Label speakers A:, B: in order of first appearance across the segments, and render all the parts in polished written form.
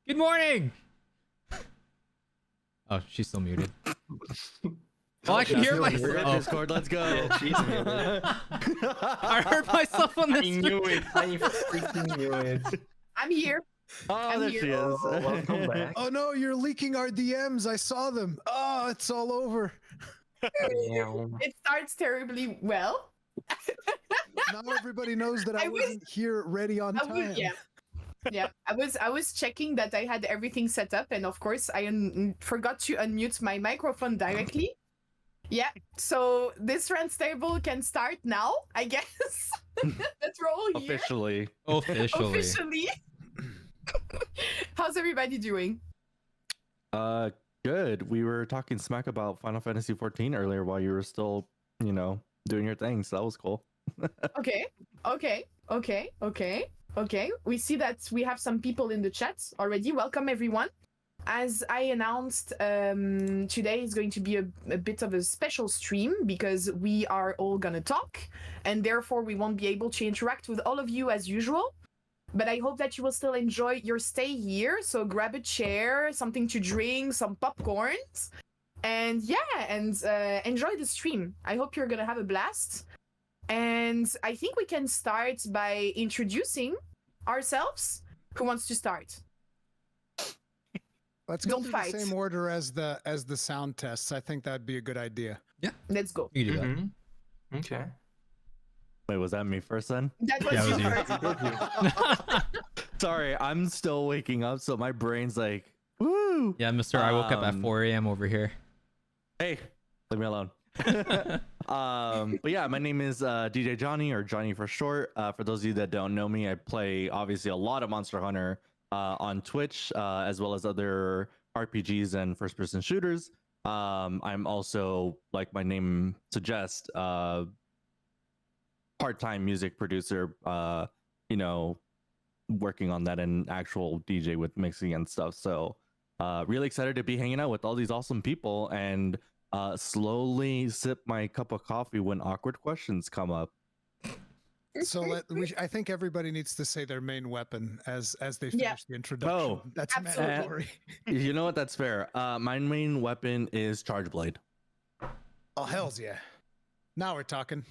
A: Good morning. Oh, she's still muted. Oh, I can hear myself. Oh.
B: Discord, let's go.
C: Yeah, she's muted.
A: I heard myself on
C: I
A: this.
C: knew it. I freaking knew it.
D: I'm here.
B: Oh,
D: I'm
B: there
D: here.
B: she is.
C: Oh, welcome back.
E: Oh no, you're leaking our DMs. I saw them. Oh, it's all over.
C: Yeah.
D: It starts terribly well.
E: Now everybody knows that I
D: I was-
E: wasn't here ready on time.
D: Yeah. I was checking that I had everything set up, and of course I forgot to unmute my microphone directly. Yeah, so this Roundtable can start now, I guess. That's all here.
B: Officially.
A: Officially.
D: Officially. How's everybody doing?
B: Good. We were talking smack about Final Fantasy 14 earlier while you were still, doing your thing. So that was cool.
D: Okay. We see that we have some people in the chat already. Welcome, everyone. As I announced, today is going to be a bit of a special stream because we are all gonna talk, and therefore we won't be able to interact with all of you as usual. But I hope that you will still enjoy your stay here. So grab a chair, something to drink, some popcorns, and enjoy the stream. I hope you're gonna have a blast. And I think we can start by introducing ourselves. Who wants to start?
E: Let's go
D: Don't
E: through
D: fight.
E: the same order as the sound tests. I think that'd be a good idea.
D: Let's go.
A: You can do that.
C: Mhm. Okay.
B: Wait, was that me first then?
D: That was
A: Yeah, it
D: you
A: was you.
D: first.
B: Sorry, I'm still waking up, so my brain's like, woo.
A: Yeah, Mister, I woke up at
B: Um,
A: 4 a.m. over here.
B: Hey, leave me alone. But yeah, my name is DJ Johnny, or Johnny for short. For those of you that don't know me, I play obviously a lot of Monster Hunter on Twitch, as well as other RPGs and first-person shooters. I'm also, like my name suggests, part-time music producer. Working on that and actual DJ with mixing and stuff. So, really excited to be hanging out with all these awesome people and slowly sip my cup of coffee when awkward questions come up.
E: So I think everybody needs to say their main weapon as they finish
D: Yeah.
E: the introduction.
B: Oh,
E: That's
D: absolutely.
E: mandatory.
B: You know what? That's fair. My main weapon is Charge Blade.
E: Oh hells yeah! Now we're talking.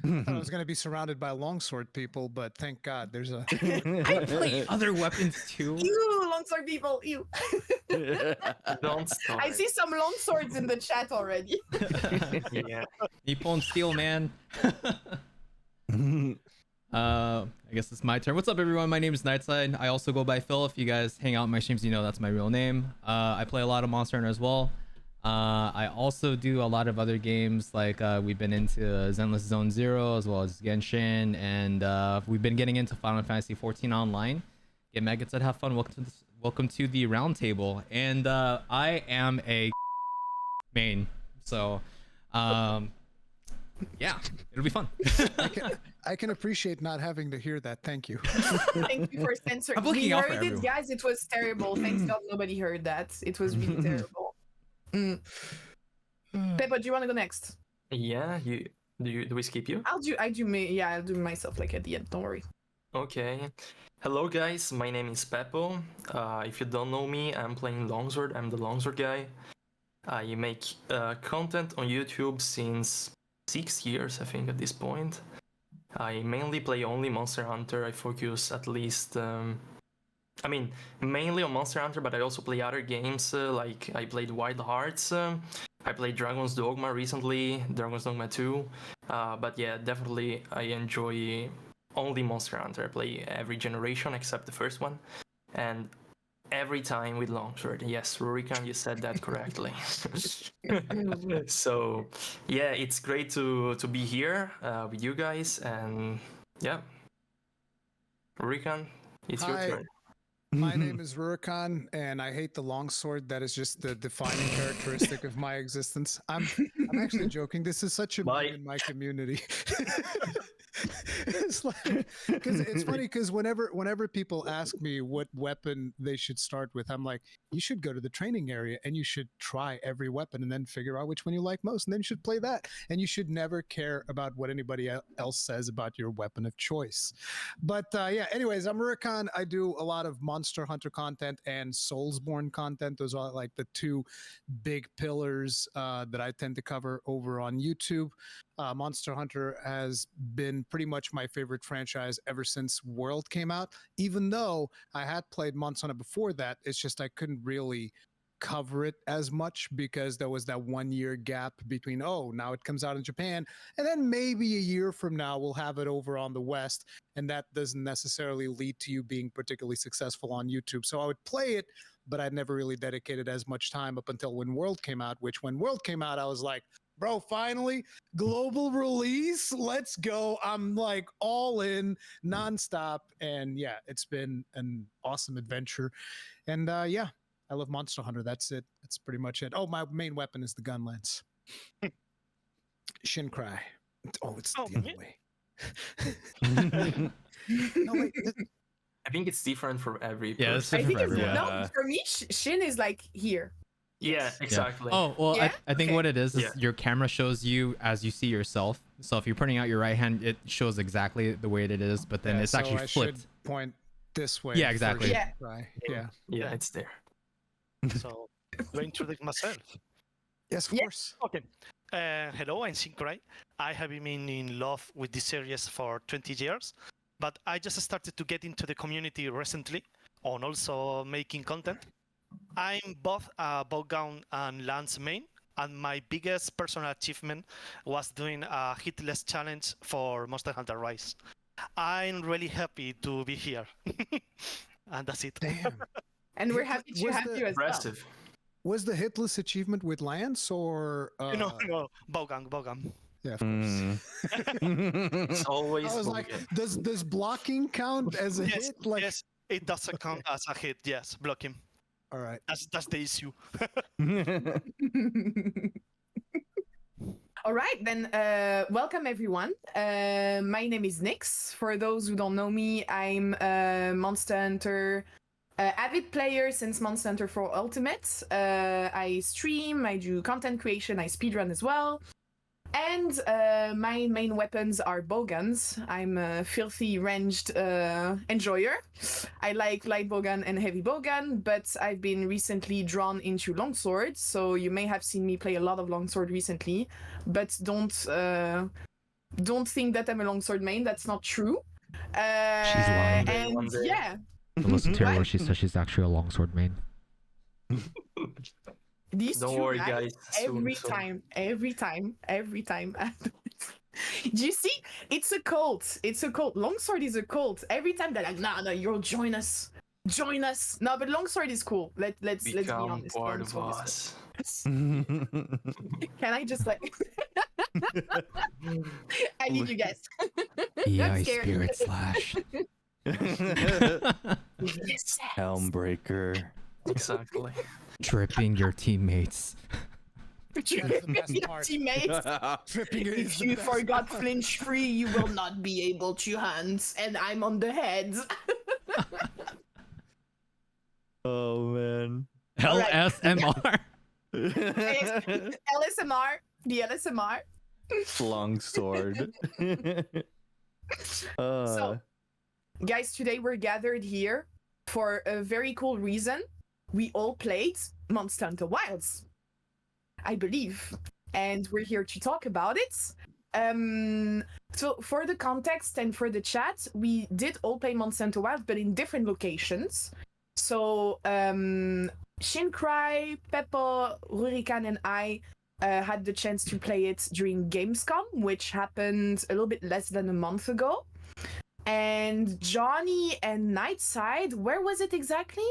E: I thought I was gonna be surrounded by longsword people, but thank God there's a.
A: I play other weapons too.
D: Ew, longsword people. Ew.
C: Don't start.
D: I see some longswords in the chat already.
C: Yeah.
A: Nippon Steel, man. I guess it's my turn. What's up, everyone? My name is Nightside. I also go by Phil. If you guys hang out in my streams, you know that's my real name. I play a lot of Monster Hunter as well. I also do a lot of other games, like we've been into Zenless Zone Zero as well as Genshin, and we've been getting into Final Fantasy 14 online. Get maggots and have fun. Welcome to the Roundtable, and I am a main, so yeah, it'll be fun.
E: I can appreciate not having to hear that. Thank you.
D: Thank you for censoring.
A: I'm looking
D: We
A: out for
D: heard it,
A: everyone.
D: guys. It was terrible. Thanks God nobody heard that. It was really terrible. Peppa, do you want to go next?
C: Yeah. Do we skip you?
D: I'll do myself like at the end. Don't worry.
C: Okay. Hello guys, my name is Peppo. If you don't know me, I'm playing Longsword. I'm the Longsword guy. I make content on YouTube since 6 years, I think, at this point. I mainly play only Monster Hunter. I focus at least, mainly on Monster Hunter, but I also play other games, like I played Wild Hearts. I played Dragon's Dogma recently, Dragon's Dogma 2. But yeah, definitely I enjoy only Monster Hunter. I play every generation except the first one, and every time with Longsword. Yes, Rurikan, you said that correctly. So yeah, it's great to be here with you guys, and yeah, Rurikan, it's your
E: Hi.
C: turn.
E: My name is Rurikan, and I hate the longsword. That is just the defining characteristic of my existence. I'm actually joking. This is such a
C: Bye.
E: meme in my community. It's like, because it's funny because whenever people ask me what weapon they should start with, I'm like, you should go to the training area and you should try every weapon and then figure out which one you like most, and then you should play that. And you should never care about what anybody else says about your weapon of choice. But yeah, anyways, I'm Rurikhan. I do a lot of Monster Hunter content and Soulsborne content. Those are like the two big pillars that I tend to cover over on YouTube. Monster Hunter has been pretty much my favorite franchise ever since World came out. Even though I had played Monster Hunter before that, it's just I couldn't really cover it as much because there was that 1 year gap between, now it comes out in Japan, and then maybe a year from now we'll have it over on the West, and that doesn't necessarily lead to you being particularly successful on YouTube. So I would play it, but I'd never really dedicated as much time up until when World came out, which when World came out, I was like, bro, finally, global release, let's go. I'm like all in, nonstop. And yeah, it's been an awesome adventure. And yeah, I love Monster Hunter. That's it. That's pretty much it. Oh, my main weapon is the gun lance. Shincry. Oh, it's the other way. No, wait.
C: I think it's different for every
A: Yeah, it's
C: person.
D: I think
A: different
D: it's
A: for everyone.
D: no, for me, Shin is like here.
C: Yeah, exactly.
A: Oh, well,
D: Yeah?
A: I think
D: Okay.
A: what it is
C: Yeah.
A: your camera shows you as you see yourself. So if you're putting out your right hand, it shows exactly the way it is, but then
E: Yeah,
A: it's
E: so
A: actually
E: I
A: flipped.
E: should point this way.
A: Yeah,
E: for
A: exactly.
D: Yeah.
E: Shincry. Yeah.
C: Yeah, it's there.
F: So, do I introduce myself?
E: Yes, of
D: Yeah.
E: course.
F: Okay. Hello, I'm Shincry. I have been in love with this series for 20 years, but I just started to get into the community recently and also making content. I'm both a bowgun and lance main, and my biggest personal achievement was doing a hitless challenge for Monster Hunter Rise. I'm really happy to be here. And that's it.
E: Damn.
D: And we're happy to
E: Was
D: have
E: the-
D: you as well.
C: Impressive.
E: Was the hitless achievement with Lance or?
F: No, bowgun.
E: Yeah, of course.
C: It's always
E: I was like,
C: broken.
E: does blocking count as a
F: Yes,
E: hit? Like,
F: yes, it doesn't count as a hit. Yes, block him.
E: all right.
F: That's the issue.
D: All right, then welcome everyone. My name is Nyx. For those who don't know me, I'm a Monster Hunter avid player since Monster Hunter 4 Ultimate. I stream, I do content creation, I speedrun as well. And my main weapons are bowguns. I'm a filthy ranged enjoyer. I like light bowgun and heavy bowgun, but I've been recently drawn into longsword. So you may have seen me play a lot of longsword recently, but don't think that I'm a longsword main. That's not true.
G: She's lying.
D: And
C: One day.
D: yeah,
G: Listen to her
D: What?
G: when she says she's actually a longsword main.
D: these
C: Don't
D: two
C: worry,
D: guys,
C: guys. Soon.
D: every time. Do you see? It's a cult. It's a cult. Longsword is a cult. Every time they're like, no, you'll join us. Join us. No, but longsword is cool. Let's be
C: Become
D: honest.
C: part of
D: Longsword is
C: us.
D: cool. Can I just like? I need you guys.
G: EI
D: scared.
G: Spirit Slash.
D: Yes.
B: Helmbreaker.
C: Exactly.
G: Tripping your teammates.
E: That's the best
D: Your
E: part.
D: teammates.
E: Tripping it is
D: If
E: the
D: you
E: best
D: forgot
E: part.
D: flinch free, you will not be able to hunt, and I'm on the head.
B: Oh man.
D: Alright.
A: LSMR.
D: LSMR, the LSMR.
B: Longsword.
D: So, guys, today we're gathered here for a very cool reason. We all played Monster Hunter Wilds, I believe, and we're here to talk about it. So for the context and for the chat, we did all play Monster Hunter Wilds, but in different locations. So Shincry, Pepper, Rurikhan, and I had the chance to play it during Gamescom, which happened a little bit less than a month ago. And Johnny and Nightside, where was it exactly?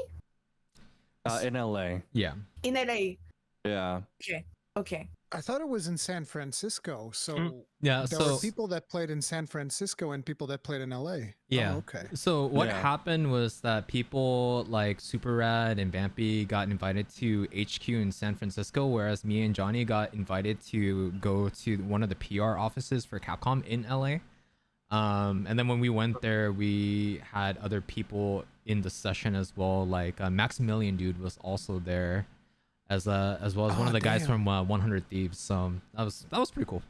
B: in LA.
A: Yeah.
D: In LA.
B: Yeah.
D: Okay.
E: I thought it was in San Francisco. So
A: Yeah.
E: there
A: So
E: were people that played in San Francisco and people that played in LA.
A: Yeah.
E: Oh, okay.
A: So what
B: Yeah.
A: happened was that people like Super Rad and Vampy got invited to HQ in San Francisco, whereas me and Johnny got invited to go to one of the PR offices for Capcom in LA. And then when we went there, we had other people in the session as well. Like Maximilian dude was also there, as well as one of the guys from 100 Thieves. So that was pretty cool.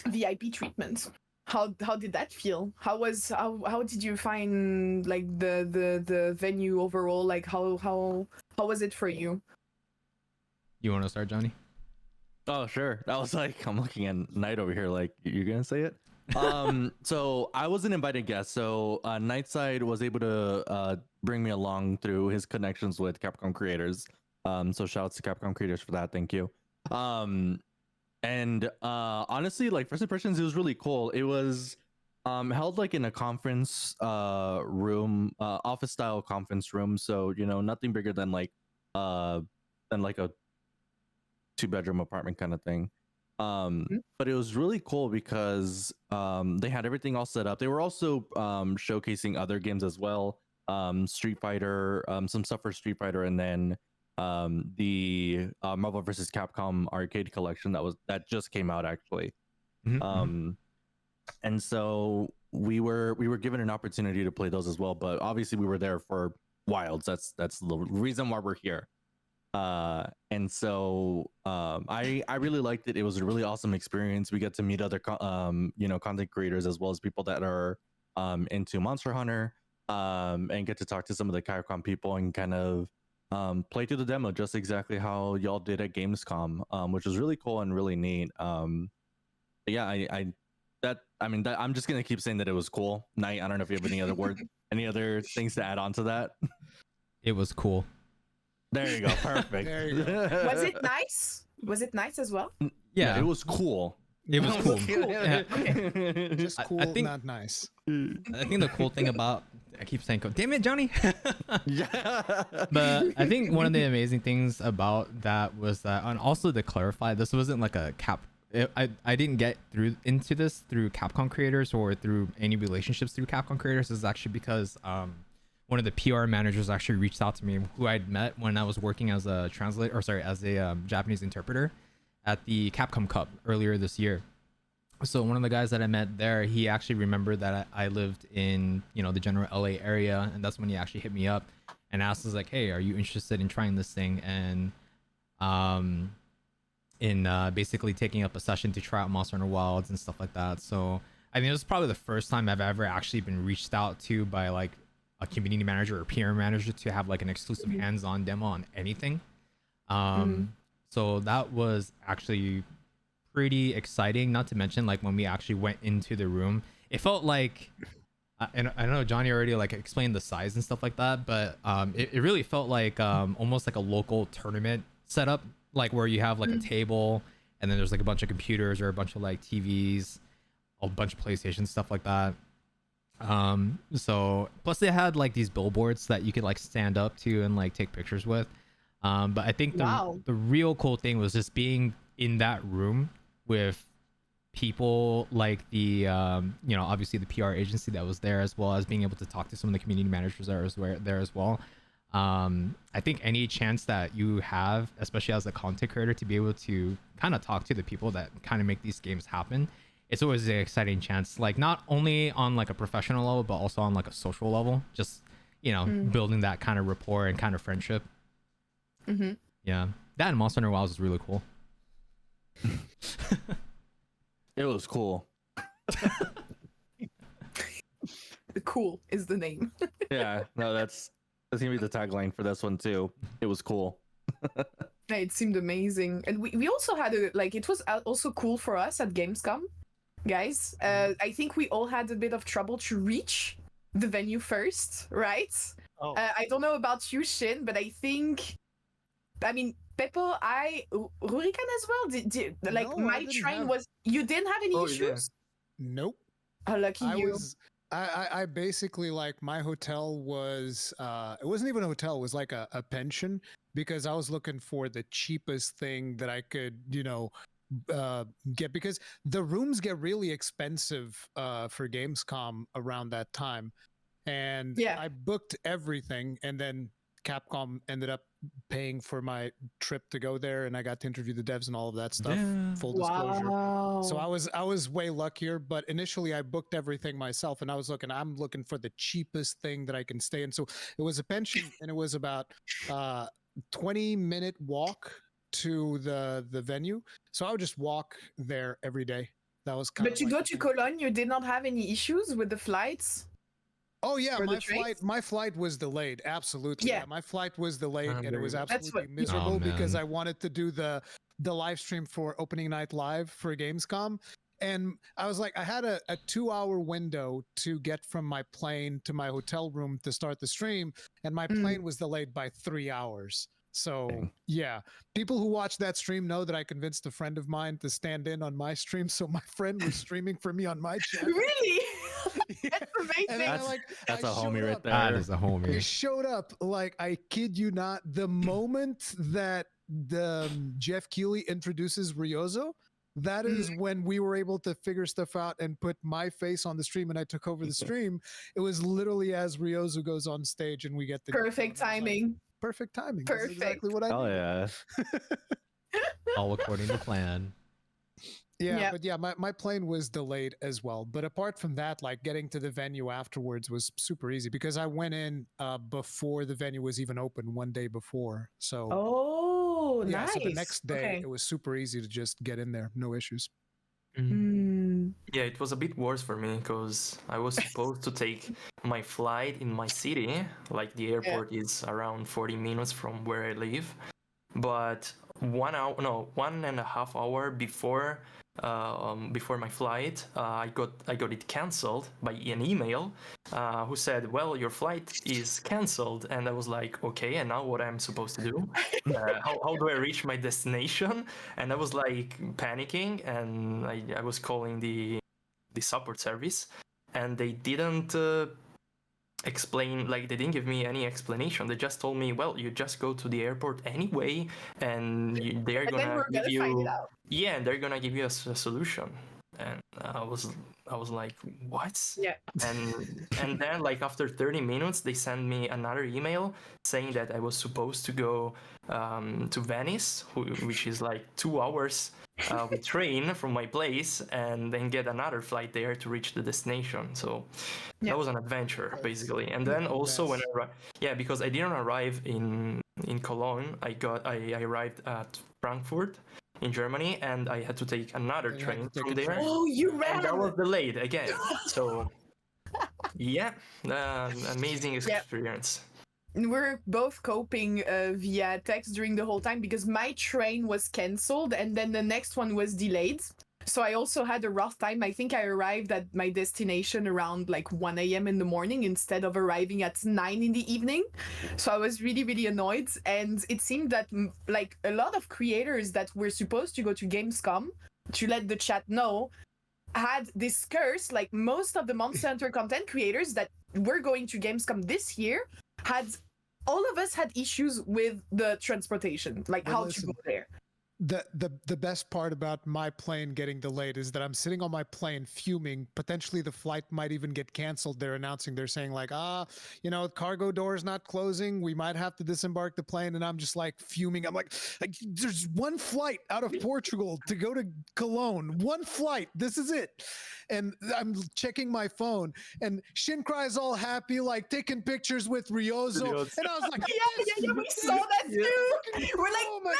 D: VIP treatment. How did that feel? How did you find like the venue overall? Like how was it for you?
A: You want to start, Johnny?
B: Oh, sure. I was like, I'm looking at Knight over here. Like, you're gonna say it? So I was an invited guest. So Nightside was able to bring me along through his connections with Capcom creators. So shout out to Capcom creators for that. Thank you. And honestly, like first impressions, it was really cool. It was held like in a conference room, office style conference room. So nothing bigger than like a 2-bedroom apartment kind of thing. But it was really cool because they had everything all set up. They were also showcasing other games as well, Street Fighter, some stuff for Street Fighter, and then the Marvel vs. Capcom arcade collection that just came out actually. And so we were given an opportunity to play those as well, but obviously we were there for Wilds. That's the reason why we're here. And so I really liked it. It was a really awesome experience. We get to meet other content creators as well as people that are into Monster Hunter, and get to talk to some of the Capcom people and kind of play through the demo just exactly how y'all did at Gamescom, which was really cool and really neat. Yeah, I'm just gonna keep saying that it was cool. Knight, I don't know if you have any other things to add on to that.
A: It was cool.
B: There you go. Perfect.
E: There you go.
D: Was it nice? Was it nice as well?
A: Yeah,
B: it was cool.
A: It was cool.
D: Yeah. Okay.
E: Just cool,
A: I think-
E: not nice.
A: I think the cool thing about I keep saying, "Damn it, Johnny!"
B: Yeah.
A: But I think one of the amazing things about that was that, and also to clarify, this wasn't like a I didn't get into this through Capcom creators or through any relationships through Capcom creators. This is actually because one of the PR managers actually reached out to me, who I'd met when I was working as a translator, or sorry, as a Japanese interpreter at the Capcom Cup earlier this year. So one of the guys that I met there, he actually remembered that I lived in, the general LA area, and that's when he actually hit me up and asked us like, "Hey, are you interested in trying this thing?" And in basically taking up a session to try out Monster Hunter Wilds and stuff like that. So I mean, it was probably the first time I've ever actually been reached out to by like a community manager or PR manager to have like an exclusive hands-on demo on anything. So that was actually pretty exciting. Not to mention, like when we actually went into the room, it felt like, and I know Johnny already like explained the size and stuff like that, but it really felt like almost like a local tournament setup, like where you have like a table and then there's like a bunch of computers or a bunch of like TVs, a bunch of PlayStation, stuff like that. So plus they had like these billboards that you could like stand up to and like take pictures with. But I think the real cool thing was just being in that room with people like the obviously the PR agency that was there, as well as being able to talk to some of the community managers that were there as well. I think any chance that you have, especially as a content creator, to be able to kind of talk to the people that kind of make these games happen, it's always an exciting chance, like not only on like a professional level but also on like a social level, just building that kind of rapport and kind of friendship. Yeah, that and Monster Hunter Wilds is really cool.
B: It was cool.
D: Cool is the name.
B: Yeah, no, that's gonna be the tagline for this one too. It was cool.
D: It seemed amazing, and we also had it was also cool for us at Gamescom, guys. I think we all had a bit of trouble to reach the venue first, right?
F: Oh.
D: I don't know about you, Shin, but I mean, Peppo, Rurikan as well. Did like
E: No, I
D: my
E: didn't
D: train
E: have-
D: was? You didn't have any
C: Oh, you
D: issues?
E: Nope.
D: Oh, lucky you.
E: I basically, like, my hotel was it wasn't even a hotel, it was like a pension, because I was looking for the cheapest thing that I could get, because the rooms get really expensive for Gamescom around that time, and
D: Yeah.
E: I booked everything, and then Capcom ended up paying for my trip to go there, and I got to interview the devs and all of that stuff.
A: Yeah.
E: Full disclosure.
D: Wow.
E: So I was way luckier, but initially I booked everything myself, and I'm looking for the cheapest thing that I can stay in. So it was a pension, and it was about 20-minute walk to the venue. So I would just walk there every day. That was kind
D: But you go to Cologne, you did not have any issues with the flights?
E: Oh yeah,
D: for the trains?
E: my flight was delayed. Absolutely.
D: Yeah.
E: My flight was delayed, and it was
C: That's
E: absolutely
D: what-
E: miserable
G: Oh,
E: because
G: man.
E: I wanted to do the live stream for opening night live for Gamescom. And I was like, I had a 2-hour window to get from my plane to my hotel room to start the stream, and my plane was delayed by 3 hours. So
B: Dang.
E: yeah, people who watch that stream know that I convinced a friend of mine to stand in on my stream, so my friend was streaming for me on my channel.
D: Really?
E: Yeah.
D: That's amazing.
E: And then,
B: That's
E: I
B: a homie
E: showed
B: right
E: up.
B: there.
G: That is a
E: It
G: homie.
E: showed up, like, I kid you not, the moment that the Jeff Keighley introduces Ryozo, that is when we were able to figure stuff out and put my face on the stream, and I took over the stream. It was literally as Ryozo goes on stage and we get the
D: Perfect
E: and I was like,
D: timing.
E: perfect timing. This is exactly what I
B: Oh
E: needed.
B: yeah.
A: All according to plan.
E: Yeah,
D: Yeah.
E: but yeah, my plane was delayed as well. But apart from that, like getting to the venue afterwards was super easy because I went in before the venue was even open, one day before. So
D: Oh,
E: yeah,
D: nice.
E: so the next day
D: Okay.
E: it was super easy to just get in there, no issues.
D: Mm.
C: Yeah, it was a bit worse for me because I was supposed to take my flight in my city. Like the airport is around 40 minutes from where I live, but 1.5 hours before my flight, I got it canceled by an email, who said, "Well, your flight is canceled," and I was like, "Okay, and now what I'm supposed to do? How do I reach my destination?" And I was like panicking, and I was calling the support service, and they didn't explain, like they didn't give me any explanation. They just told me, well, you just go to the airport anyway, and they're
D: And then
C: gonna
D: we're
C: give
D: gonna find it
C: you
D: out.
C: yeah, and they're gonna give you a solution. And I was like, what?
D: Yeah.
C: And then like after 30 minutes they sent me another email saying that I was supposed to go to Venice, which is like 2 hours with train from my place, and then get another flight there to reach the destination. So
D: Yeah.
C: that was an adventure basically. And then also when because I didn't arrive in Cologne, I arrived at Frankfurt in Germany, and I had to take another
E: And you had
C: train
E: to take
C: from
E: a
C: there.
E: train.
D: Oh, you
C: And that
D: ran.
C: was delayed again. So yeah, amazing experience.
D: We're both coping via text during the whole time because my train was cancelled and then the next one was delayed. So I also had a rough time. I think I arrived at my destination around like 1 a.m. in the morning instead of arriving at 9 in the evening. So I was really, really annoyed. And it seemed that like a lot of creators that were supposed to go to Gamescom, to let the chat know, had this curse. Like most of the Monster Hunter content creators that were going to Gamescom this year all of us had issues with the transportation, like
E: But
D: how
E: listen,
D: to go there.
E: The best part about my plane getting delayed is that I'm sitting on my plane fuming. Potentially the flight might even get canceled. They're saying like, cargo door is not closing. We might have to disembark the plane. And I'm just like fuming. I'm like, there's one flight out of Portugal to go to Cologne. One flight. This is it. And I'm checking my phone, and Shinkai is all happy, like taking pictures with Ryozo. And I was like,
D: Yeah, we saw that too. We're like,
E: oh my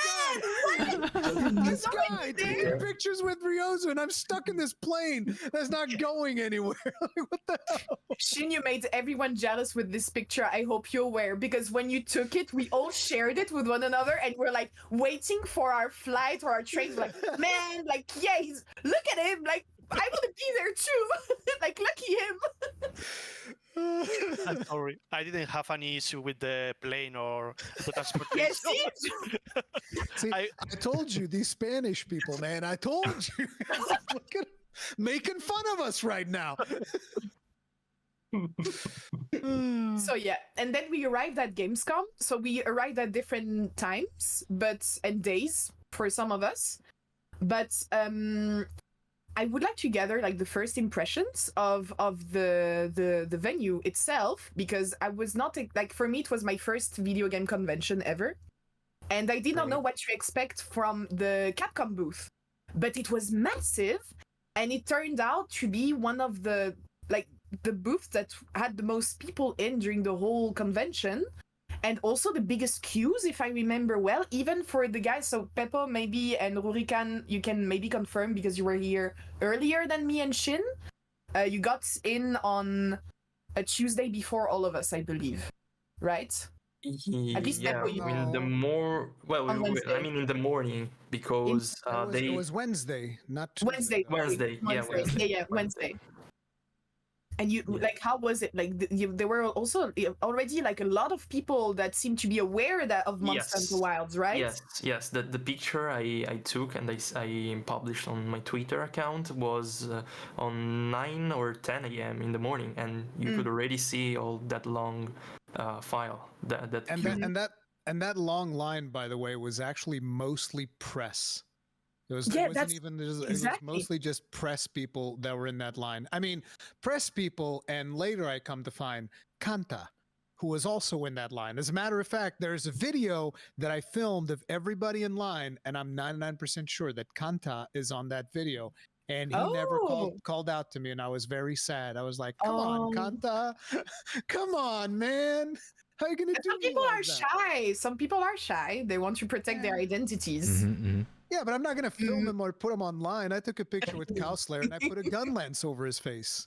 D: man,
E: god,
D: what?
E: this guy taking pictures with Ryozo, and I'm stuck in this plane that's not going anywhere. Like, what the hell?
D: Shin, you made everyone jealous with this picture. I hope you're aware, because when you took it, we all shared it with one another, and we're like waiting for our flight or our train. Like, man, like, yeah, look at him. Like, I want to be there too. Like, lucky him.
F: I'm sorry, I didn't have any issue with the plane or the transportation.
D: Yes, see?
E: See, I told you, these Spanish people, man. I told you. Look at making fun of us right now.
D: So yeah, and then we arrived at Gamescom. So we arrived at different times, and days for some of us. But I would like to gather like the first impressions of the venue itself, because I was not like, for me it was my first video game convention ever, and I did not know what to expect from the Capcom booth, but it was massive, and it turned out to be one of the booths that had the most people in during the whole convention. And also the biggest queues, if I remember well, even for the guys. So Peppo, maybe, and Rurikan, you can maybe confirm because you were here earlier than me and Shin. You got in on a Tuesday before all of us, I believe, right? At least
C: Yeah,
D: Peppo, you
C: in the
D: On Wednesday.
C: I mean in the morning, because
E: It was Wednesday, not Tuesday.
D: Wednesday.
E: though.
C: Wednesday. Yeah, Wednesday.
D: Yeah, Wednesday. And you like, how was it? Like, there were also already like a lot of people that seem to be aware that of Monster
C: Yes.
D: Hunter Wilds, right?
C: Yes. The picture I took and I published on my Twitter account was on 9 or 10 a.m. in the morning, and you could already see all that long file.
E: And that long line, by the way, was actually mostly press. It was
D: exactly.
E: mostly just press people that were in that line. I mean, press people, and later I come to find Kanta, who was also in that line. As a matter of fact, there's a video that I filmed of everybody in line, and I'm 99% sure that Kanta is on that video. And he never called out to me, and I was very sad. I was like, come on, Kanta. Come on, man. How are you going to do
D: Some people
E: like
D: are
E: that?
D: shy. Some people are shy. They want to protect their identities.
E: Yeah, but I'm not going to film him or put him online. I took a picture with Cow Slayer and I put a gun lance over his face.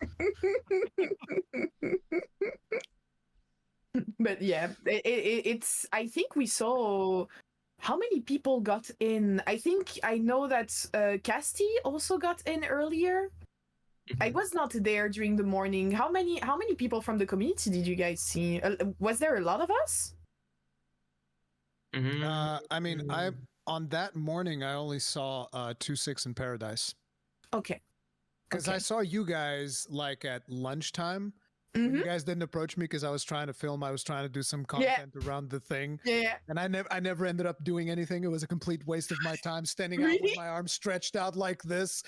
D: But yeah, it's. I think we saw how many people got in. I know that Casti also got in earlier. I was not there during the morning. How many people from the community did you guys see? Was there a lot of us?
E: I mean, on that morning, I only saw 2-6 in Paradise.
D: Okay.
E: Because I saw you guys like at lunchtime. You guys didn't approach me because I was trying to film. I was trying to do some content around the thing.
D: Yeah.
E: And I never ended up doing anything. It was a complete waste of my time standing out with my arms stretched out like this.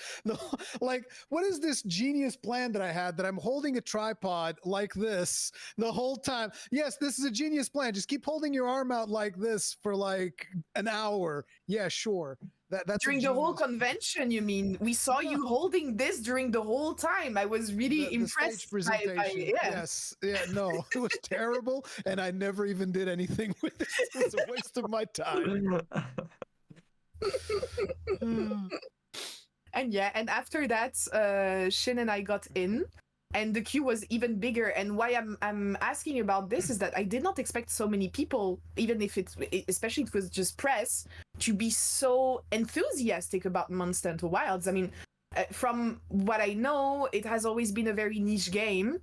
E: Like, what is this genius plan that I had that I'm holding a tripod like this the whole time? Yes, this is a genius plan. Just keep holding your arm out like this for like an hour. Yeah, sure. That's
D: during the whole convention, you mean? We saw you holding this during the whole time. I was really impressed by
E: Yes. Yeah, no, it was terrible, and I never even did anything with it. It was a waste of my time.
D: And after that, Shin and I got in, and the queue was even bigger. And why I'm asking about this is that I did not expect so many people, even if especially it was just press, to be so enthusiastic about Monster Hunter Wilds. I mean, from what I know, it has always been a very niche game,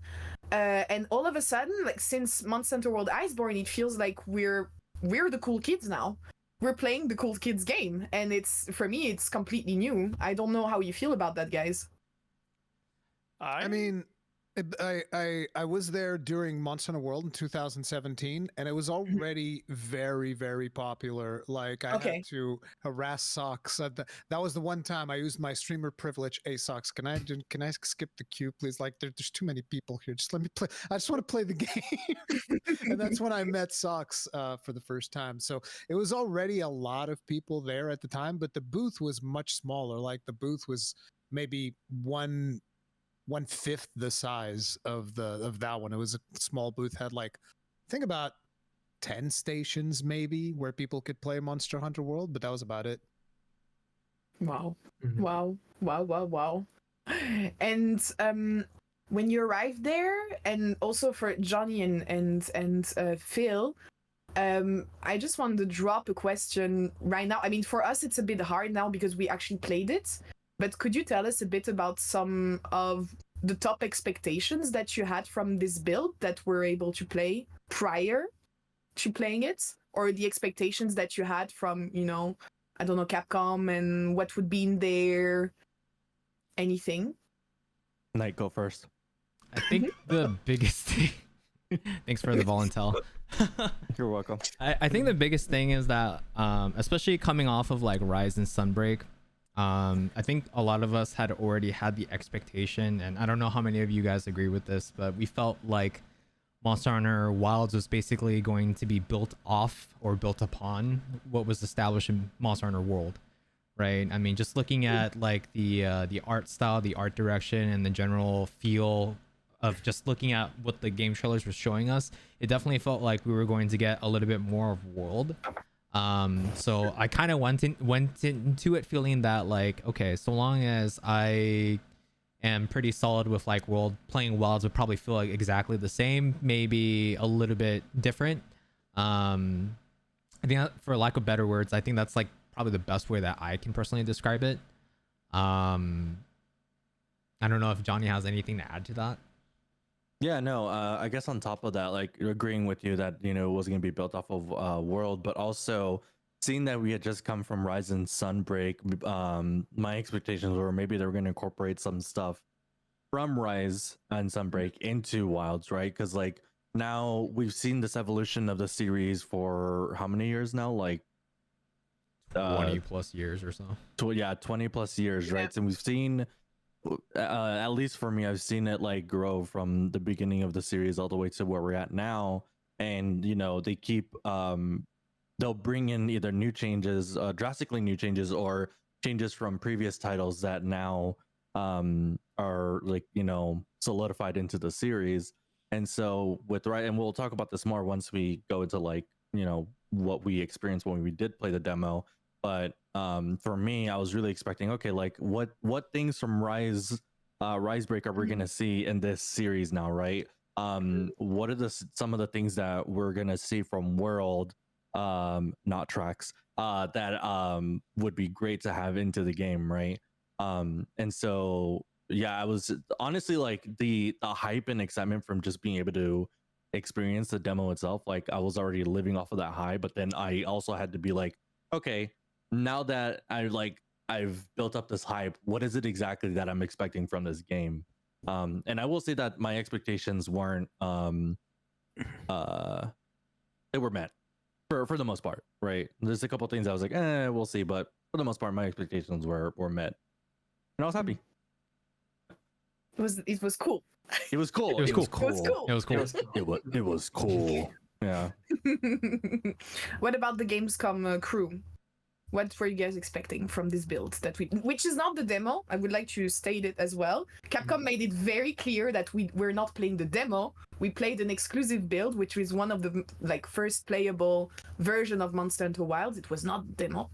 D: and all of a sudden, like since Monster Hunter World Iceborne, it feels like we're the cool kids now. We're playing the cool kids game, and for me it's completely new. I don't know how you feel about that, guys.
E: I mean, I was there during Monster Hunter World in 2017, and it was already very, very popular. Like, I had to harass Socks. That was the one time I used my streamer privilege. Hey, Socks, can I skip the queue, please? Like, there's too many people here. Just let me play. I just want to play the game. And that's when I met Socks for the first time. So it was already a lot of people there at the time, but the booth was much smaller. Like, the booth was maybe 1/5 the size of that one. It was a small booth, had like, I think about 10 stations maybe where people could play Monster Hunter World, but that was about it.
D: Wow. Wow. And when you arrived there, and also for Johnny and Phil, I just wanted to drop a question right now. I mean, for us it's a bit hard now because we actually played it. But could you tell us a bit about some of the top expectations that you had from this build that were able to play prior to playing it? Or the expectations that you had from, I don't know, Capcom, and what would be in there? Anything?
B: Knight, go first.
A: I think the biggest thing... Thanks for the volunteer.
B: You're welcome.
A: I think the biggest thing is that, especially coming off of like Rise and Sunbreak, I think a lot of us had already had the expectation, and I don't know how many of you guys agree with this, but we felt like Monster Hunter Wilds was basically going to be built off or built upon what was established in Monster Hunter World, right? I mean, just looking at like the art style, the art direction, and the general feel of just looking at what the game trailers were showing us, it definitely felt like we were going to get a little bit more of World. So I kind of went into it feeling that like, okay, so long as I am pretty solid with like World, playing Wilds would probably feel like exactly the same, maybe a little bit different. I think that, for lack of better words, I think that's like probably the best way that I can personally describe it. I don't know if Johnny has anything to add to that.
B: Yeah, no, I guess on top of that, like agreeing with you that, you know, it wasn't going to be built off of World, but also seeing that we had just come from Rise and Sunbreak, my expectations were maybe they were going to incorporate some stuff from Rise and Sunbreak into Wilds, right? Because like now we've seen this evolution of the series for how many years now? Like
A: 20 plus years or so.
B: 20 plus years, right? And we've seen at least for me, I've seen it like grow from the beginning of the series all the way to where we're at now. And you know, they keep they'll bring in either new changes, drastically new changes, or changes from previous titles that now are like, you know, solidified into the series. And so with and we'll talk about this more once we go into like, you know, what we experienced when we did play the demo. But for me, I was really expecting, okay, like what things from Risebreak are we gonna see in this series now, right? What are some of the things that we're gonna see from World, not tracks, that would be great to have into the game, right? And so yeah, I was honestly like the hype and excitement from just being able to experience the demo itself. Like I was already living off of that high, but then I also had to be like, okay, now that I've built up this hype, what is it exactly that I'm expecting from this game? And I will say that my expectations weren't they were met for the most part, right? There's a couple things I was like, we'll see, but for the most part, my expectations were met, and I was happy.
D: It was cool.
B: It was cool.
A: It was cool.
D: It was cool.
A: It was cool.
B: It was cool. Yeah.
D: What about the Gamescom crew? What were you guys expecting from this build which is not the demo? I would like to state it as well. Capcom made it very clear that we're not playing the demo. We played an exclusive build, which is one of the like first playable version of Monster Hunter Wilds. It was not the demo.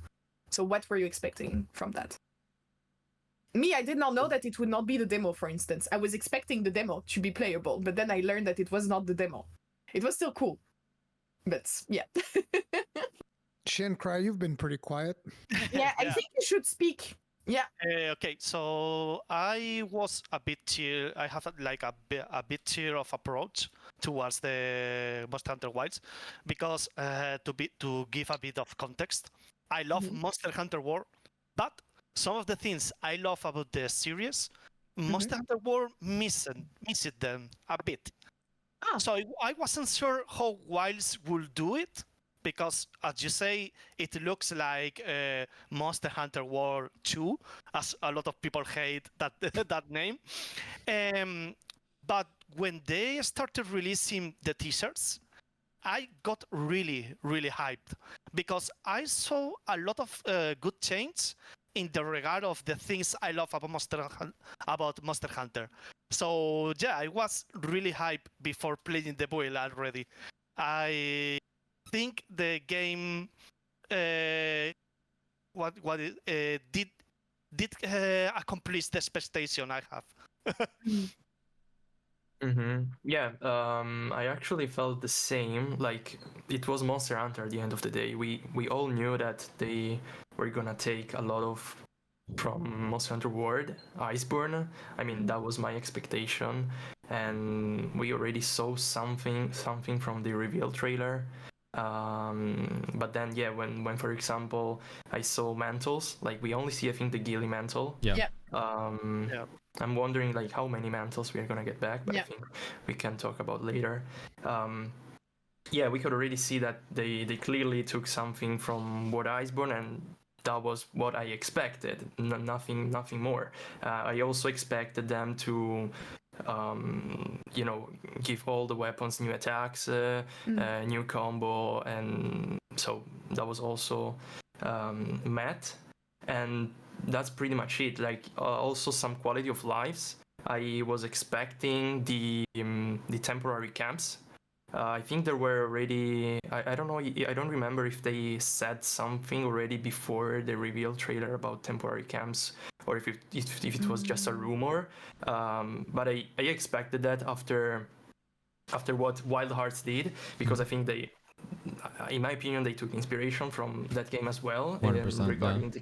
D: So what were you expecting from that? Me, I did not know that it would not be the demo, for instance. I was expecting the demo to be playable, but then I learned that it was not the demo. It was still cool. But yeah.
E: Shin-Cry, you've been pretty quiet.
D: Yeah, I think you should speak. Yeah.
F: Okay, so I was a bit tier. I have a bit tier of approach towards the Monster Hunter Wilds, because to give a bit of context, I love Monster Hunter World, but some of the things I love about the series, Monster Hunter World missed them a bit. So I wasn't sure how Wilds will do it, because as you say, it looks like Monster Hunter World 2, as a lot of people hate that that name. But when they started releasing the teasers, I got really, really hyped, because I saw a lot of good change in the regard of the things I love about Monster Hunter. So yeah, I was really hyped before playing the build already. I think the game did accomplish the expectation I have.
C: Yeah, I actually felt the same. Like, it was Monster Hunter at the end of the day. We all knew that they were gonna take a lot of from Monster Hunter World, Iceborne. I mean, that was my expectation, and we already saw something from the reveal trailer. But then yeah, when for example I saw mantles, like we only see I think the ghillie mantle.
A: Yeah.
C: I'm wondering like how many mantles we are gonna get back, but I think we can talk about later. Yeah, we could already see that they clearly took something from World Iceborne, and that was what I expected. Nothing more. I also expected them to, give all the weapons new attacks, new combo, and so that was also met. And that's pretty much it. Like also some quality of lives. I was expecting the temporary camps. I think there were already. I don't know. I don't remember if they said something already before the reveal trailer about temporary camps, or if it was just a rumor. But I expected that after what Wild Hearts did, because I think they, in my opinion, they took inspiration from that game as well
A: 100%,
C: regarding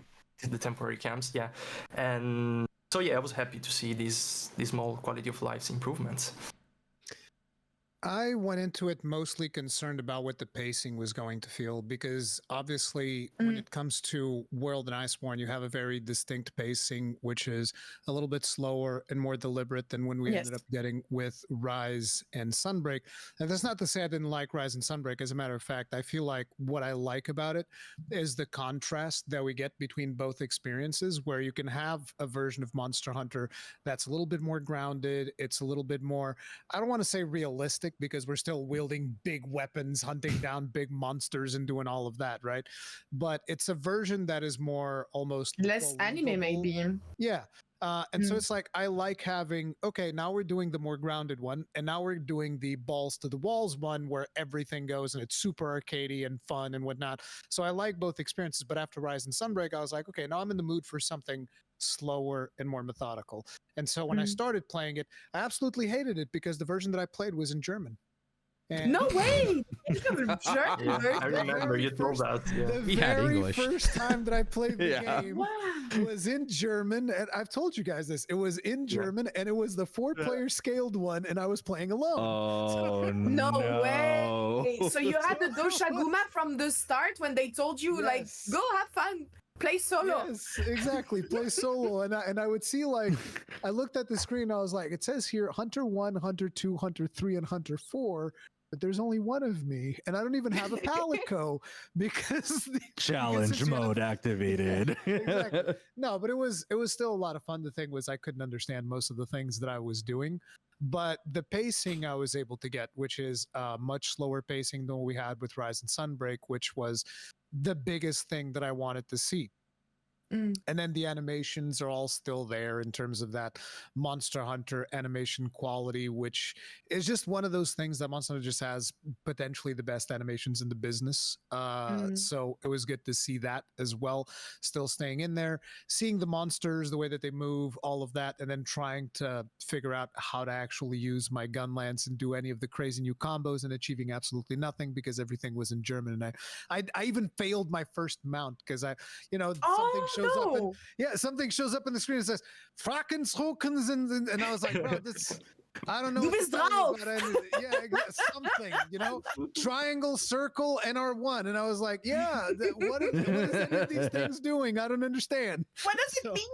C: the temporary camps. Yeah, and so yeah, I was happy to see these small quality of life improvements.
E: I went into it mostly concerned about what the pacing was going to feel, because obviously when it comes to World and Iceborne, you have a very distinct pacing, which is a little bit slower and more deliberate than when we ended up getting with Rise and Sunbreak. And that's not to say I didn't like Rise and Sunbreak. As a matter of fact, I feel like what I like about it is the contrast that we get between both experiences, where you can have a version of Monster Hunter that's a little bit more grounded. It's a little bit more, I don't want to say realistic, because we're still wielding big weapons, hunting down big monsters and doing all of that, right? But it's a version that is more almost
D: less anime, maybe.
E: Yeah. And so it's like, I like having, okay, now we're doing the more grounded one, and now we're doing the balls to the walls one, where everything goes and it's super arcadey and fun and whatnot. So I like both experiences. But after Rise and Sunbreak, I was like, okay, now I'm in the mood for something slower and more methodical. And so when I started playing it, I absolutely hated it, because the version that I played was in German. And
D: No way! German
C: Yeah, I remember you told us. Yeah.
E: the
A: He had
E: very
A: English.
E: first time that I played the
B: Yeah.
E: game
D: Wow.
E: was in German, and I've told you guys this. It was in German, and it was the 4-player scaled one, and I was playing alone.
B: Oh
D: No
B: no!
D: way! So you had the Doshaguma from the start when they told you, like,
E: Yes.
D: go have fun, play solo.
E: Yes, exactly. Play solo, and I would see, like, I looked at the screen. I was like, it says here Hunter 1, Hunter 2, Hunter 3, and Hunter 4. But there's only one of me, and I don't even have a palico because
B: Challenge
E: because
B: mode activated.
E: exactly. No, but it was still a lot of fun. The thing was, I couldn't understand most of the things that I was doing, but the pacing I was able to get, which is much slower pacing than what we had with Rise and Sunbreak, which was the biggest thing that I wanted to see. And then the animations are all still there in terms of that Monster Hunter animation quality, which is just one of those things that Monster Hunter just has potentially the best animations in the business. So it was good to see that as well, still staying in there, seeing the monsters, the way that they move, all of that, and then trying to figure out how to actually use my gun lance and do any of the crazy new combos, and achieving absolutely nothing because everything was in German. And I even failed my first mount because something shows up. And, something shows up in the screen and says Frackensrokens, and I was like, bro, this, I don't know.
D: Du
E: what to
D: bist
E: tell you
D: drauf.
E: about any- yeah, something, triangle, circle, and R1, and I was like, what is any of these things doing? I don't understand.
D: What does
E: So-
D: it mean?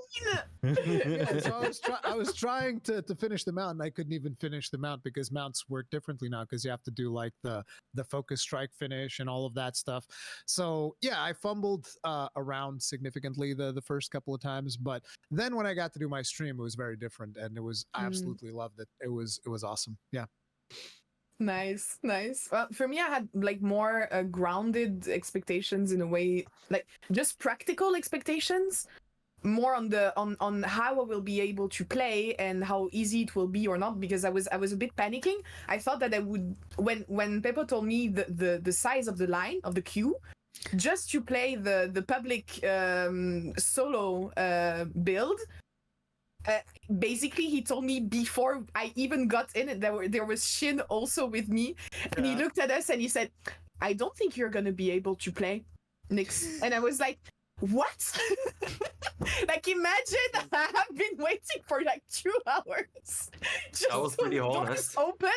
E: Yeah, so I was trying to finish the mount, and I couldn't even finish the mount because mounts work differently now, because you have to do like the focus strike finish and all of that stuff. So yeah, I fumbled around significantly the first couple of times, but then when I got to do my stream, it was very different, and I absolutely loved it. It was awesome. Yeah.
D: Nice. Well, for me, I had like more grounded expectations in a way, like just practical expectations, more on how I will be able to play and how easy it will be or not, because I was a bit panicking. I thought that I would, when Peppo told me the size of the line of the queue, just to play the public solo build. Basically, he told me before I even got in it, there was Shin also with me, and he looked at us and he said, "I don't think you're gonna be able to play, Nix." And I was like, "What?" Like, imagine I have been waiting for like 2 hours just
C: I was
D: to
C: pretty
D: doors
C: honest.
D: open,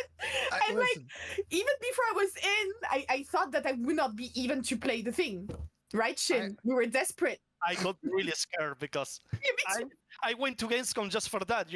E: I-
D: and like
E: listen,
D: even before I was in, I thought that I would not be even to play the thing, right, Shin? We were desperate.
F: I got really scared because
D: Yeah, me too.
F: I went to Gamescom just for that,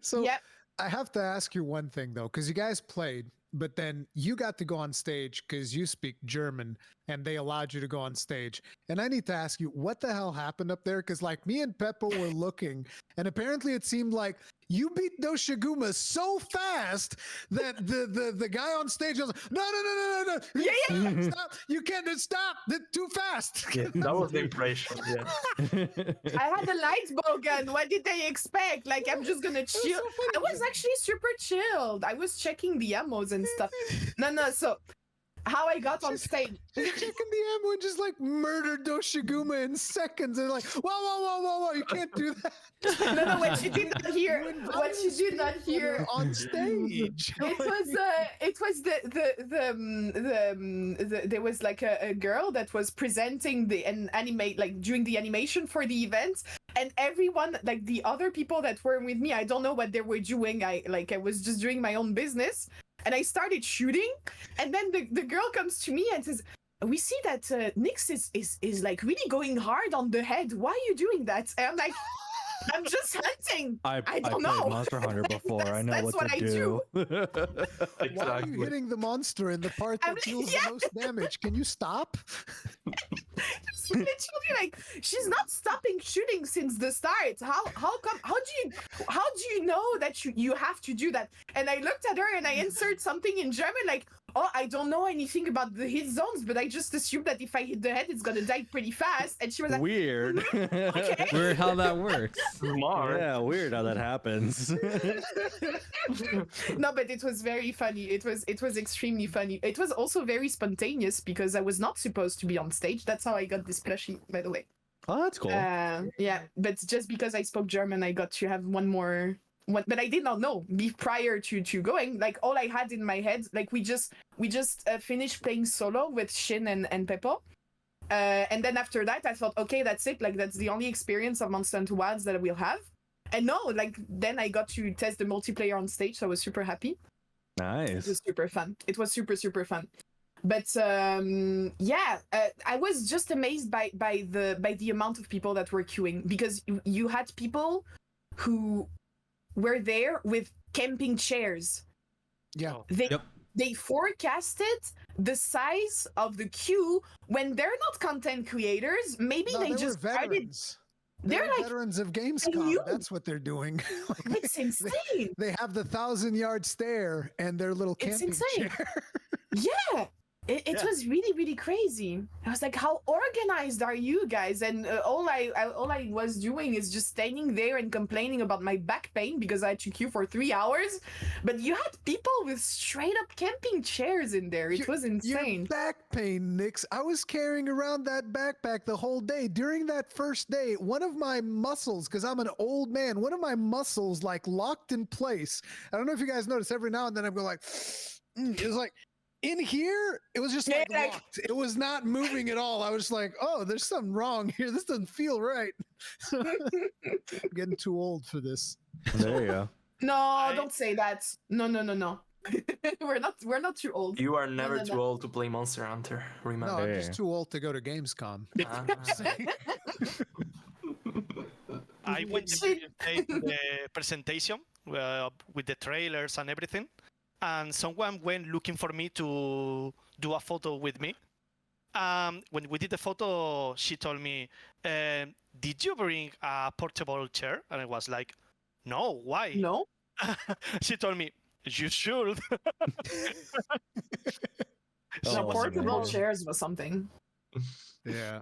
E: so
D: Yep.
E: I have to ask you one thing though, because you guys played. but then you got to go on stage because you speak German and they allowed you to go on stage. And I need to ask you, what the hell happened up there? Because like me and Peppo were looking, and apparently it seemed like you beat Doshiguma so fast that the guy on stage was like, no.
D: Yeah.
E: Stop. You can't stop. That's too fast.
B: Yeah.
C: That was the impression. Yeah.
D: I had a light bow gun. What did they expect? Like, I'm just gonna chill. I was actually super chilled. I was checking the ammos and stuff. No. So, how I got on stage.
E: Checking the ammo and just like murdered Doshiguma in seconds. And like, whoa, you can't do that.
D: No, what you did not hear. What you did not hear.
E: On stage.
D: It was there was like a girl that was presenting the animate like during the animation for the event, and everyone like the other people that were with me, I don't know what they were doing. I was just doing my own business, and I started shooting, and then the girl comes to me and says, "We see that Nyx is like really going hard on the head. Why are you doing that?" And I'm like, I'm just hunting. I don't know.
B: Played Monster Hunter before. I know
D: that's
B: what to do.
E: Why are you hitting the monster in the part that deals the most damage? Can you stop?
D: Just literally like, she's not stopping shooting since the start. How come? How do you know that you have to do that? And I looked at her and I answered something in German like, "Oh, I don't know anything about the hit zones, but I just assumed that if I hit the head, it's gonna die pretty fast." And she was like,
B: Weird.
D: Okay.
A: Weird how that works.
C: Smart.
B: Yeah, weird how that happens.
D: No, but it was very funny. It was extremely funny. It was also very spontaneous because I was not supposed to be on stage. That's how I got this plushie, by the way.
B: Oh, that's cool.
D: Yeah, but just because I spoke German, I got to have one more. But I did not know prior to going. Like all I had in my head, like we just finished playing solo with Shin and Peppo. And then after that, I thought, okay, that's it. Like that's the only experience of Monster Hunter Wilds that I will have. And no, like then I got to test the multiplayer on stage, so I was super happy. It
B: Nice.
D: was super fun. It was super fun. But yeah, I was just amazed by the amount of people that were queuing, because you had people who were there with camping chairs.
E: Yeah.
D: They forecasted the size of the queue when they're not content creators. Maybe
E: No,
D: they
E: were
D: just started.
E: veterans.
D: They're like,
E: veterans of Gamescom.
D: you-
E: That's what they're doing.
D: it's insane.
E: They have the 1,000-yard stare and their little
D: It's
E: camping
D: insane.
E: chair.
D: Yeah. It was really crazy. I was like, how organized are you guys? And all I was doing is just standing there and complaining about my back pain because I had to queue for 3 hours. But you had people with straight up camping chairs in there. It was insane.
E: Your back pain, Nix. I was carrying around that backpack the whole day. During that first day, one of my muscles, because I'm an old man, one of my muscles like locked in place. I don't know if you guys notice, every now and then I'm going like, it was like, in here, it was just like locked. It was not moving at all. I was like, oh, there's something wrong here. This doesn't feel right. I'm getting too old for this.
B: There you go.
D: No, don't say that. No. we're not too old.
C: You are never
D: no,
C: too
D: no.
C: old to play Monster Hunter.
E: No,
C: Remember.
E: I'm
B: Yeah.
E: just too old to go to Gamescom.
C: Ah.
F: I went to the presentation with the trailers and everything, and someone went looking for me to do a photo with me. When we did the photo, she told me, "Did you bring a portable chair?" And I was like, "No, why?"
D: No.
F: She told me, "You should."
D: So
B: Oh,
D: portable
B: man.
D: chairs was something.
E: Yeah.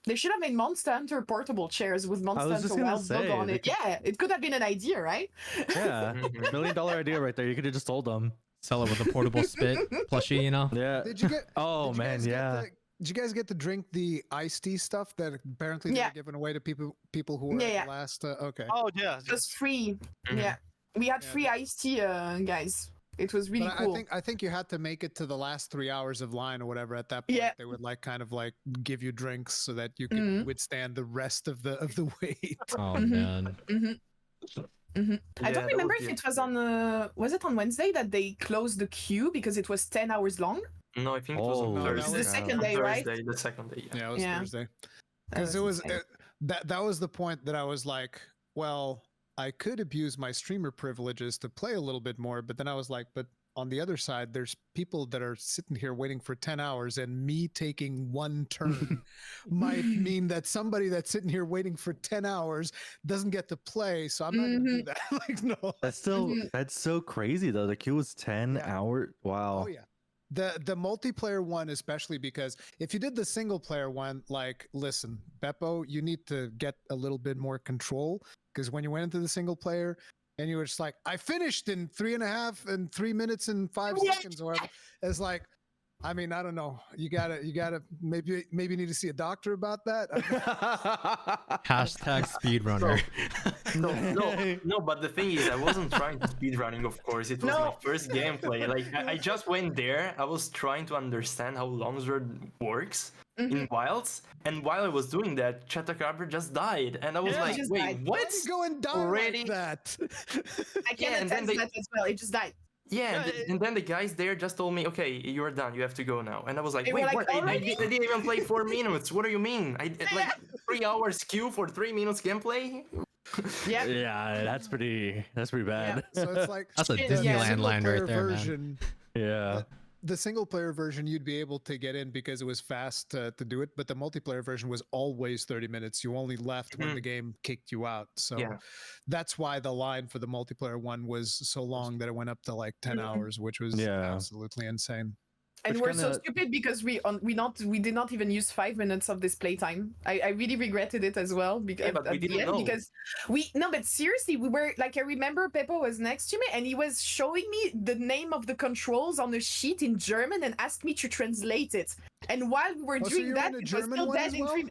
D: They should have made Monster Hunter portable chairs with Monster
B: was just
D: Hunter
B: gonna
D: Wilds logo
B: say,
D: on
B: they
D: it. Yeah, it could have been an idea, right?
B: Yeah.
C: Mhm.
B: $1 million idea right there. You could have just told them.
A: Sell it with a portable spit plushie, you know?
B: Yeah.
E: Did you get?
B: Oh,
E: did you
B: man.
E: guys get
B: Yeah.
E: did you guys get to drink the iced tea stuff that apparently they
D: Yeah.
E: were giving away to people who were
D: Yeah,
E: at
D: yeah.
E: the last? Okay.
F: Oh yeah.
D: It was free.
C: Mhm.
D: Yeah, we had
E: Yeah,
D: free iced tea, guys. It was really
E: But
D: cool.
E: I think you had to make it to the last 3 hours of line or whatever. At that point,
D: Yeah.
E: they would like kind of like give you drinks so that you could
D: Mhm.
E: withstand the rest of the wait.
A: Oh
D: Mhm.
A: man.
D: I
C: Yeah,
D: don't
C: that
D: remember
C: would
D: if
C: be
D: it was on was it on Wednesday that they closed the queue because it was 10 hours long.
C: No, I think it was
B: Oh,
C: on
B: no, that
C: Thursday.
B: was
D: the second
C: On
D: day, right?
C: Thursday, the second day. Yeah.
E: Yeah, it was
D: Yeah.
E: Thursday.
D: That
E: Because it was
D: insane.
E: that was the point that I was like, well, I could abuse my streamer privileges to play a little bit more, but then I was like, but on the other side, there's people that are sitting here waiting for 10 hours, and me taking one turn might mean that somebody that's sitting here waiting for 10 hours doesn't get to play. So I'm not going to do that. Like, no.
B: That's still that's so crazy though. The queue was 10
E: Yeah.
B: hours. Wow.
E: Oh yeah. The multiplayer one, especially because if you did the single player one, like, listen, Beppo, you need to get a little bit more control, because when you went into the single player and you were just like, I finished in 3 minutes and 5 seconds or whatever, it's like, I mean, I don't know. You gotta maybe you need to see a doctor about that.
G: Hashtag speedrunner.
C: No, but the thing is, I wasn't trying to speedrunning, of course. It was my first gameplay. Like, I just went there. I was trying to understand how Longsword works in Wilds. And while I was doing that, Chatacabra just died. And I was like,
D: just
C: wait,
D: died.
E: Why
C: what?
E: did you go and die
C: Already?
E: like that?
D: I
C: Yeah,
D: can
C: and then
D: attest
C: they-
D: that as well. It just died.
C: Yeah, and then the guys there just told me, okay, you're done. You have to go now. And I was like,
D: They were
C: wait,
D: like,
C: what? I
D: "Already?"
C: didn't even play 4 minutes. What do you mean? Like 3 hours queue for 3 minutes gameplay?
D: Yeah.
B: Yeah, that's pretty bad.
E: So it's like
G: That's a
D: Yeah,
G: Disneyland
E: single
G: line
E: player
G: right there, man.
E: version.
B: Yeah.
E: The single player version, you'd be able to get in because it was fast to do it, but the multiplayer version was always 30 minutes. You only left when the game kicked you out. So
C: Yeah.
E: that's why the line for the multiplayer one was so long that it went up to like 10 hours, which was
B: Yeah.
E: absolutely insane.
D: And
B: Which
D: we're so
B: kinda-
D: stupid because we did not even use 5 minutes of this playtime. I really regretted it as well because
C: but we
D: at the
C: didn't
D: end,
C: know.
D: because but seriously, we were like, I remember Peppo was next to me and he was showing me the name of the controls on a sheet in German and asked me to translate it. And while we were
E: Oh, so
D: doing
E: you're
D: that,
E: in a
D: it was
E: German
D: still
E: one
D: dead
E: as
D: in
E: well?
D: 3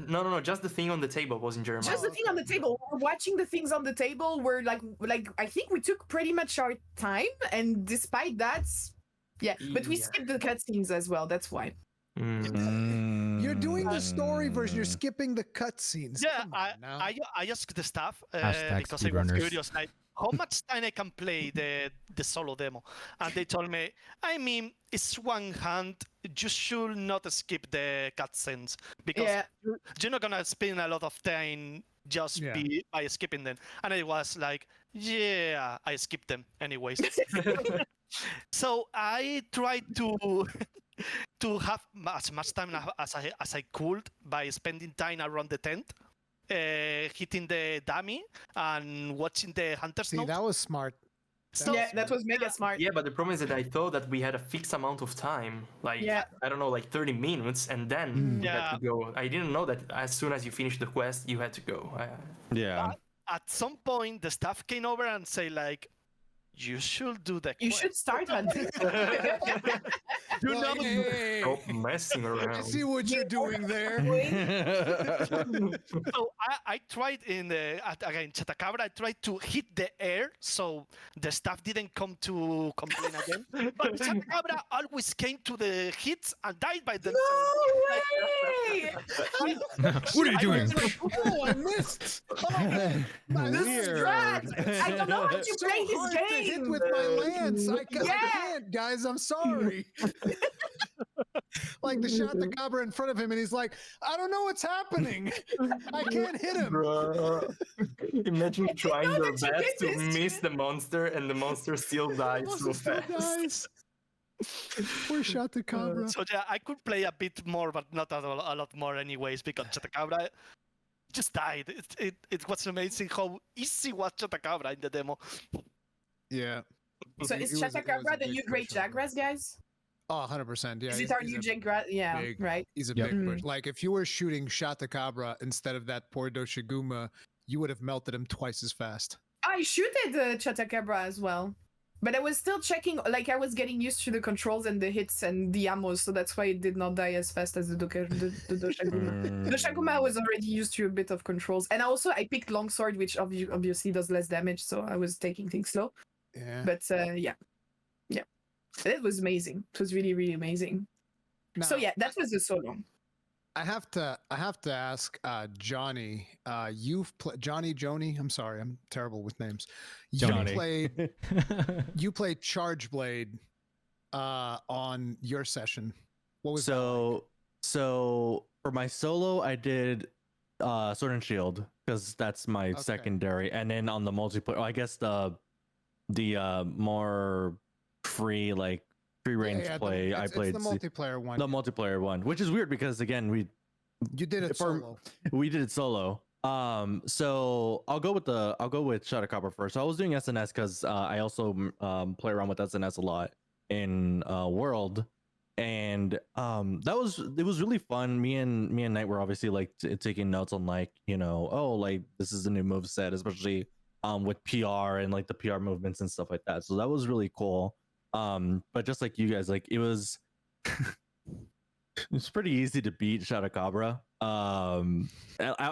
C: No, just the thing on the table was in German.
D: Just the thing on the table. We're watching the things on the table. We're like I think we took pretty much our time, and despite that, yeah. But we
C: Yeah.
D: skipped the cutscenes as well. That's why.
E: You're doing the story version, you're
B: Mm.
E: skipping the cutscenes.
F: Yeah,
E: Come on now.
F: I asked the staff
G: Hashtag
F: because I was
G: speedrunners.
F: curious, like, how much time I can play the solo demo, and they told me, I mean, it's one hand. You should not skip the cutscenes because
D: Yeah.
F: you're not gonna spend a lot of time just
E: Yeah.
F: by skipping them. And I was like, yeah, I skipped them anyways. So I tried to have as much time as I could by spending time around the tent, hitting the dummy and watching the hunter's
E: See,
F: note.
E: that was smart.
F: So-
D: Yeah, that was mega smart.
C: Yeah, but the problem is that I thought that we had a fixed amount of time, like
D: Yeah.
C: I don't know, like 30 minutes, and then you had to go. I didn't know that as soon as you finished the quest, you had to go.
B: Yeah.
F: At some point, the staff came over and say like, you should do the
D: You
F: quest.
D: should start hunting.
F: You
E: Well,
F: know,
E: hey,
C: Stop messing
E: I
C: around.
E: see what you're doing there.
F: so I tried again Chatacabra. I tried to hit the air so the staff didn't come to complain again. But Chatacabra always came to the hits and died by themselves.
D: No way!
G: What are you doing?
E: Oh, I missed. Oh, my
D: This
E: weird.
D: strat! I don't know how to
E: So
D: play this
E: hard to hit
D: game.
E: with my lance. I
D: Yeah.
E: can't, guys. I'm sorry. Like, the shot the cobra in front of him, and he's like, I don't know what's happening. I can't hit him.
C: Bruh. Imagine trying
D: know
C: your
D: that you
C: best
D: did
C: to
D: this,
C: miss the monster and the monster still dies so
E: Also still
C: fast.
E: dies. Poor shot the cobra.
F: So yeah, I could play a bit more, but not a lot more anyways, because Chatacabra just died. It was amazing how easy was Chatacabra in the demo.
E: Yeah.
D: So
E: It
D: is
E: was- it was a
D: Chatacabra the
E: big
D: new Great
E: push on him.
D: Jagras, guys?
E: Oh, 100%. Yeah.
D: Is
E: he's-
D: it our
E: he's
D: new
E: a
D: Jagras? Yeah,
E: big-
D: right.
E: He's a
G: Yep.
E: big push. Like, if you were shooting Shatacabra instead of that poor Doshiguma, you would have melted him twice as fast.
D: I shooted the Chatacabra as well. But I was still checking, like I was getting used to the controls and the hits and the ammos, so that's why it did not die as fast as the Doshaguma. The Doshaguma was already used to a bit of controls. And also I picked Longsword, which obviously does less damage, so I was taking things slow.
E: Yeah.
D: But yeah. It was amazing. It was really, really amazing. So
E: Now,
D: yeah, that was the solo.
E: I have to ask Johnny. Joni. I'm sorry, I'm terrible with names.
G: Johnny.
E: You played Charge Blade on your session. What was
B: So for my solo, I did Sword and Shield because that's my
E: Okay.
B: secondary, and then on the multiplayer, I guess more free like free range play. I played
E: it's the multiplayer one.
B: the multiplayer one, which is weird because again
E: You did it solo.
B: we did it solo. So I'll go with Shadow Copper first. So I was doing SNS because I also play around with SNS a lot in World, and it was really fun. Me and Knight were obviously like taking notes on like, you know, oh, like this is the new move set, especially with PR and like the PR movements and stuff like that. So that was really cool. But just like you guys, like it was it's pretty easy to beat Shadow Cabra. I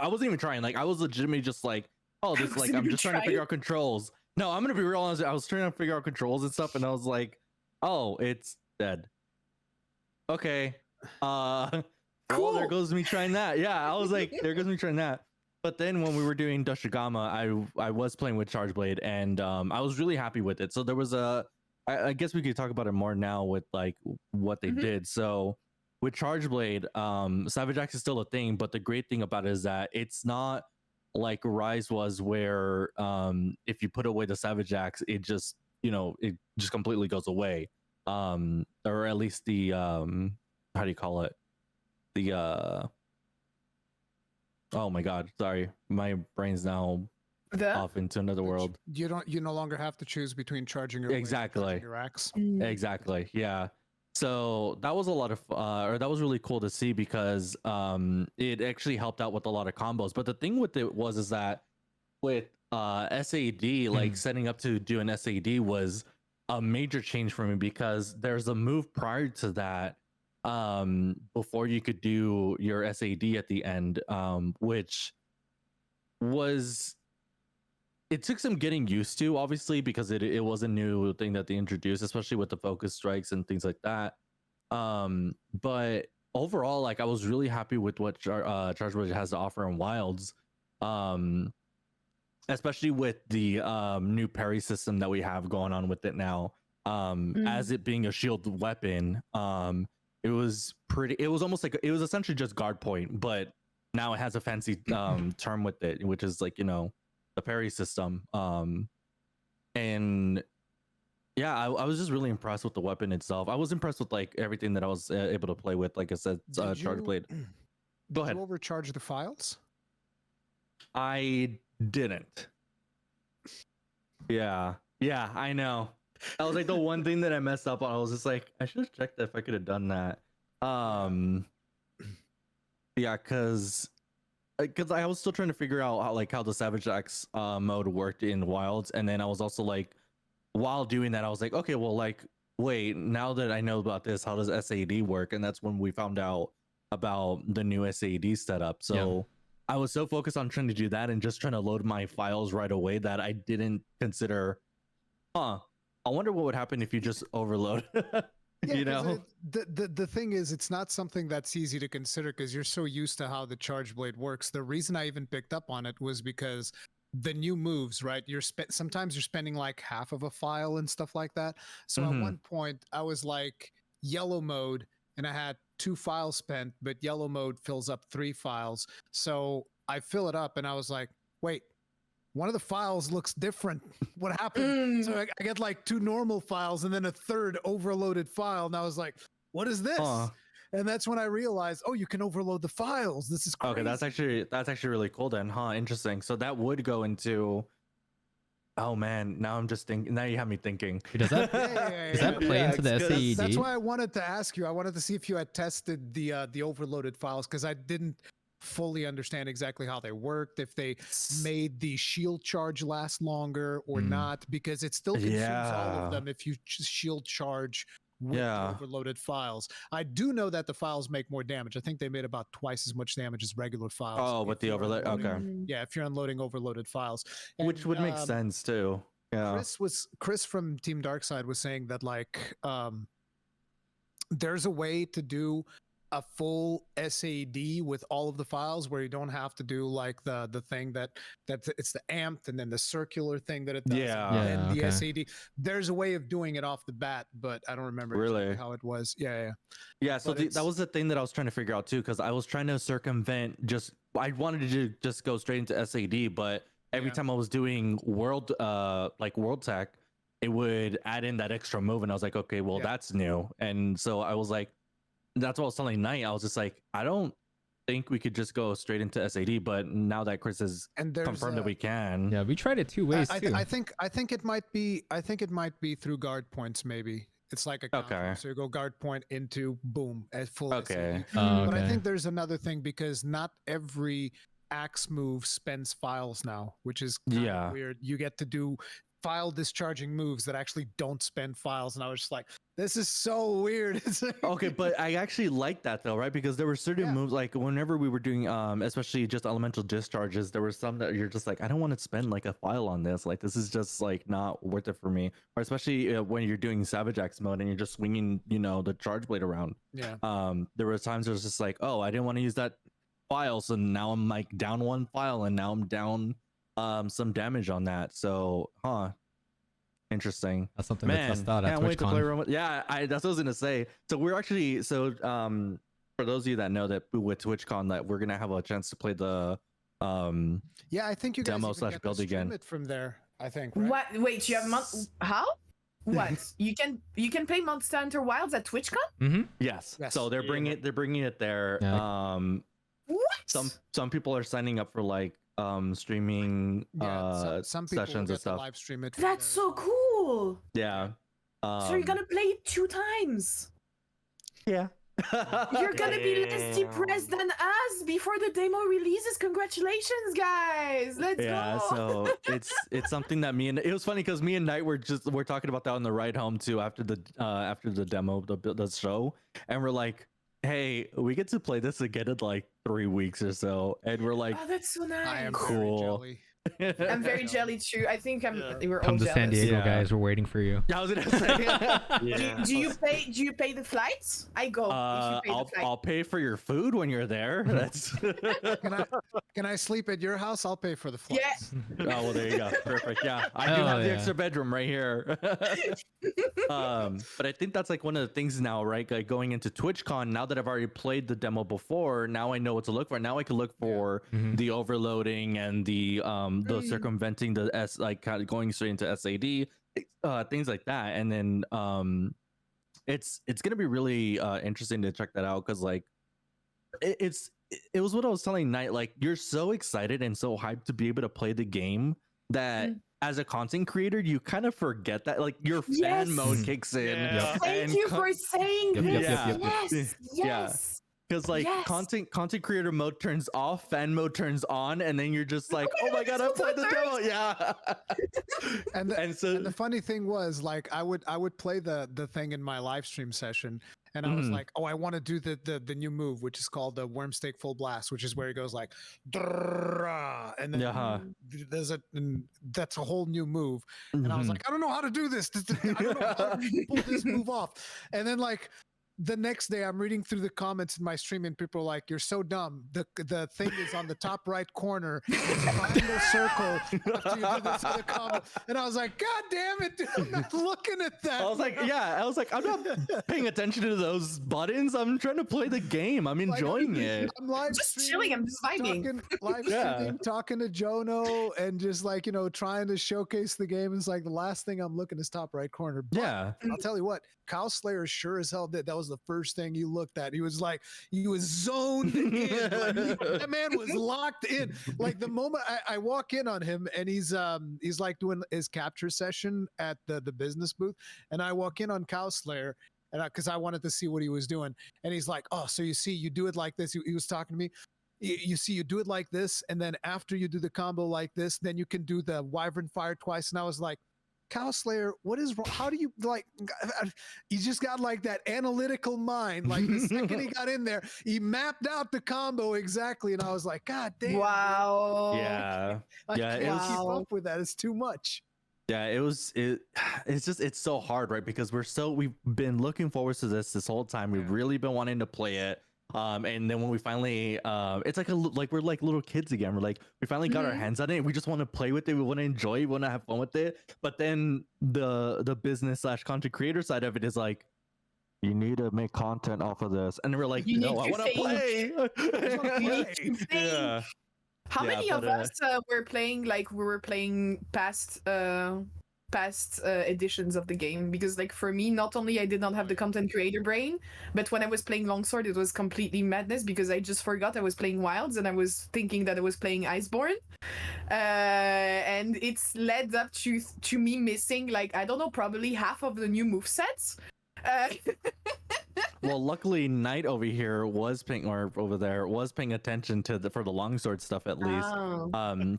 B: wasn't even trying. Like I was legitimately just like, oh, this like I'm just trying to figure out controls. No, I'm gonna be real honest. I was trying to figure out controls and stuff, and I was like, oh, it's dead. Okay. Well, there goes me trying that. Yeah, I was like, there goes me trying that. But then when we were doing Doshigama, I was playing with Charge Blade, and I was really happy with it. So there was I guess we could talk about it more now with like what they did. So with Charge Blade, Savage Axe is still a thing, but the great thing about it is that it's not like Rise was, where if you put away the Savage Axe, it just, you know, it just completely goes away. Or at least the how do you call it? The oh my god, sorry, my brain's now off into another world.
E: You no longer have to choose between charging your blade and
B: Exactly.
E: charging your axe.
B: Exactly. Yeah. So that was a lot of, or that was really cool to see because it actually helped out with a lot of combos. But the thing with it is that with SAD, like setting up to do an SAD was a major change for me, because there's a move prior to that before you could do your SAD at the end, which was, it took some getting used to, obviously, because it was a new thing that they introduced, especially with the focus strikes and things like that. But overall, like I was really happy with what Charge Blade has to offer in Wilds, especially with the new parry system that we have going on with it now. As it being a shield weapon, it was almost like, it was essentially just guard point, but now it has a fancy term with it, which is like, you know, the parry system. And yeah, I was just really impressed with the weapon itself. I was impressed with like everything that I was able to play with. Like I said, Charge Blade. Go ahead.
E: Did you overcharge the files?
B: I didn't. Yeah, I know. That was like the one thing that I messed up on. I was just like, I should have checked if I could have done that. Yeah, because I was still trying to figure out how the Savage Axe mode worked in Wilds, and then I was also like, while doing that, I was like, okay, well, like, wait, now that I know about this, how does SAD work? And that's when we found out about the new SAD setup. So I was so focused on trying to do that and just trying to load my files right away that I didn't consider, I wonder what would happen if you just overload.
E: Yeah,
B: you know,
E: the thing is, it's not something that's easy to consider because you're so used to how the Charge Blade works. The reason I even picked up on it was because the new moves, right? Sometimes you're spending like half of a file and stuff like that. So at one point I was like yellow mode and I had 2 files spent, but yellow mode fills up 3 files. So I fill it up and I was like, wait, one of the files looks different. What happened? So I get like 2 normal files and then a 3rd overloaded file. And I was like, what is this? And that's when I realized, oh, you can overload the files. This is crazy.
B: Okay, that's actually really cool then, huh? Interesting. So that would go into, oh man, now I'm just thinking, now you have me thinking.
G: Does that does that play into the SAED?
E: That's why I wanted to ask you. I wanted to see if you had tested the overloaded files, because I didn't fully understand exactly how they worked, if they made the shield charge last longer or not, because it still consumes all of them if you shield charge with overloaded files. I do know that the files make more damage. I think they made about twice as much damage as regular files.
B: Oh, with the overload. Okay.
E: Yeah, if you're unloading overloaded files. And,
B: which would make sense too. Yeah.
E: Chris from Team Darkside was saying that like there's a way to do a full SAD with all of the files where you don't have to do like the thing that it's the amped and then the circular thing that it does and the SAD. There's a way of doing it off the bat, but I don't remember exactly how it was. Yeah.
B: So that was the thing that I was trying to figure out too, because I was trying to circumvent I wanted to just go straight into SAD, but every time I was doing world tech, it would add in that extra move, and I was like, okay, well,
E: Yeah.
B: that's new. And so I was like, that's what I was telling Knight. I was just like, I don't think we could just go straight into SAD, but now that Chris has
E: And there's
B: confirmed that we can.
G: Yeah, we tried it two ways
E: I,
G: too.
E: I think it might be through guard points. Maybe it's like a counter.
B: Okay.
E: So you go guard point into boom at full.
B: Okay.
E: SAD.
G: Oh,
E: But I
G: okay.
E: think there's another thing because not every axe move spends files now, which is kind
B: Yeah.
E: of weird. You get to do file discharging moves that actually don't spend files, and I was just like, this is so weird. It's like-
B: Okay, but I actually like that though, right? Because there were certain
E: Yeah.
B: moves, like whenever we were doing, especially just elemental discharges, there were some that you're just like, I don't want to spend like a file on this. Like this is just like not worth it for me. Or especially when you're doing Savage Axe mode and you're just swinging, the charge blade around.
E: yeah.
B: There were times it was just like, oh, I didn't want to use that file, so now I'm like down one file, and now I'm down some damage on that. So, interesting.
G: That's something
B: Man,
G: to test out at
B: can't wait to play
G: TwitchCon.
B: Roman. Yeah, that's what I was gonna say. So we're actually for those of you that know that with TwitchCon that we're gonna have a chance to play the
E: Yeah, I think you guys
B: Demo
E: even
B: slash
E: get to
B: build
E: stream
B: again.
E: it from there. I think. Right?
D: What? Wait, you have how? What? you can play Monster Hunter Wilds at TwitchCon?
G: Mm-hmm.
B: yes.
E: Yes.
B: So they're
F: Yeah.
B: bringing it there.
G: Yeah.
D: What?
B: Some people are signing up for like streaming
E: Some people
B: sessions
E: get
B: and
E: to
B: stuff.
E: live stream it. from
D: That's
E: there.
D: so cool.
B: Yeah.
D: So you're gonna play it 2 times.
B: Yeah.
D: You're gonna be less
C: Damn.
D: depressed than us before the demo releases. Congratulations, guys! Let's
B: Yeah,
D: go.
B: so it's something that it was funny because me and Knight were talking about that on the ride home too after the demo, the show, and we're like, hey, we get to play this again in like 3 weeks or so, and we're like,
D: Oh, that's so nice.
E: I am
B: Cool.
E: very jelly.
D: I'm very jelly too. I think
F: Yeah.
D: we're all
G: Come to
D: jealous.
G: San Diego,
B: Yeah.
G: guys. We're waiting for you.
B: I was gonna say.
C: Yeah.
D: Do you pay the flights? I go if you pay the flight.
B: I'll pay for your food when you're there. That's
E: Can I sleep at your house? I'll pay for the
D: Yeah.
E: flights.
B: Oh well, there you go. Perfect. Yeah, I do
G: Oh,
B: have the
G: yeah.
B: extra bedroom right here. But I think that's like one of the things now, right? Like going into TwitchCon, now that I've already played the demo before, now I know what to look for. Now I can look for
G: Mhm.
B: the overloading and the circumventing the like kind of going straight into SAD, things like that. And then it's gonna be really interesting to check that out because like it was what I was telling Knight, like you're so excited and so hyped to be able to play the game that as a content creator you kind of forget that like your fan
D: Yes.
B: mode kicks in.
F: Yeah.
D: Thank
B: and
D: you for saying
G: Yep,
D: this.
G: yep, yep, yep,
B: yep.
D: Yes,
B: Yeah.
D: yes.
B: Because like
D: Yes.
B: content creator mode turns off, fan mode turns on, and then you're just like, oh my god, I played the demo. Yeah.
E: And the,
B: And so
E: and the funny thing was, like, I would play the thing in my live stream session, and I was
B: Mhm.
E: like, oh, I want to do the new move, which is called the Wormstake Full Blast, which is where he goes like, "Drrrrah," and then
B: Yeah.
E: and that's a whole new move, and I was
B: Mhm.
E: like, I don't know how to do this. I don't know how to pull this move off, and then like. The next day, I'm reading through the comments in my stream, and people are like, "You're so dumb. The thing is on the top right corner. It's a triangle circle after you do this other combo." And I was like, "God damn it, dude, I'm not looking at that."
B: I was like, I'm not paying attention to those buttons. I'm trying to play the game. I'm
E: Like,
B: enjoying it.
E: I'm live
D: Just
E: streaming,
D: chilling, I'm just vibing.
E: live
B: Yeah.
E: streaming, talking to Jono, and just like trying to showcase the game. It's like the last thing I'm looking is top right corner. But
B: Yeah.
E: I'll tell you what, Cow Slayer sure as hell did. That was the first thing he looked at. He was zoned in. Like, that man was locked in. Like the moment I walk in on him, and he's like doing his capture session at the business booth, and I walk in on Cow Slayer, and because I wanted to see what he was doing, and he's like, "Oh, so you see, you do it like this." He was talking to me. You see, you do it like this, and then after you do the combo like this, then you can do the Wyvern Fire twice. And I was like, Cow Slayer, what is wrong? How do you like? He just got like that analytical mind. Like the second he got in there, he mapped out the combo exactly, and I was like, God damn!
D: Wow.
B: Yeah.
E: I
B: Yeah, it
E: can't
B: was-
E: keep
D: Wow.
E: up with that. It's too much.
B: Yeah, it's so hard, right? Because we've been looking forward to this whole time. We've
E: Yeah.
B: really been wanting to play it. And then when we finally it's like we're like little kids again. We're like we finally got our
D: Mhm.
B: hands on it. We just want to play with it. We want to enjoy it. We want to have fun with it. But then the business / content creator side of it is like, you need to make content off of this. And we're like,
D: You
B: no,
D: need
B: I
D: to
B: want to
D: think.
B: play.
D: You need to think.
B: Yeah.
D: How
B: Yeah,
D: many
B: but,
D: of us were playing past past editions of the game, because like for me, not only I did not have the content creator brain, but when I was playing Longsword, it was completely madness because I just forgot I was playing Wilds and I was thinking that I was playing Iceborne, and it's led up to me missing, like, I don't know, probably half of the new movesets.
B: Well, luckily, Knight over here was paying, or over there was paying attention to for the longsword stuff at least,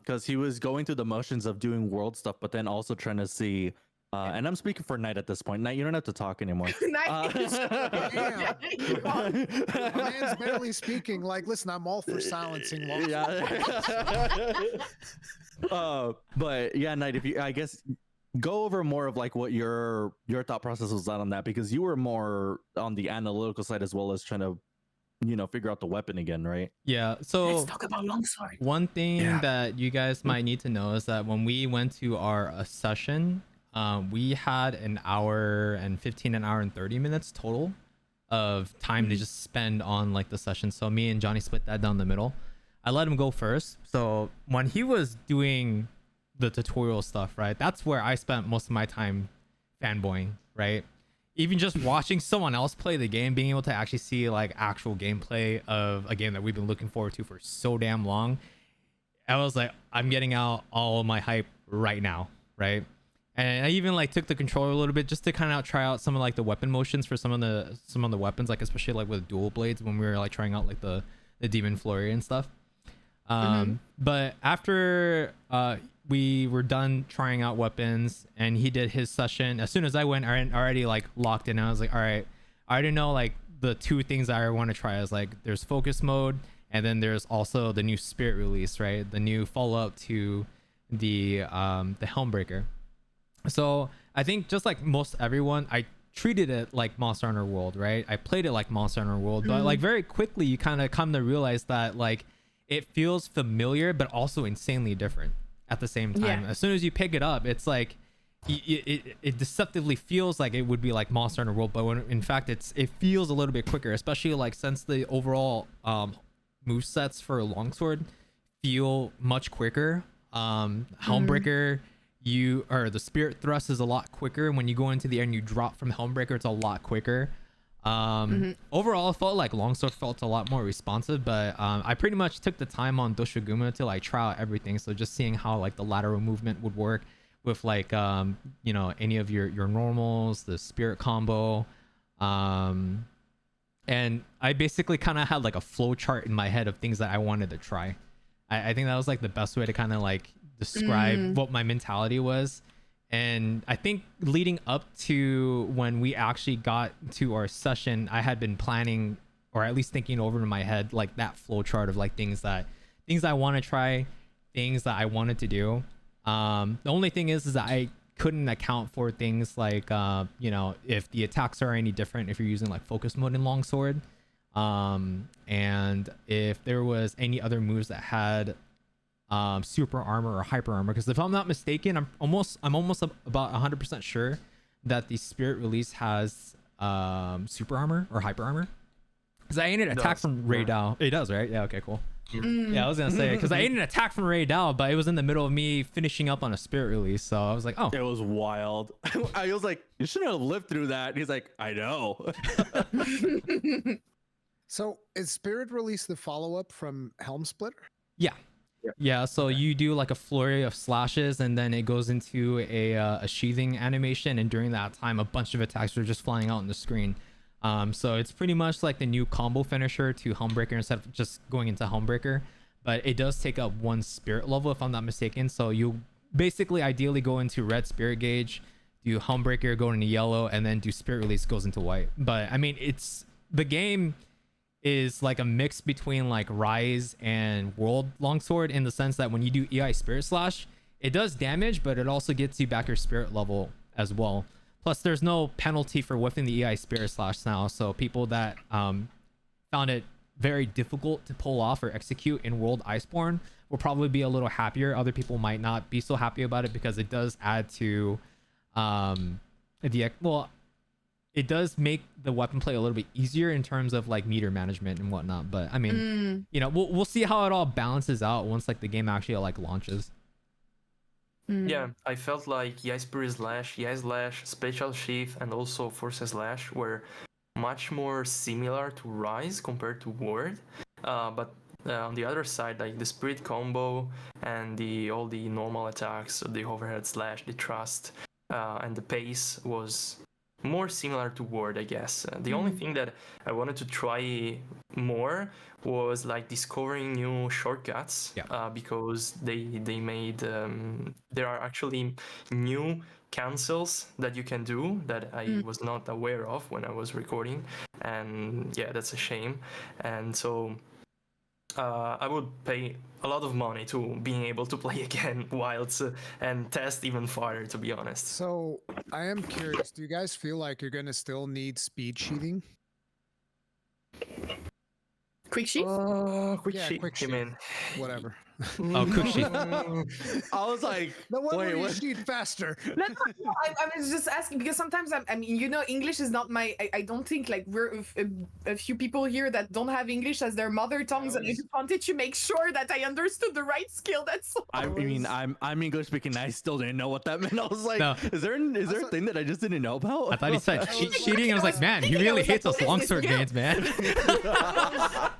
B: because he was going through the motions of doing world stuff, but then also trying to see. And I'm speaking for Knight at this point. Knight, you don't have to talk anymore.
E: Damn. My man's barely speaking. Like, listen, I'm all for silencing.
B: But yeah, Knight, if you, I guess, go over more of like what your thought process was on that, because you were more on the analytical side as well as trying to, you know, figure out the weapon again, right?
A: Yeah. So
D: let's talk about longsword.
A: One thing that you guys might need to know is that when we went to our session, we had an hour and 15, an hour and 30 minutes total of time to just spend on like the session. So me and Johnny split that down the middle. I let him go first. So when he was doing the tutorial stuff, right, that's where I spent most of my time fanboying, right? Even just watching someone else play the game, being able to actually see like actual gameplay of a game that we've been looking forward to for so damn long, I was like, I'm getting out all of my hype right now, right? And I even like took the controller a little bit just to kind of try out some of like the weapon motions for some of the weapons, like especially like with dual blades when we were like trying out like the demon flurry and stuff. But after we were done trying out weapons and he did his session, as soon as I went, I already like locked in. I was like, all right, I already know like the two things that I want to try is like there's focus mode, and then there's also the new spirit release, right? The new follow-up to the Helmbreaker. So I think just like most everyone, I treated it like Monster Hunter World, right? I played it like Monster Hunter World, but like very quickly you kind of come to realize that like it feels familiar but also insanely different at the same time. As soon as you pick it up, it's like it deceptively feels like it would be like Monster Hunter World, but when in fact it feels a little bit quicker, especially like since the overall movesets for Longsword feel much quicker. Helmbreaker, the spirit thrust is a lot quicker. When you go into the air and you drop from Helmbreaker, it's a lot quicker. Overall, it felt like Longsword felt a lot more responsive, but I pretty much took the time on Doshiguma to like try out everything. So just seeing how like the lateral movement would work with like you know, any of your normals, the spirit combo, and I basically kind of had like a flow chart in my head of things that I wanted to try. I think that was like the best way to kind of like describe what my mentality was. And I think leading up to when we actually got to our session, I had been planning, or at least thinking over in my head, like that flow chart of like things I want to try, things that I wanted to do. The only thing is that I couldn't account for things like, you know, if the attacks are any different, if you're using like focus mode in Longsword, and if there was any other moves that had super armor or hyper armor, because if I'm not mistaken, I'm almost about 100% sure that the spirit release has super armor or hyper armor, because I ate an attack from Ray Dao. It does, right? Yeah, okay, cool. Yeah, I was gonna say, because I ate an attack from Ray Dao, but it was in the middle of me finishing up on a spirit release, so I was like, oh,
B: it was wild. I was like, you shouldn't have lived through that. And he's like, I know.
E: So is spirit release the follow-up from Helm Splitter?
A: Yeah, so you do like a flurry of slashes, and then it goes into a sheathing animation, and during that time, a bunch of attacks are just flying out on the screen. So it's pretty much like the new combo finisher to Helmbreaker instead of just going into Helmbreaker, but it does take up one spirit level if I'm not mistaken. So you basically ideally go into red spirit gauge, do Helmbreaker, go into yellow, and then do spirit release, goes into white. But I mean, the game is like a mix between like Rise and World Longsword, in the sense that when you do EI Spirit Slash, it does damage, but it also gets you back your spirit level as well. Plus, there's no penalty for whiffing the EI Spirit Slash now, so people that found it very difficult to pull off or execute in World Iceborne will probably be a little happier. Other people might not be so happy about it, because it does add to it does make the weapon play a little bit easier in terms of like meter management and whatnot. But I mean, you know, we'll see how it all balances out once like the game actually like launches.
C: Yeah, I felt like Yai Spirit Slash, Yai Slash, Special Shift, and also Force Slash were much more similar to Rise compared to Ward. But on the other side, like the Spirit combo and all the normal attacks, the Overhead Slash, the Trust, and the Pace was more similar to Ward, I guess. The only thing that I wanted to try more was like discovering new shortcuts, because they made there are actually new cancels that you can do that I was not aware of when I was recording, and yeah, that's a shame. And so I would pay a lot of money to being able to play again Wilds and test even farther, to be honest.
E: So I am curious. Do you guys feel like you're gonna still need speed sheathing?
D: Quick sheet?
C: Quick
E: Yeah,
C: sheet,
E: quick
C: you
E: sheet.
C: mean?
E: Whatever.
A: Oh, quick sheet.
B: I was like,
E: The one
B: wait,
E: where you
B: what?
E: sheet faster.
D: No, I was just asking because sometimes I mean, you know, English is not my. I don't think like we're a few people here that don't have English as their mother tongues, and I just wanted to make sure that I understood the right skill. That's all.
B: I mean, I'm English speaking. I still didn't know what that meant. I was like,
A: No.
B: is there a thing that I just didn't know about?
A: I thought he said cheating. I was like, man, he
D: thinking, I
A: really
D: was like,
A: hates us
D: what is this
A: longsword
D: skill?
A: games, man.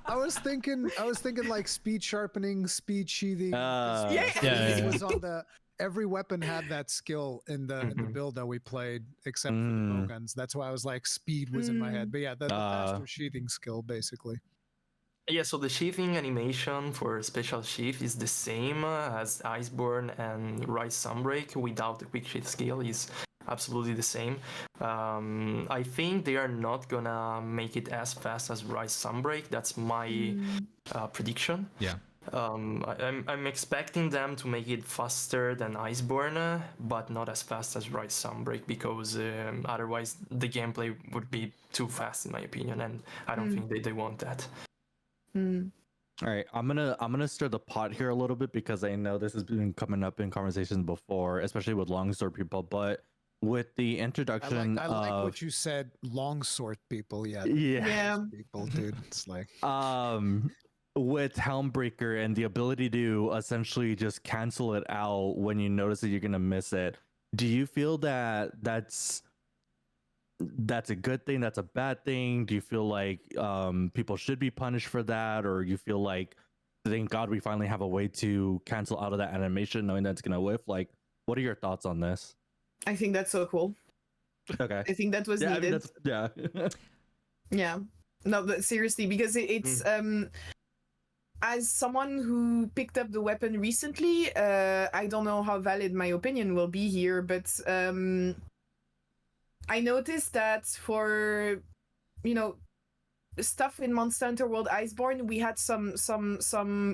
E: I was thinking like speed sharpening, speed sheathing.
B: Yeah.
A: Yeah.
E: It was on the every weapon had that skill in the build that we played, except for the bowguns. That's why I was like speed was in my head. But yeah, the faster sheathing skill basically.
C: Yeah, so the sheathing animation for Special Sheath is the same as Iceborne and Rise Sunbreak without the quick sheath skill is absolutely the same. I think they are not gonna make it as fast as Rise Sunbreak. That's my prediction.
A: Yeah.
C: I'm expecting them to make it faster than Iceborne, but not as fast as Rise Sunbreak, because otherwise the gameplay would be too fast in my opinion, and I don't think they want that.
B: All right, I'm gonna stir the pot here a little bit because I know this has been coming up in conversations before, especially with longsword people. But with the introduction
E: I like what you said, longsword people. Yeah.
D: Yeah.
E: People, dude. It's like
B: with Helmbreaker and the ability to essentially just cancel it out when you notice that you're gonna miss it. Do you feel that that's a good thing? That's a bad thing? Do you feel like people should be punished for that, or you feel like thank God we finally have a way to cancel out of that animation, knowing that's gonna whiff? Like, what are your thoughts on this?
D: I think that's so cool.
B: Okay.
D: I think that was
B: Yeah, I mean,
D: needed.
B: yeah.
D: No, but seriously, because it's as someone who picked up the weapon recently, I don't know how valid my opinion will be here, but I noticed that for, you know, stuff in Monster Hunter World Iceborne, we had some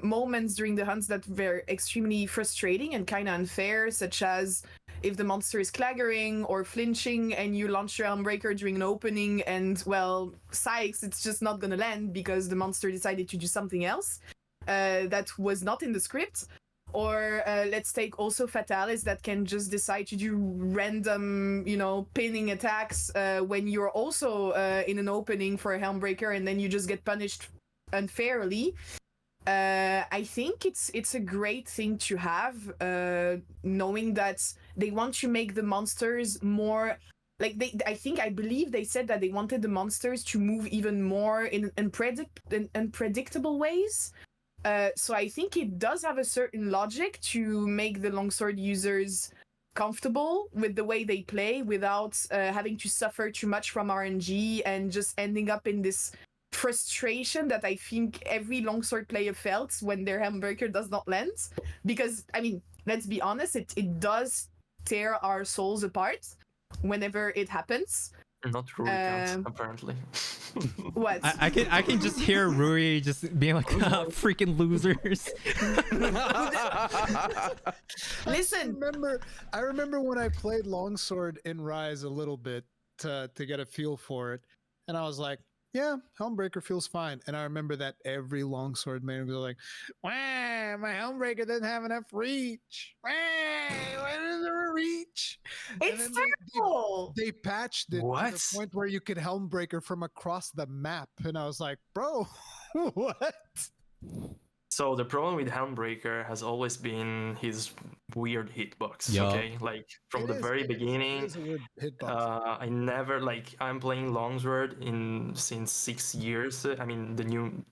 D: moments during the hunts that were extremely frustrating and kind of unfair, such as if the monster is claggering or flinching and you launch your Helmbreaker during an opening and, well, sykes, it's just not gonna land because the monster decided to do something else that was not in the script. Or let's take also Fatalis that can just decide to do random, you know, pinning attacks when you're also in an opening for a Helmbreaker, and then you just get punished unfairly. I think it's a great thing to have, knowing that they want to make the monsters more like I believe they said that they wanted the monsters to move even more in unpredictable ways. So I think it does have a certain logic to make the longsword users comfortable with the way they play without having to suffer too much from RNG and just ending up in this frustration that I think every longsword player felt when their Helmbreaker does not land. Because, I mean, let's be honest, it does tear our souls apart whenever it happens.
C: Not Ruri counts, apparently.
D: What?
A: I can just hear Rui just being like, freaking losers.
D: Listen,
E: I remember when I played longsword in Rise a little bit to get a feel for it, and I was like, yeah, Helmbreaker feels fine. And I remember that every longsword man was like, wow, my Helmbreaker doesn't have enough reach. Wow, why doesn't there reach? And
D: it's
E: then
D: terrible.
E: they patched it to
C: What?
E: the point where you could Helmbreaker from across the map. And I was like, bro, what?
C: So the problem with Helmbreaker has always been his weird hitbox.
A: Yeah.
C: Okay, like from the very beginning.
E: It is a weird hitbox.
C: I never I'm playing Longsword since 6 years. I mean the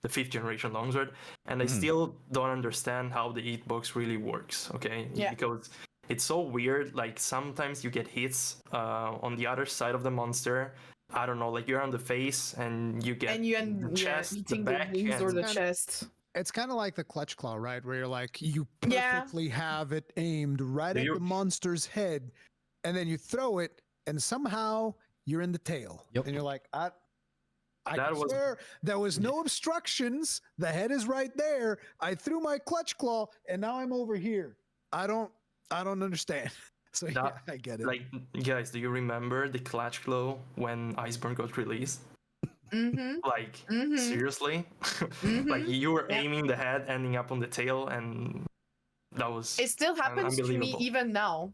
C: 5th generation Longsword, and I still don't understand how the hitbox really works. Okay,
D: Yeah.
C: because it's so weird. Like sometimes you get hits on the other side of the monster. I don't know, like you're on the face and you get the chest,
D: hitting
C: the back,
D: wings or
C: and
D: the chest.
E: It's kind of like the clutch claw, right? Where you're like, you
D: Yeah.
E: perfectly have it aimed right
C: Do
E: at
C: you-
E: the monster's head, and then you throw it, and somehow you're in the tail.
A: Yep.
E: And you're like, I
C: That was-
E: swear there was no obstructions. The head is right there. I threw my clutch claw, and now I'm over here. I don't understand. So yeah,
C: That-
E: I get it.
C: like guys, do you remember the Clutch Claw when Iceborne got released?
D: Mm-hmm.
C: Like
D: Mhm.
C: seriously, like you were aiming the head, ending up on the tail, and that was
D: It still happens to me
C: unbelievable.
D: even now.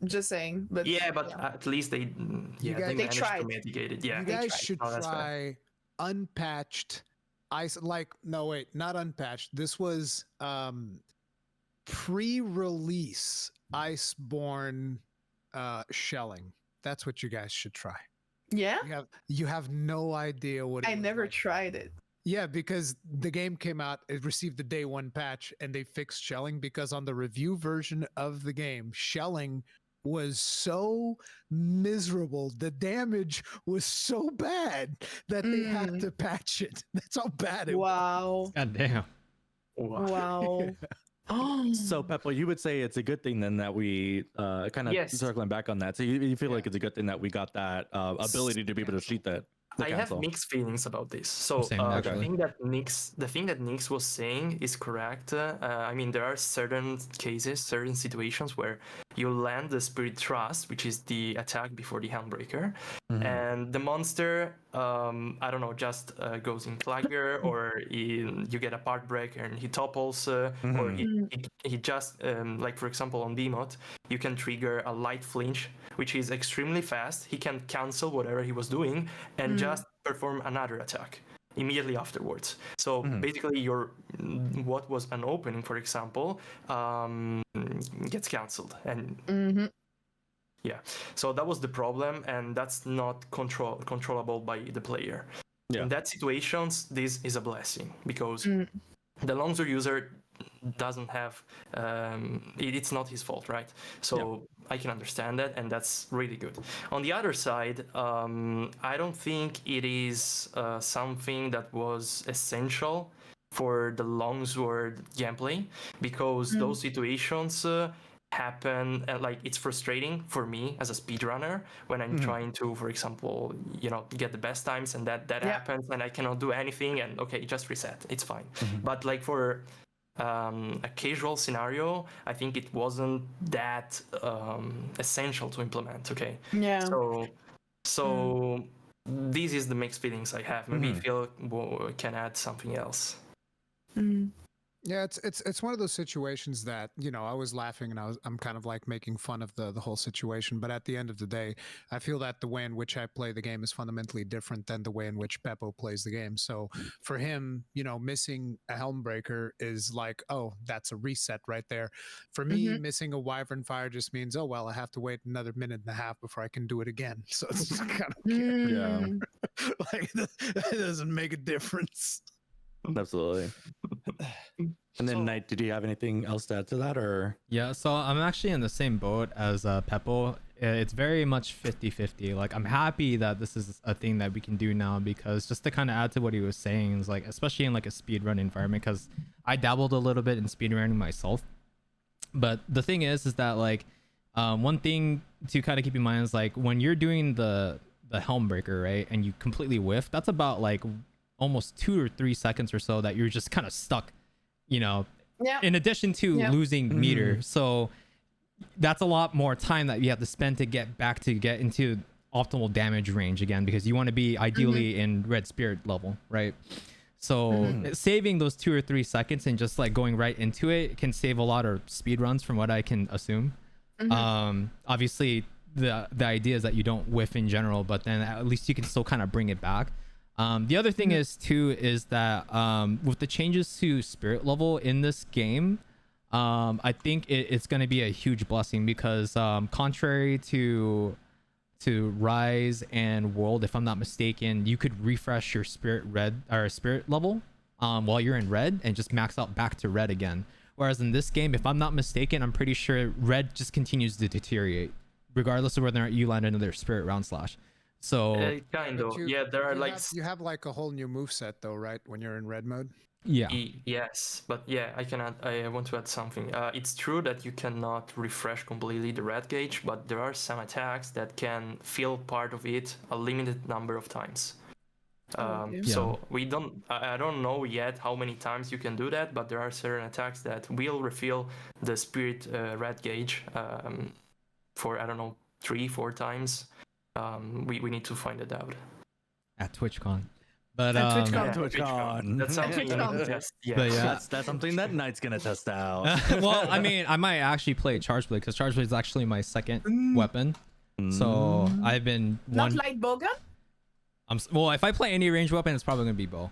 D: Just saying. But
C: yeah, but at least they
E: You guys-
C: they
E: They
C: managed
D: tried.
C: to mitigate it. Yeah,
E: you
C: they
E: guys
C: tried.
E: should
C: Oh, that's fair.
E: try unpatched ice. Like, no, wait, not unpatched. This was pre-release Iceborne shelling. That's what you guys should try.
D: yeah,
E: You have no idea what it
D: I
E: was
D: never
E: like.
D: tried it.
E: Yeah, because the game came out, it received the day one patch, and they fixed shelling because on the review version of the game, shelling was so miserable. The damage was so bad that they had to patch it. That's how bad it was.
D: Wow.
A: God damn.
D: Wow. Oh.
B: So Peppo, you would say it's a good thing then that we kind of
C: Yes.
B: circling back on that. So you feel like it's a good thing that we got that ability to be able to cheat that. The
C: I
B: console.
C: have mixed feelings about this. So
A: Same,
C: the
A: actually.
C: thing that Nix was saying is correct. I mean, there are certain cases, certain situations where you land the Spirit Thrust, which is the attack before the Helmbreaker, and the monster, I don't know, just goes in Clagger, or you get a part break and he topples, or he just, like for example on Behemoth, you can trigger a light flinch, which is extremely fast. He can cancel whatever he was doing and just perform another attack immediately afterwards. So basically your what was an opening, for example, gets cancelled, and yeah, so that was the problem, and that's not controllable by the player.
B: Yeah.
C: In that situations, this is a blessing because the longsword user doesn't have it's not his fault, right? So I can understand that, and that's really good. On the other side, I don't think it is something that was essential for the longsword gameplay, because those situations happen, like it's frustrating for me as a speedrunner when I'm trying to, for example, get the best times, and that happens and I cannot do anything, and okay, just reset, it's fine. But like for a casual scenario, I think it wasn't that essential to implement. Okay.
D: Yeah.
C: So this is the mixed feelings I have. Maybe Phil can add something else.
E: Yeah, it's one of those situations that, I was laughing and I'm kind of like making fun of the whole situation, but at the end of the day, I feel that the way in which I play the game is fundamentally different than the way in which Beppo plays the game. So for him, missing a Helmbreaker is like, oh, that's a reset right there. For me, missing a Wyvern Fire just means, oh well, I have to wait another minute and a half before I can do it again. So it's kind of like it doesn't make a difference.
B: Absolutely. And then, Knight, did you have anything else to add to that, or?
A: Yeah, so I'm actually in the same boat as Peppo. It's very much 50-50. Like, I'm happy that this is a thing that we can do now, because just to kind of add to what he was saying, is like, especially in like a speedrun environment, because I dabbled a little bit in speedrunning myself. But the thing is that like, one thing to kind of keep in mind is like, when you're doing the Helmbreaker, right, and you completely whiff, that's about like almost 2 or 3 seconds or so that you're just kind of stuck, in addition to losing meter. So that's a lot more time that you have to spend to get into optimal damage range again, because you want to be ideally in red spirit level, right? So saving those 2 or 3 seconds and just like going right into it can save a lot of speed runs, from what I can assume. Obviously the idea is that you don't whiff in general, but then at least you can still kind of bring it back. The other thing is that with the changes to spirit level in this game, I think it's going to be a huge blessing because contrary to Rise and World, if I'm not mistaken, you could refresh your spirit level while you're in red and just max out back to red again. Whereas in this game, if I'm not mistaken, I'm pretty sure red just continues to deteriorate regardless of whether or not you land another spirit round slash. So
C: Kind
E: But
C: of. Yeah, there are like
E: you have like a whole new moveset though, right? When you're in red mode.
A: yeah.
C: Yes, but yeah, I want to add something. It's true that you cannot refresh completely the red gauge, but there are some attacks that can fill part of it a limited number of times.
D: Okay.
C: So I don't know yet how many times you can do that, but there are certain attacks that will refill the spirit red gauge for, I don't know, 3-4 times. We need to find it out.
A: At TwitchCon. But
D: At TwitchCon.
C: Yeah,
B: TwitchCon.
C: That's something you need to test. Yeah.
A: But yeah.
B: That's something that Knight's gonna test out.
A: Well, I mean, I might actually play Charge Blade because Charge Blade is actually my second weapon. So I've been
D: Not
A: one.
D: light bowgun?
A: Well, if I play any range weapon, it's probably gonna be bow.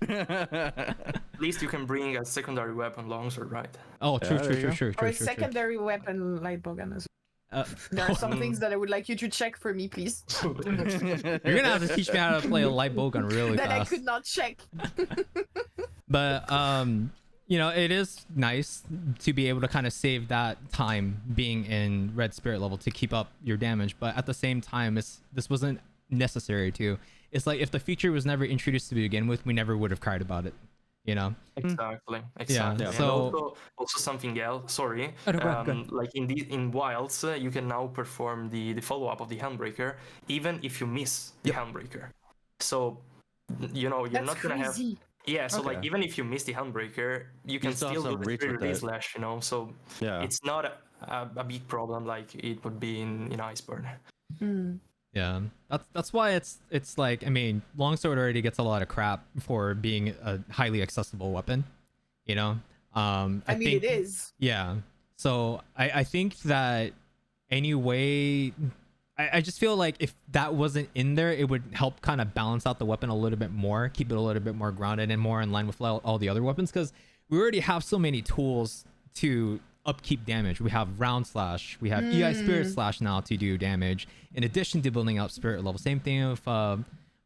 C: At least you can bring a secondary weapon longsword, right?
A: Oh, true,
B: Yeah,
A: true,
B: there you
A: true,
B: go.
A: true,
D: Or
A: true,
D: a
A: true.
D: secondary weapon light bowgun as well. There
A: Oh,
D: are some things that I would like you to check for me, please.
A: You're gonna have to teach me how to play a light bowgun really
D: That I
A: fast.
D: could not check.
A: But you know, it is nice to be able to kind of save that time being in red spirit level to keep up your damage. But at the same time, this wasn't necessary to. It's like if the feature was never introduced to begin with, we never would have cried about it. You know?
C: Exactly.
A: Yeah,
C: And
A: so-
C: also something else. Sorry.
A: Oh, no, go ahead.
C: Like in Wilds, you can now perform the follow up of the Handbreaker, even if you miss the Handbreaker. So, you know, you're
D: That's
C: not gonna have.
D: crazy.
C: Yeah. So like
B: Okay.
C: even if you miss the Handbreaker, you can
B: still
C: still
B: have
C: do
B: some
C: the
B: reach
C: free
B: with
C: release
B: it.
C: slash. You know, so
B: Yeah.
C: it's not a big problem like it would be in Iceburn.
D: Hmm.
A: Yeah, that's why it's like, I mean, longsword already gets a lot of crap for being a highly accessible weapon, you know.
D: I mean,
A: think,
D: it is.
A: Yeah, so I think that anyway, I just feel like if that wasn't in there, it would help kind of balance out the weapon a little bit more, keep it a little bit more grounded and more in line with all the other weapons, because we already have so many tools to upkeep damage. We have round slash, we have EI spirit slash now to do damage in addition to building up spirit level. Same thing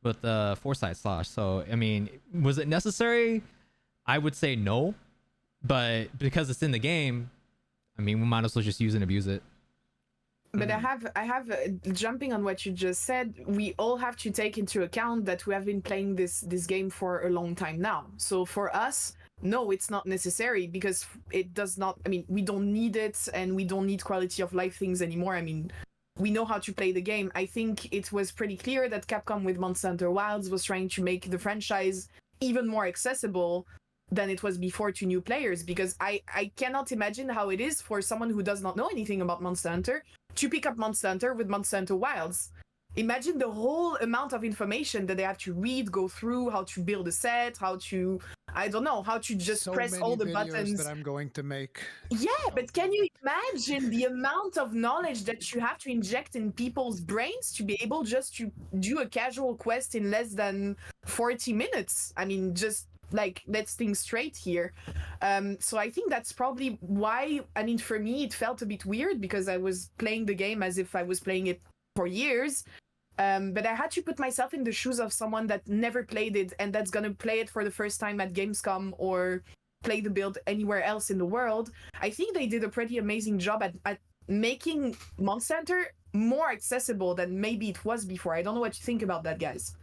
A: with the foresight slash. So I mean, was it necessary? I would say no, but because it's in the game, I mean, we might as well just use and abuse it.
D: But I have jumping on what you just said. We all have to take into account that we have been playing this game for a long time now. So for us, no, it's not necessary because it does not. I mean, we don't need it, and we don't need quality of life things anymore. I mean, we know how to play the game. I think it was pretty clear that Capcom with Monster Hunter Wilds was trying to make the franchise even more accessible than it was before to new players, because I cannot imagine how it is for someone who does not know anything about Monster Hunter to pick up Monster Hunter with Monster Hunter Wilds. Imagine the whole amount of information that they have to read, go through, how to build a set, how to, I don't know, how to just
E: So
D: press
E: many
D: all the
E: videos
D: buttons.
E: that I'm going to make.
D: Yeah, but can you imagine the amount of knowledge that you have to inject in people's brains to be able just to do a casual quest in less than 40 minutes? I mean, just like, let's think straight here. So I think that's probably why, I mean, for me, it felt a bit weird because I was playing the game as if I was playing it for years. But I had to put myself in the shoes of someone that never played it and that's gonna play it for the first time at Gamescom or play the build anywhere else in the world. I think they did a pretty amazing job at making Monster Hunter more accessible than maybe it was before. I don't know what you think about that, guys.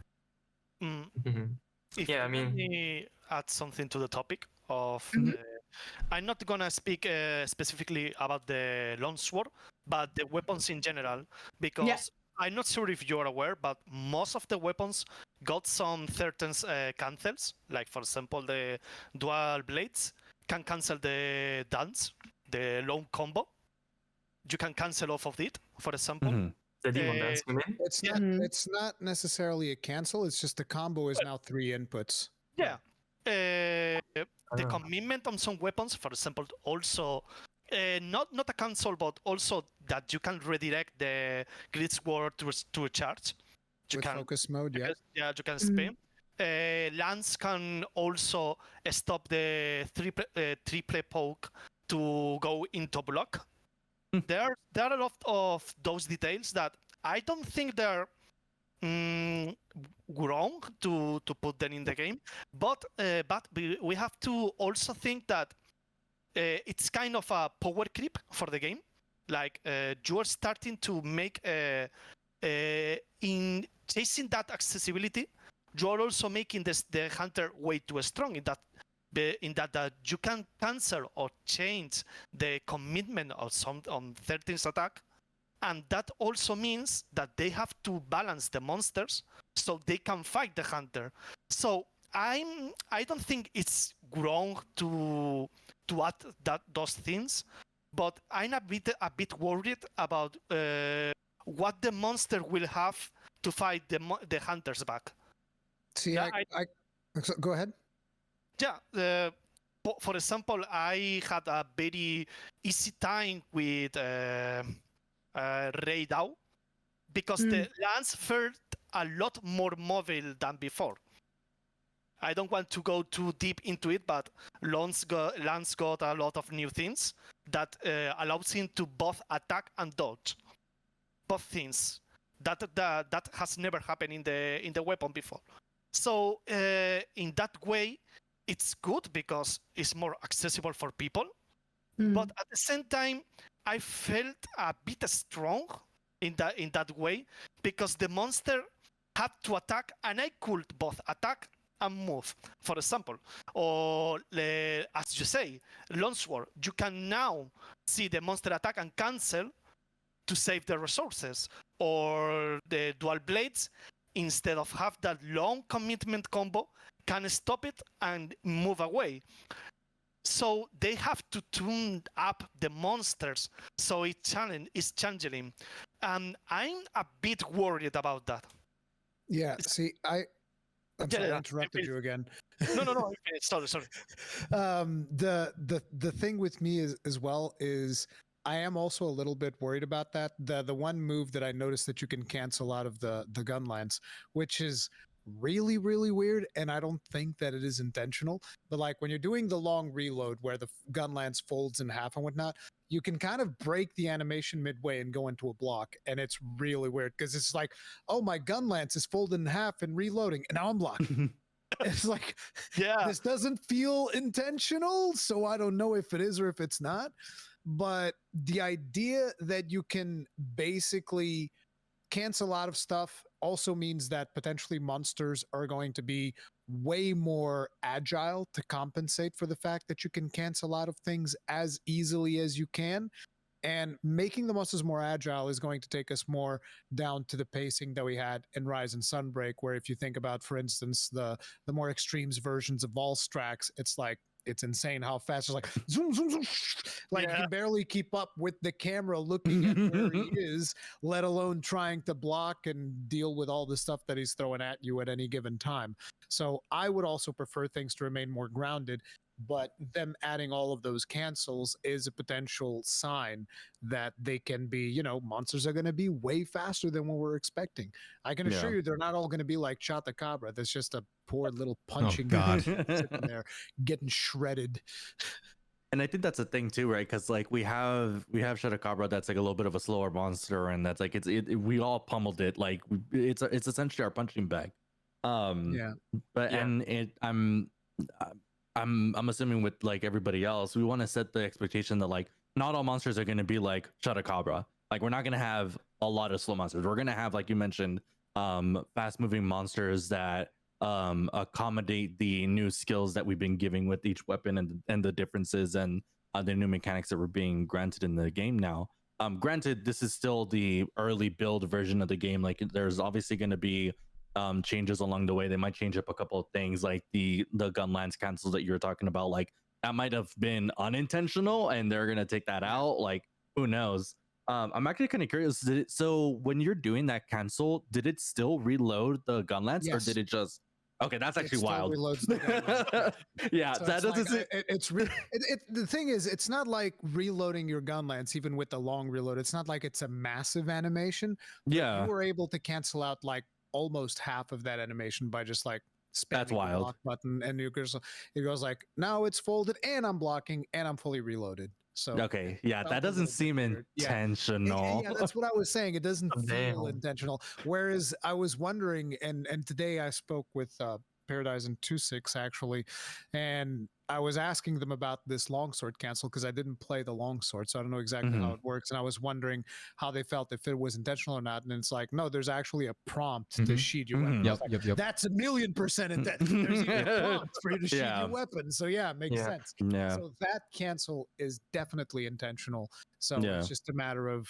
F: If
C: Yeah, I
F: let
C: mean-
F: me add something to the topic of. I'm not gonna speak specifically about the longsword, but the weapons in general, because I'm not sure if you're aware, but most of the weapons got some certain cancels. Like for example, the dual blades can cancel the dance, the long combo. You can cancel off of it, for example.
B: Mhm.
C: The demon
F: Uh,
C: dance, you mean?
E: It's not.
D: Mhm.
E: It's not necessarily a cancel. It's just the combo is now 3 inputs.
F: Yeah. The
C: Ah.
F: commitment on some weapons, for example, also not a cancel, but also that you can redirect the grid sword to a charge. You
E: With
F: can
E: focus mode, yeah.
F: yeah, you can spam. Lance can also stop the triple poke to go into block. There are a lot of those details that I don't think they're wrong to put them in the game, but we have to also think that it's kind of a power creep for the game. Like you are starting to make in chasing that accessibility, you are also making the hunter way too strong in that you can cancel or change the commitment of some on 13th attack, and that also means that they have to balance the monsters so they can fight the hunter. So I don't think it's wrong to add those things, but I'm a bit worried about what the monster will have to fight the hunters back.
E: See,
F: Yeah,
E: go ahead.
F: Yeah, for example, I had a very easy time with Ray Dow because the Lance felt a lot more mobile than before. I don't want to go too deep into it, but Lance got a lot of new things that allows him to both attack and dodge, both things that has never happened in the weapon before. So in that way, it's good because it's more accessible for people. But at the same time, I felt a bit strong in that way because the monster had to attack, and I could both attack and move, for example. Or as you say, Longsword, you can now see the monster attack and cancel to save the resources. Or the dual blades, instead of have that long commitment combo, can stop it and move away. So they have to tune up the monsters so it's challenging. And I'm a bit worried about that.
E: Yeah, see, I'm sorry, I interrupted you again.
F: No. Sorry.
E: The thing with me is as well is I am also a little bit worried about that. The one move that I noticed that you can cancel out of the gun lance, which is really, really weird, and I don't think that it is intentional. But like when you're doing the long reload where the gun lance folds in half and whatnot, you can kind of break the animation midway and go into a block, and it's really weird because it's like, oh, my gun lance is folded in half and reloading, and now I'm blocking. It's like,
F: yeah,
E: this doesn't feel intentional, so I don't know if it is or if it's not. But the idea that you can basically cancel out of stuff also means that potentially monsters are going to be way more agile to compensate for the fact that you can cancel out of things as easily as you can. And making the monsters more agile is going to take us more down to the pacing that we had in Rise and Sunbreak, where if you think about, for instance, the more extremes versions of Volstrax, it's like, it's insane how fast it's like zoom, zoom, zoom. Like you can barely keep up with the camera looking at where he is, let alone trying to block and deal with all the stuff that he's throwing at you at any given time. So I would also prefer things to remain more grounded, but them adding all of those cancels is a potential sign that they can be, you know, monsters are going to be way faster than what we're expecting. I can assure you they're not all going to be like Chatacabra. That's just a poor little punching guy sitting there getting shredded.
B: And I think that's a thing too, right? Because like we have Chatacabra that's like a little bit of a slower monster, and that's like we all pummeled it. Like it's essentially our punching bag. I'm assuming with like everybody else, we want to set the expectation that like not all monsters are going to be like Chatacabra. Like we're not going to have a lot of slow monsters. We're going to have, like you mentioned, fast moving monsters that accommodate the new skills that we've been giving with each weapon and the differences and the new mechanics that were being granted in the game now. Granted, this is still the early build version of the game. Like there's obviously going to be changes along the way. They might change up a couple of things, like the gun lance cancels that you were talking about. Like that might have been unintentional and they're going to take that out. Like who knows? I'm actually kind of curious. So when you're doing that cancel, did it still reload the gun lance or did it just... Okay, that's actually wild. Yeah,
E: so
B: that doesn't.
E: Like, it's really the thing is, it's not like reloading your gun lance, even with the long reload. It's not like it's a massive animation.
B: Yeah,
E: you were able to cancel out like almost half of that animation by just like spamming
B: That's
E: the
B: wild.
E: block button, and it goes like, now it's folded and I'm blocking and I'm fully reloaded. So
B: Okay, yeah,
E: felt
B: that
E: a
B: doesn't
E: little bit
B: seem
E: weird. Yeah.
B: intentional.
E: Yeah, that's what I was saying. It doesn't
C: Oh,
E: feel
C: damn.
E: intentional. Whereas I was wondering, and today I spoke with Paradise and 2-6 actually, and I was asking them about this longsword cancel because I didn't play the longsword, so I don't know exactly how it works. And I was wondering how they felt, if it was intentional or not. And it's like, no, there's actually a prompt to
A: Mhm.
E: sheath your weapon. I was like,
A: Yep.
E: that's 1,000,000% intentional. There's even a prompt for you to sheath
B: Yeah.
E: your weapon. So yeah, it makes
C: Yeah.
E: sense.
B: Yeah.
E: So that cancel is definitely intentional. So
B: Yeah.
E: it's just a matter of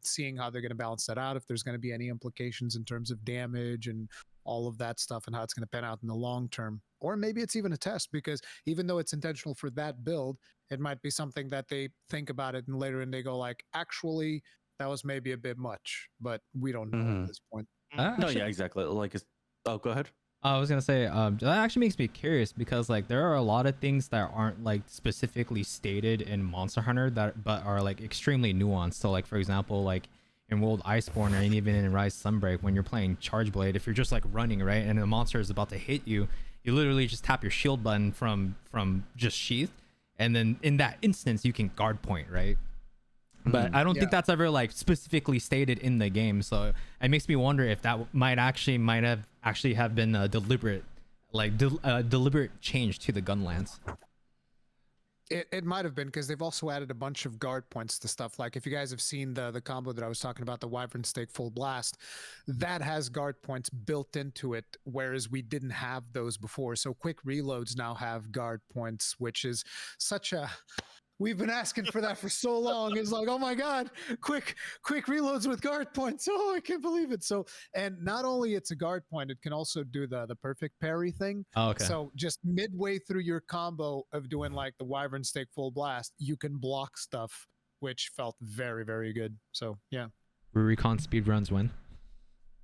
E: seeing how they're going to balance that out, if there's going to be any implications in terms of damage and all of that stuff, and how it's going to pan out in the long term. Or maybe it's even a test, because even though it's intentional for that build, it might be something that they think about it and later and they go like, actually, that was maybe a bit much, but we don't know at this point.
B: No,
A: Actually,
B: yeah, exactly. Like, oh, go ahead.
A: I was gonna say, that actually makes me curious because like there are a lot of things that aren't like specifically stated in Monster Hunter that but are like extremely nuanced. So like for example, like in World Iceborne and even in Rise Sunbreak, when you're playing Charge Blade, if you're just like running right and the monster is about to hit you, you literally just tap your shield button from just sheath, and then in that instance you can guard point, right? But I don't think that's ever like specifically stated in the game, so it makes me wonder if that might have been a deliberate deliberate change to the gun lance.
E: It might have been, because they've also added a bunch of guard points to stuff. Like if you guys have seen the combo that I was talking about, the Wyvern Stake Full Blast, that has guard points built into it, whereas we didn't have those before. So quick reloads now have guard points, which is such a... We've been asking for that for so long. It's like, oh my God, quick reloads with guard points. Oh, I can't believe it. So, and not only it's a guard point, it can also do the perfect parry thing.
A: Oh, okay.
E: So just midway through your combo of doing like the Wyvern Stake Full Blast, you can block stuff, which felt very, very good. So yeah.
A: Recon speedruns when?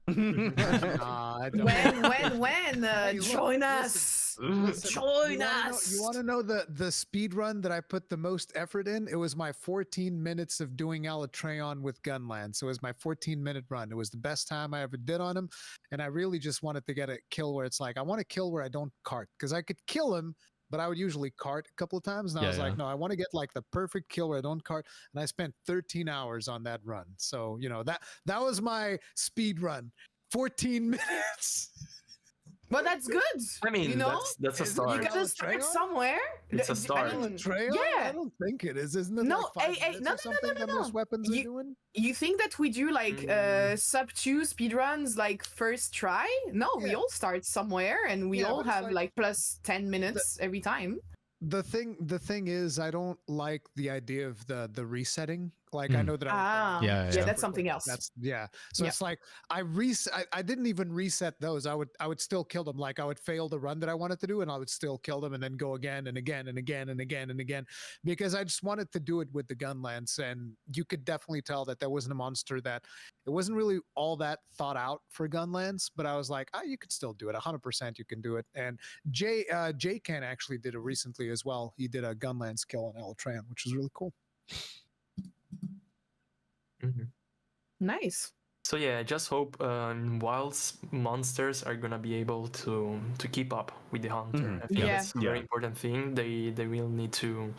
E: I don't
D: When?
E: Hey, look,
D: Join
E: listen,
D: us.
E: listen,
D: Join us.
E: You want to know the speed run that I put the most effort in? It was my 14 minutes of doing Alatreon with Gunland. So it was my 14-minute run. It was the best time I ever did on him. And I really just wanted to get a kill where it's like, I want to kill where I don't cart. Because I could kill him, but I would usually cart a couple of times. And I was like, no, I want to get like the perfect kill where I don't cart. And I spent 13 hours on that run. So, you know, that was my speed run. 14 minutes.
D: But that's good.
C: I mean,
D: you know,
C: that's a
E: Is it
C: start.
D: you gotta start somewhere.
C: It's a start.
D: I mean,
E: Trail?
D: yeah.
E: I don't think it is. Isn't it
D: No,
E: like 5
D: hey,
E: minutes
D: no,
E: or something that most weapons are doing?
D: You think that we do like sub 2 speedruns like first try? No, we
E: Yeah.
D: all start somewhere and we
E: Yeah,
D: all
E: but it's
D: have
E: like-
D: like plus 10 minutes every time.
E: The thing is, I don't like the idea of the resetting. Like I know that
A: Yeah,
D: that's something else.
E: That's So
D: Yeah.
E: it's like I didn't even reset those. I would still kill them. Like I would fail the run that I wanted to do, and I would still kill them, and then go again and again and again and again and again, because I just wanted to do it with the gun lance. And you could definitely tell that there wasn't a monster that it wasn't really all that thought out for gun lance. But I was like, you could still do it. 100% you can do it. And Jay Ken actually did it recently as well. He did a gun lance kill on Eltran, which was really cool.
D: Nice.
C: So yeah, I just hope Wilds monsters are gonna be able to keep up with the hunter. I think
D: Yeah.
C: that's a very important thing. They will need to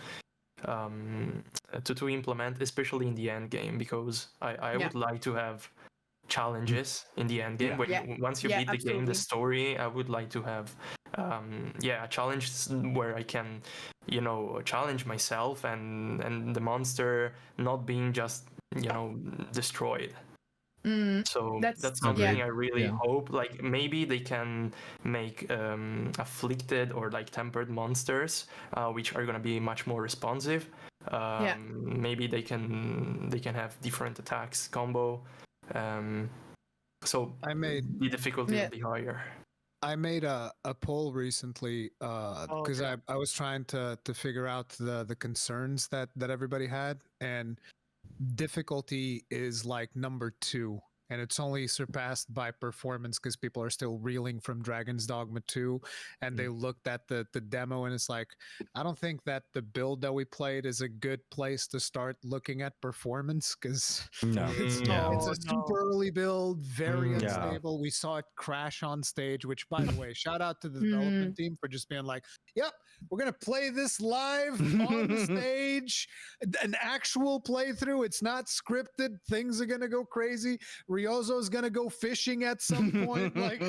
C: implement, especially in the end game, because I would like to have challenges in the end game. Once you beat the game, the story, I would like to have a challenge where I can, challenge myself and the monster not being just destroyed. So that's something I really hope. Like maybe they can make afflicted or like tempered monsters, which are gonna be much more responsive. Maybe they can have different attacks combo. So the difficulty will be higher.
E: I made a poll recently because I was trying to figure out the concerns that everybody had, and difficulty is like number 2 and it's only surpassed by performance because people are still reeling from Dragon's Dogma 2, and they looked at the demo and it's like, I don't think that the build that we played is a good place to start looking at performance because
B: No.
E: it's
A: Yeah.
E: a super early build, very
B: Yeah.
E: unstable. We saw it crash on stage, which, by the way, shout out to the development team for just being like, yep, we're gonna play this live on the stage, an actual playthrough. It's not scripted. Things are gonna go crazy. Ryozo's gonna go fishing at some point. Like,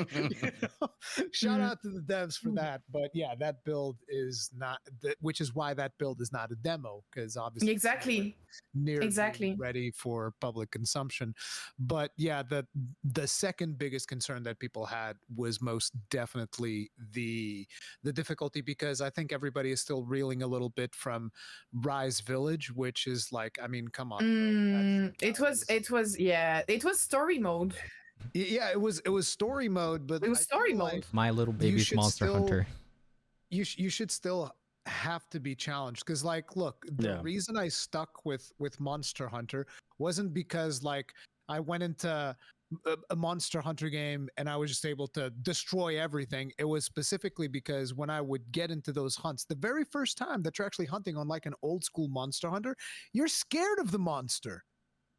E: shout out to the devs for that. But yeah, that build is not, which is why that build is not a demo, because obviously it's
D: Exactly.
E: nearly
D: Exactly.
E: ready for public consumption. But yeah, the second biggest concern that people had was most definitely the difficulty, because I think everybody is still reeling a little bit from Rise Village, which is like, I mean, come on.
D: It was story mode.
E: Yeah, it was story mode, but
D: It was
E: I
D: story
E: feel
D: mode.
E: like
A: My Little Baby's
E: should
A: Monster
E: still-
A: Hunter.
E: you should still have to be challenged, because like, look, the
B: Yeah.
E: reason I stuck with Monster Hunter wasn't because like I went into a Monster Hunter game and I was just able to destroy everything. It was specifically because when I would get into those hunts, the very first time that you're actually hunting on like an old school Monster Hunter, you're scared of the monster.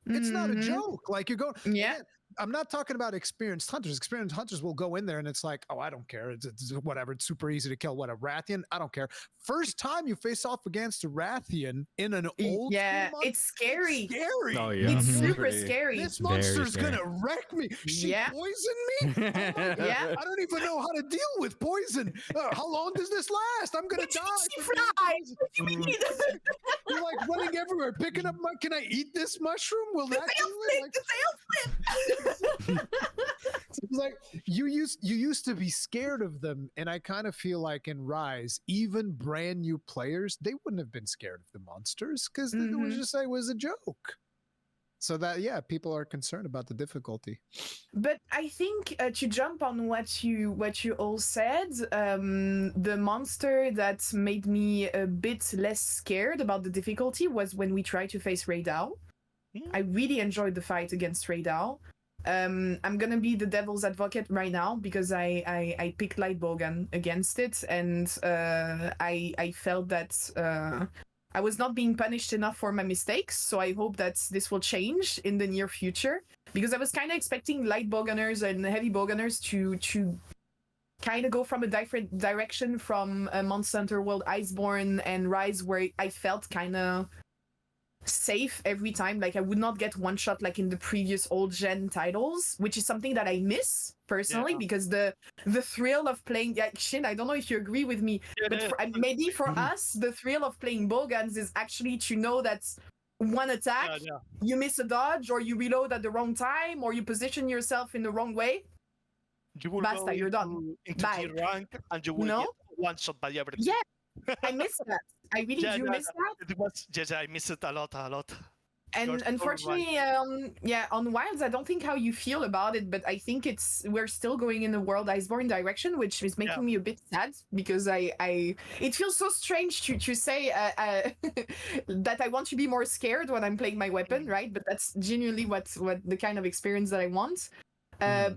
E: It's not a
D: Mhm.
E: joke. Like, you're going,
D: Yeah.
E: again, I'm not talking about experienced hunters. Experienced hunters will go in there and it's like, oh, I don't care. It's whatever. It's super easy to kill. What, a Rathian? I don't care. First time you face off against a Rathian in an old
D: Yeah,
E: school
D: it's scary.
E: scary.
B: Oh, yeah.
D: It's
A: Mhm.
D: super
B: Pretty-
D: scary.
E: This
A: Very
E: monster's
A: scary.
E: gonna wreck me. She
D: Yeah.
E: poisoned me. Oh my God.
D: Yeah.
E: I don't even know how to deal with poison. How long does this last? I'm gonna die.
D: She
E: from being
D: flies.
E: poisoned. You're like running everywhere, picking up my. Can I eat this mushroom? Will that do it? Like, it's like you used to be scared of them, and I kind of feel like in Rise, even brand new players, they wouldn't have been scared of the monsters because it was
D: Mhm.
E: just like, it was a joke. So that, yeah, people are concerned about the difficulty.
D: But I think to jump on what you all said, the monster that made me a bit less scared about the difficulty was when we tried to face Raydal. I really enjoyed the fight against Raydal. I'm gonna be the devil's advocate right now because I picked Lightbogan against it, and I felt that I was not being punished enough for my mistakes. So I hope that this will change in the near future, because I was kind of expecting light bowgunners and heavy bowgunners to kind of go from a different direction from Monster Hunter World Iceborne and Rise, where I felt kind of safe every time. Like, I would not get one shot like in the previous old gen titles, which is something that I miss personally.
F: Yeah.
D: Because the thrill of playing, yeah, Shin, I don't know if you agree with me, but maybe for us the thrill of playing bowguns is actually to know that one attack, you miss a dodge, or you reload at the wrong time, or you position yourself in the wrong way.
F: You will
D: Basta,
F: go
D: you're done.
F: into
D: Bye.
F: the rank and you will
D: No?
F: get one shot by everything.
D: Yeah, I miss that. I really
F: Yeah,
D: do
F: yeah,
D: miss that.
F: It was, yes, I miss it a lot.
D: And
F: You're so
D: unfortunately, yeah, on Wilds, I don't think how you feel about it, but I think we're still going in the World Iceborne direction, which is making me a bit sad, because it feels so strange to say that I want to be more scared when I'm playing my weapon, right? But that's genuinely what the kind of experience that I want.
E: Yeah,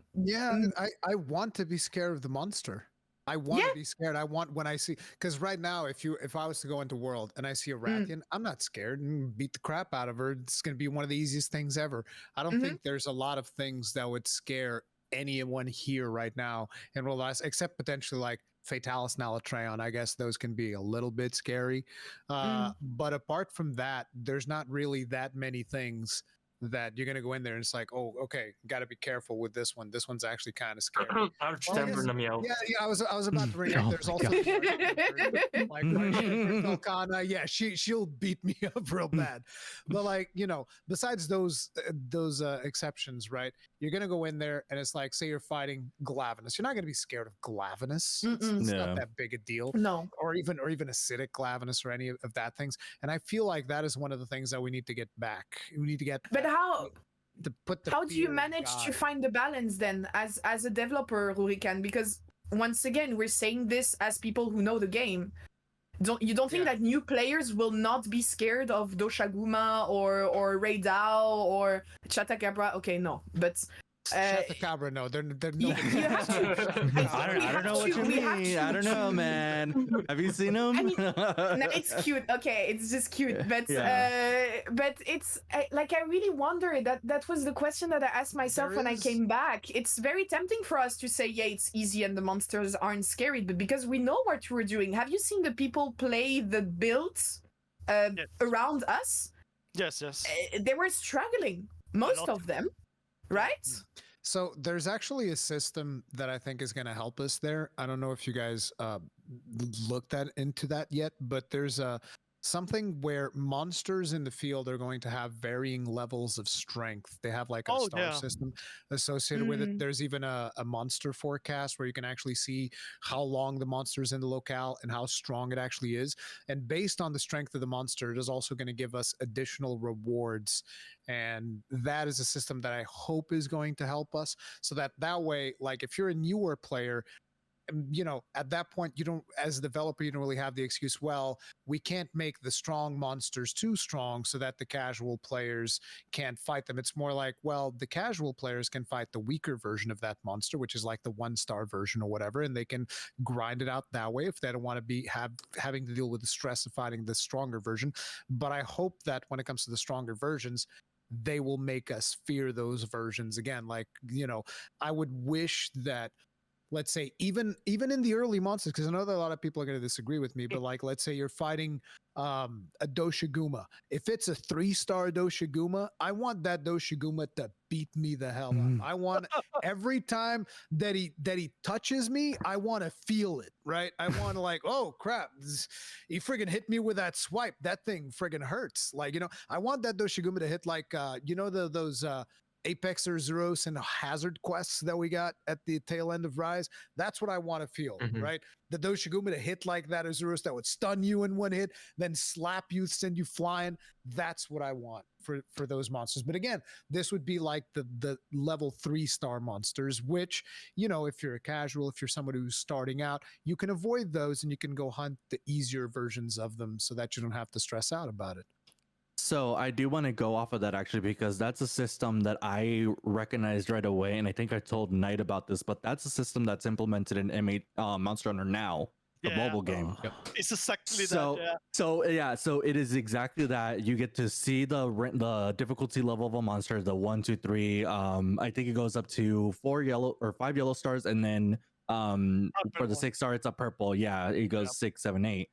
E: I want to be scared of the monster. I want to be scared. I want, when I see, because right now, if I was to go into World and I see a Rathian, I'm not scared and beat the crap out of her. It's going to be one of the easiest things ever. I don't think there's a lot of things that would scare anyone here right now in World Ice, except potentially like Fatalis and Alatreon. I guess those can be a little bit scary. But apart from that, there's not really that many things that you're going to go in there and it's like, oh, okay, got to be careful with this one. This one's actually kind of scary.
C: Arch-Temper Namiel.
E: Yeah, I was about to bring up.
A: Oh
E: There's
A: my
E: also
A: God.
E: like Falcana. Yeah, she'll beat me up real bad. But like, besides those exceptions, right? You're gonna go in there and it's like, say you're fighting Glavenus. You're not gonna be scared of Glavenus. It's
B: Yeah.
E: not that big a deal.
D: No.
E: Or even acidic Glavenus or any of that things. And I feel like that is one of the things that we need to get back. We need to get.
D: But how
E: to put the
D: how do you
E: fear in
D: manage to
E: God.
D: find the balance then as a developer, Rurikan? Because once again, we're saying this as people who know the game. You don't think
F: Yeah.
D: that new players will not be scared of Doshaguma or Raidao or Chatacabra? Okay, no, but
E: Chatacabra, no, they're
D: you,
E: nobody.
D: you have to.
B: I don't know what you mean. I don't know, man. Have you seen them?
D: I mean, no, it's cute. Okay, it's just cute, but it's like I really wonder that was the question that I asked myself
E: There
D: when I
E: is-
D: came back. It's very tempting for us to say, yeah, it's easy and the monsters aren't scary, but because we know what we're doing. Have you seen the people play the builds
F: Yes.
D: around us?
F: Yes.
D: They were struggling, most
F: lot.
D: of them, right?
E: So there's actually a system that I think is going to help us there. I don't know if you guys looked into that yet, but there's something where monsters in the field are going to have varying levels of strength. They have like a
F: Oh,
E: star
F: yeah.
E: system associated with it.
D: Mm.
E: There's even a monster forecast where you can actually see how long the monster is in the locale and how strong it actually is. And based on the strength of the monster, it is also going to give us additional rewards. And that is a system that I hope is going to help us, so that way, like if you're a newer player, you know, at that point, you don't, as a developer, you don't really have the excuse, well, we can't make the strong monsters too strong so that the casual players can't fight them. It's more like, well, the casual players can fight the weaker version of that monster, which is like the 1-star version or whatever, and they can grind it out that way if they don't want to be having to deal with the stress of fighting the stronger version. But I hope that when it comes to the stronger versions, they will make us fear those versions again. Like, you know, I would wish that, let's say, even in the early monsters, because I know that a lot of people are going to disagree with me, but like, let's say you're fighting a Doshiguma. If it's a 3-star Doshiguma, I want that Doshiguma to beat me the hell up. I want every time that he touches me, I want to feel it, right? I want to like, oh crap, he friggin' hit me with that swipe. That thing friggin' hurts. Like, you know, I want that Doshiguma to hit like, you know, those Apex or Zeros and Hazard quests that we got at the tail end of Rise. That's what I want to feel, right? The Doshiguma to hit like that Azuros that would stun you in one hit, then slap you, send you flying. That's what I want for those monsters. But again, this would be like the level 3-star monsters, which, you know, if you're a casual, if you're somebody who's starting out, you can avoid those and you can go hunt the easier versions of them so that you don't have to stress out about it.
B: So I do want to go off of that actually, because that's a system that I recognized right away, and I think I told Knight about this, but that's a system that's implemented in M8 Monster Hunter now, the
F: Yeah.
B: mobile game.
F: It's exactly
B: So,
F: that. Yeah.
B: so it is exactly that. You get to see the difficulty level of a monster, the 1, 2, 3. I think it goes up to 4 yellow or 5 yellow stars, and then for the 6-star, it's a purple. Yeah, it goes 6, 7, 8.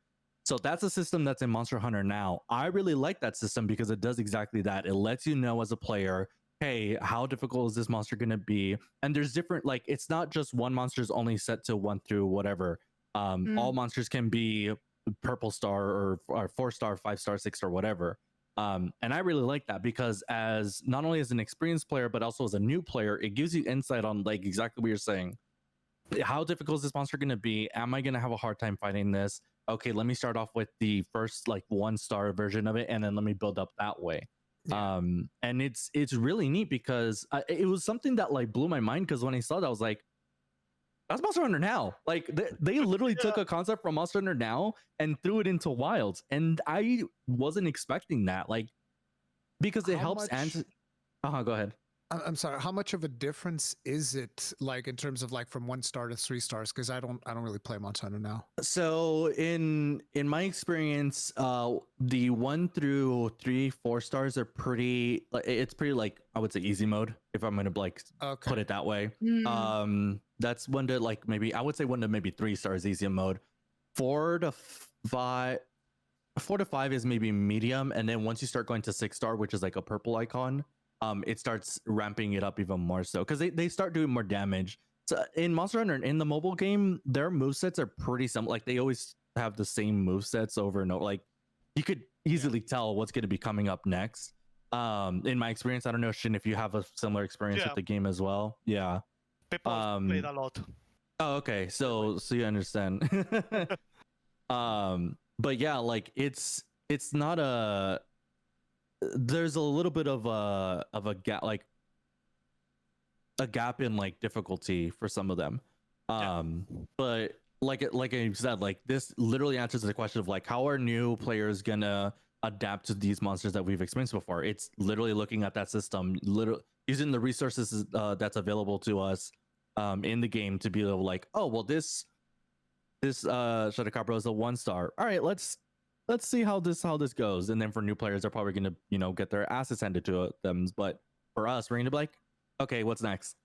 B: So that's a system that's in Monster Hunter now. I really like that system because it does exactly that. It lets you know as a player, hey, how difficult is this monster going to be? And there's different, like, it's not just one monster's only set to 1 through whatever. All monsters can be purple star or 4-star, 5-star, 6-star, whatever. And I really like that because as not only as an experienced player, but also as a new player, it gives you insight on like exactly what you're saying. How difficult is this monster going to be? Am I going to have a hard time fighting this? Okay, let me start off with the first like 1-star version of it, and then let me build up that way.
E: Yeah.
B: And it's really neat because it was something that like blew my mind, because when I saw that, I was like, that's Monster Hunter Now. Like they literally took a concept from Monster Hunter Now and threw it into Wilds, and I wasn't expecting that. Like, because it helps. Go ahead.
E: I'm sorry. How much of a difference is it, like in terms of like from 1-star to 3 stars? Because I don't really play Monster Hunter now.
B: So in my experience, the 1 through 3, 4 stars are pretty. It's pretty like I would say easy mode, if I'm gonna like put it that way. That's 1 to like maybe I would say 1 to maybe 3 stars easy mode. 4 to 5. 4 to 5 is maybe medium, and then once you start going to 6-star, which is like a purple icon, it starts ramping it up even more so because they start doing more damage. So in Monster Hunter, in the mobile game, their movesets are pretty similar. Like they always have the same movesets over and over. Like you could easily tell what's going to be coming up next. In my experience, I don't know, Shin, if you have a similar experience with the game as well. Yeah.
F: People played a lot.
B: Oh, okay. So you understand. But yeah, like it's not a. There's a little bit of a gap, like a gap in like difficulty for some of them. But like I said, like this literally answers the question of like how are new players gonna adapt to these monsters that we've experienced before. It's literally looking at that system, literally using the resources that's available to us in the game to be able to like, oh well, this Shadowcopper is a 1-star. All right, let's see how this goes. And then for new players, they're probably gonna get their asses handed to them. But for us, we're gonna be like, okay, what's next?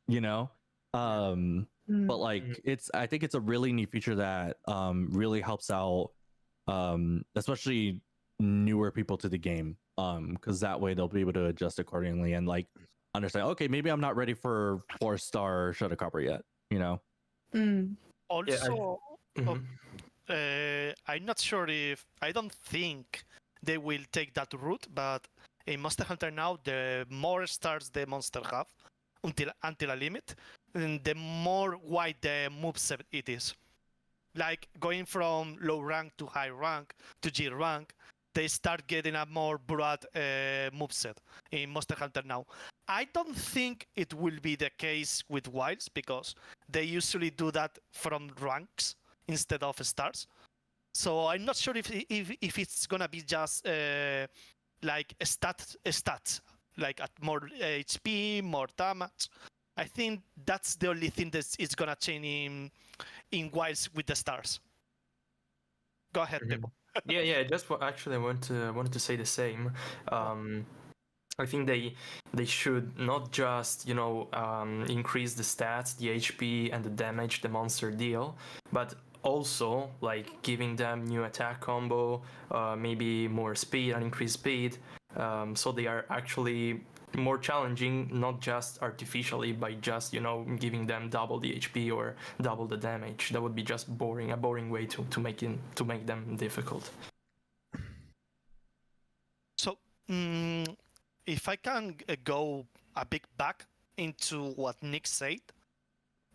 B: But like I think it's a really neat feature that really helps out especially newer people to the game, because that way they'll be able to adjust accordingly and like understand, okay, maybe I'm not ready for 4-star Shadowcopper yet.
F: Also, I'm not sure if I don't think they will take that route, but in Monster Hunter now, the more stars the monster have until a limit, and the more wide the moveset it is. Like going from low rank to high rank to G rank, they start getting a more broad moveset in Monster Hunter now. I don't think it will be the case with Wilds because they usually do that from ranks instead of stars. So I'm not sure if it's gonna be just like stats, like at more HP, more damage. I think that's the only thing that is gonna change in Wilds with the stars. Go ahead, Pepo.
C: Yeah. Actually, I wanted to say the same. I think they should not just increase the stats, the HP, and the damage the monster deal, but also like giving them new attack combo, maybe more speed and increased speed, so they are actually more challenging, not just artificially by just giving them double the HP or double the damage. That would be just a boring way to make them difficult.
F: So if I can go a bit back into what Nick said,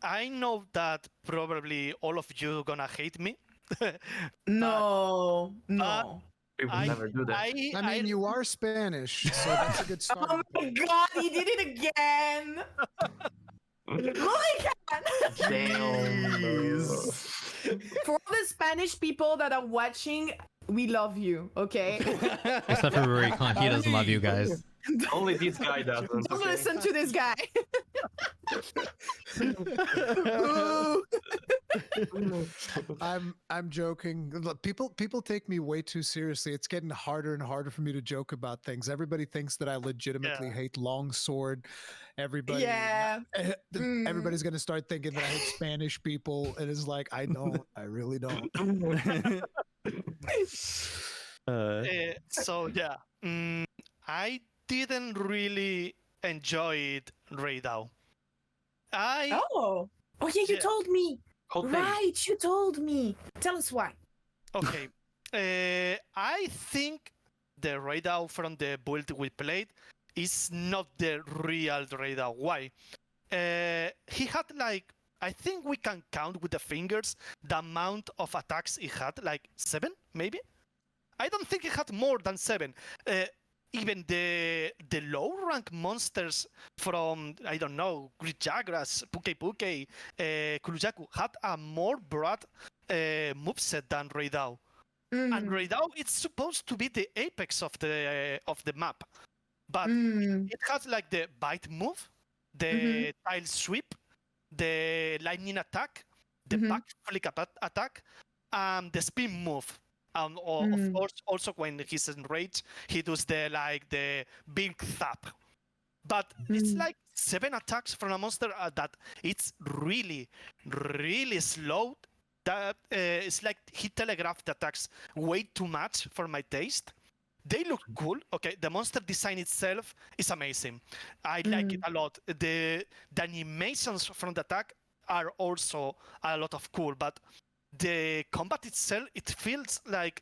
F: I know that probably all of you are gonna hate me.
D: No.
C: We would never do that.
E: I mean, you are Spanish, so that's a good start.
D: Oh my god, he did it again!
C: Damn.
D: For all the Spanish people that are watching, we love you, okay?
A: Except for Rurikon, he doesn't love you guys.
C: Only this guy doesn't.
D: Don't listen to this guy.
E: I'm joking. Look, people take me way too seriously. It's getting harder and harder for me to joke about things. Everybody thinks that I legitimately hate Longsword. Everybody, everybody's gonna start thinking that I hate Spanish people. And it's like, I don't. I really don't.
F: So yeah, I didn't really enjoy it right now.
D: Oh yeah, you told me. Right, you told me. Tell us why.
F: Okay. I think the Raidao from the build we played is not the real Raidao. Why? He had like, I think we can count with the fingers the amount of attacks he had, like 7 maybe? I don't think he had more than 7. Even the low rank monsters from, I don't know, Grijagras, Puke, Kurujaku had a more broad moveset than Raidao. And Raidao, it's supposed to be the apex of the map. But it has like the bite move, the tile sweep, the lightning attack, the back flick attack, and the spin move. Of course, also when he's enraged, he does the big thap. But it's like 7 attacks from a monster that it's really, really slow. That it's like he telegraphed the attacks way too much for my taste. They look cool. Okay, the monster design itself is amazing. I like it a lot. The animations from the attack are also a lot of cool, but the combat itself, it feels like,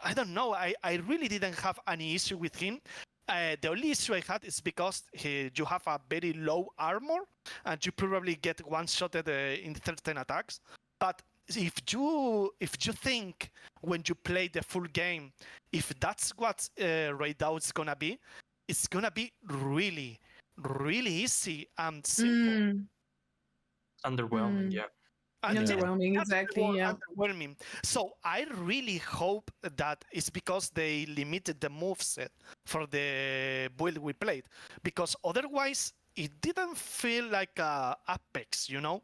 F: I don't know, I really didn't have any issue with him. The only issue I had is because you have a very low armor and you probably get one-shotted in certain attacks. But if you think when you play the full game, if that's what Raidao is gonna be, it's gonna be really, really easy and simple.
C: Underwhelming, yeah.
D: Underwhelming,
F: that's the
D: exactly,
F: word,
D: yeah.
F: underwhelming. So I really hope that it's because they limited the moveset for the build we played, because otherwise it didn't feel like Apex, you know.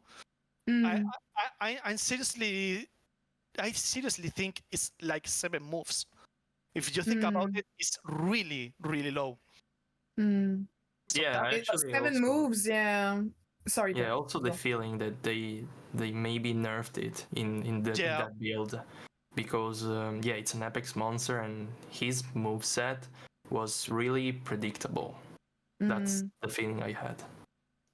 D: Mm.
F: I seriously think it's like 7 moves. If you think about it, it's really, really low.
D: Mm.
F: So
C: Yeah, I
D: It's
C: actually
D: 7
C: also,
D: moves, yeah. Sorry.
C: yeah,
D: Go.
C: also the feeling that they maybe nerfed it in that build, because yeah, it's an Apex monster and his moveset was really predictable. That's the feeling I had.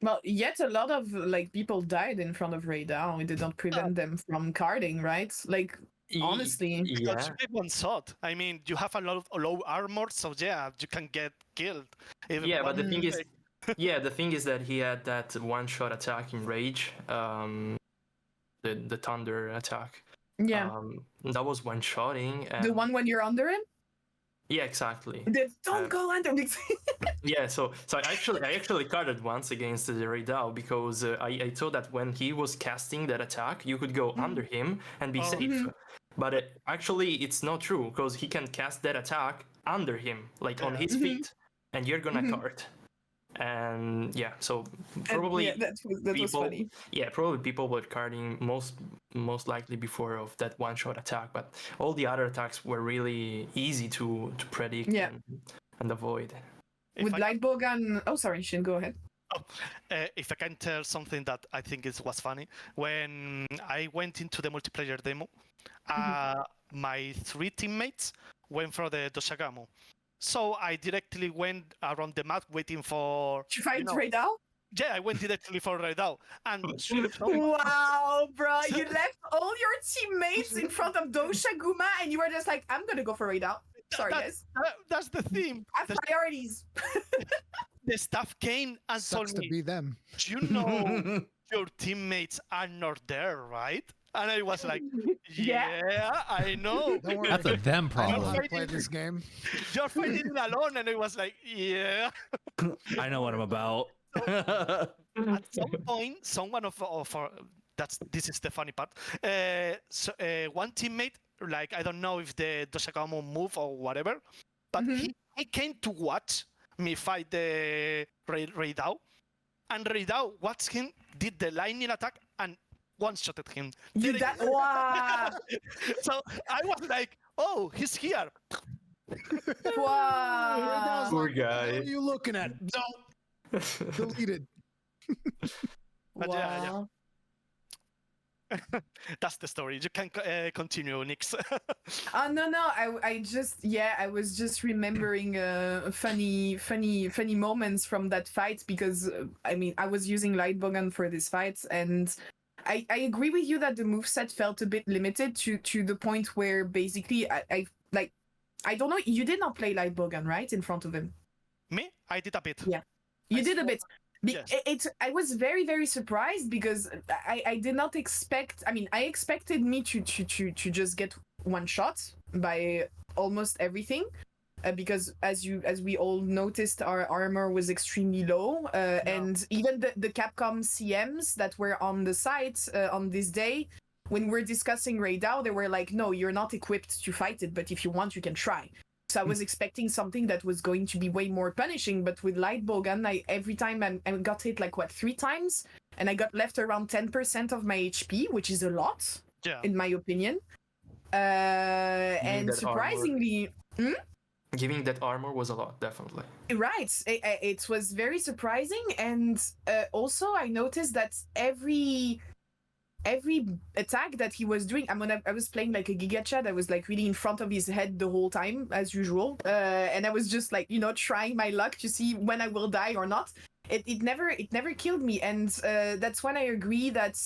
D: Well, yet a lot of like people died in front of Ray Down. It did not prevent them from carding, right? Like honestly.
F: Because
C: Yeah,
F: everyone thought. I mean, you have a lot of low armor, so yeah, you can get killed.
C: yeah, but the thing is, yeah, the thing is that he had that one-shot attack in Rage, the Thunder attack.
D: Yeah.
C: That was one-shotting. And
D: The one when you're under him?
C: yeah, exactly.
D: Don't go under him.
C: Yeah, so I actually carded once against the Raidao because I thought that when he was casting that attack, you could go under him and be safe. But actually, it's not true because he can cast that attack under him, like on his feet, and you're gonna card. And yeah, so probably
D: that was funny.
C: Yeah, probably people were carding most likely before of that one-shot attack, but all the other attacks were really easy to predict and avoid.
D: With Lightbowgun. Oh, sorry, Shin, go ahead.
F: If I can tell something that I think was funny, when I went into the multiplayer demo, my 3 teammates went for the Doshagamo. So I directly went around the map waiting for...
D: Did you find Raidao?
F: Yeah, I went directly for Raidao. And
D: wow, bro, you left all your teammates in front of Doshaguma and you were just like, I'm gonna go for Raidao. Sorry, guys.
F: That's the theme.
D: I have priorities.
F: The staff came and
E: Sucks
F: told me,
E: to be them.
F: you know your teammates are not there, right? And I was like, yeah, I know.
E: Don't worry.
G: That's a them
E: I know how
G: problem.
E: to play this game.
F: You're fighting it alone. And I was like, yeah.
B: I know what I'm about.
F: At some point, someone of our, this is the funny part. One teammate, like, I don't know if the Doshagamo move or whatever, but he came to watch me fight the Raidao, and Raidao watched him, did the lightning attack, and one-shotted him.
D: Wow.
F: So I was like, oh, he's here.
D: Wow.
C: Poor guy.
E: What are you looking at? Don't. Deleted.
F: But
D: wow.
F: That's the story. You can continue, Nix.
D: No. I was just remembering funny moments from that fight because I mean I was using Lightbowgun for this fight and I agree with you that the moveset felt a bit limited to the point where basically I don't know, you did not play Lightbowgun, right, in front of him?
F: Me? I did a bit.
D: Yeah. You did a bit.
F: Yes.
D: I was very, very surprised because I did not expect. I mean, I expected me to just get one shot by almost everything, because as we all noticed, our armor was extremely low, and even the Capcom CMs that were on the site on this day, when we're discussing Raidao, they were like, "No, you're not equipped to fight it, but if you want, you can try." So I was expecting something that was going to be way more punishing, but with Lightbowgun, every time I got hit like 3 times, and I got left around 10% of my HP, which is a lot, in my opinion. And surprisingly,
C: giving that armor was a lot, definitely.
D: Right, it was very surprising, and also I noticed that every attack that he was doing, I was playing like a Giga Chad. I was like really in front of his head the whole time, as usual. And I was just like, trying my luck to see when I will die or not. It never killed me. And that's when I agree that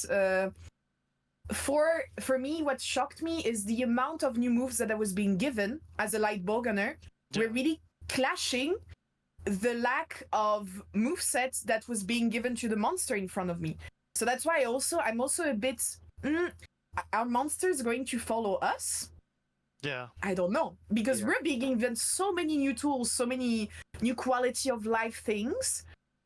D: for me, what shocked me is the amount of new moves that I was being given as a Lightbowgunner were really clashing the lack of movesets that was being given to the monster in front of me. So that's why I'm also a bit. Are monsters going to follow us?
F: Yeah.
D: I don't know, because we're being given so many new tools, so many new quality of life things,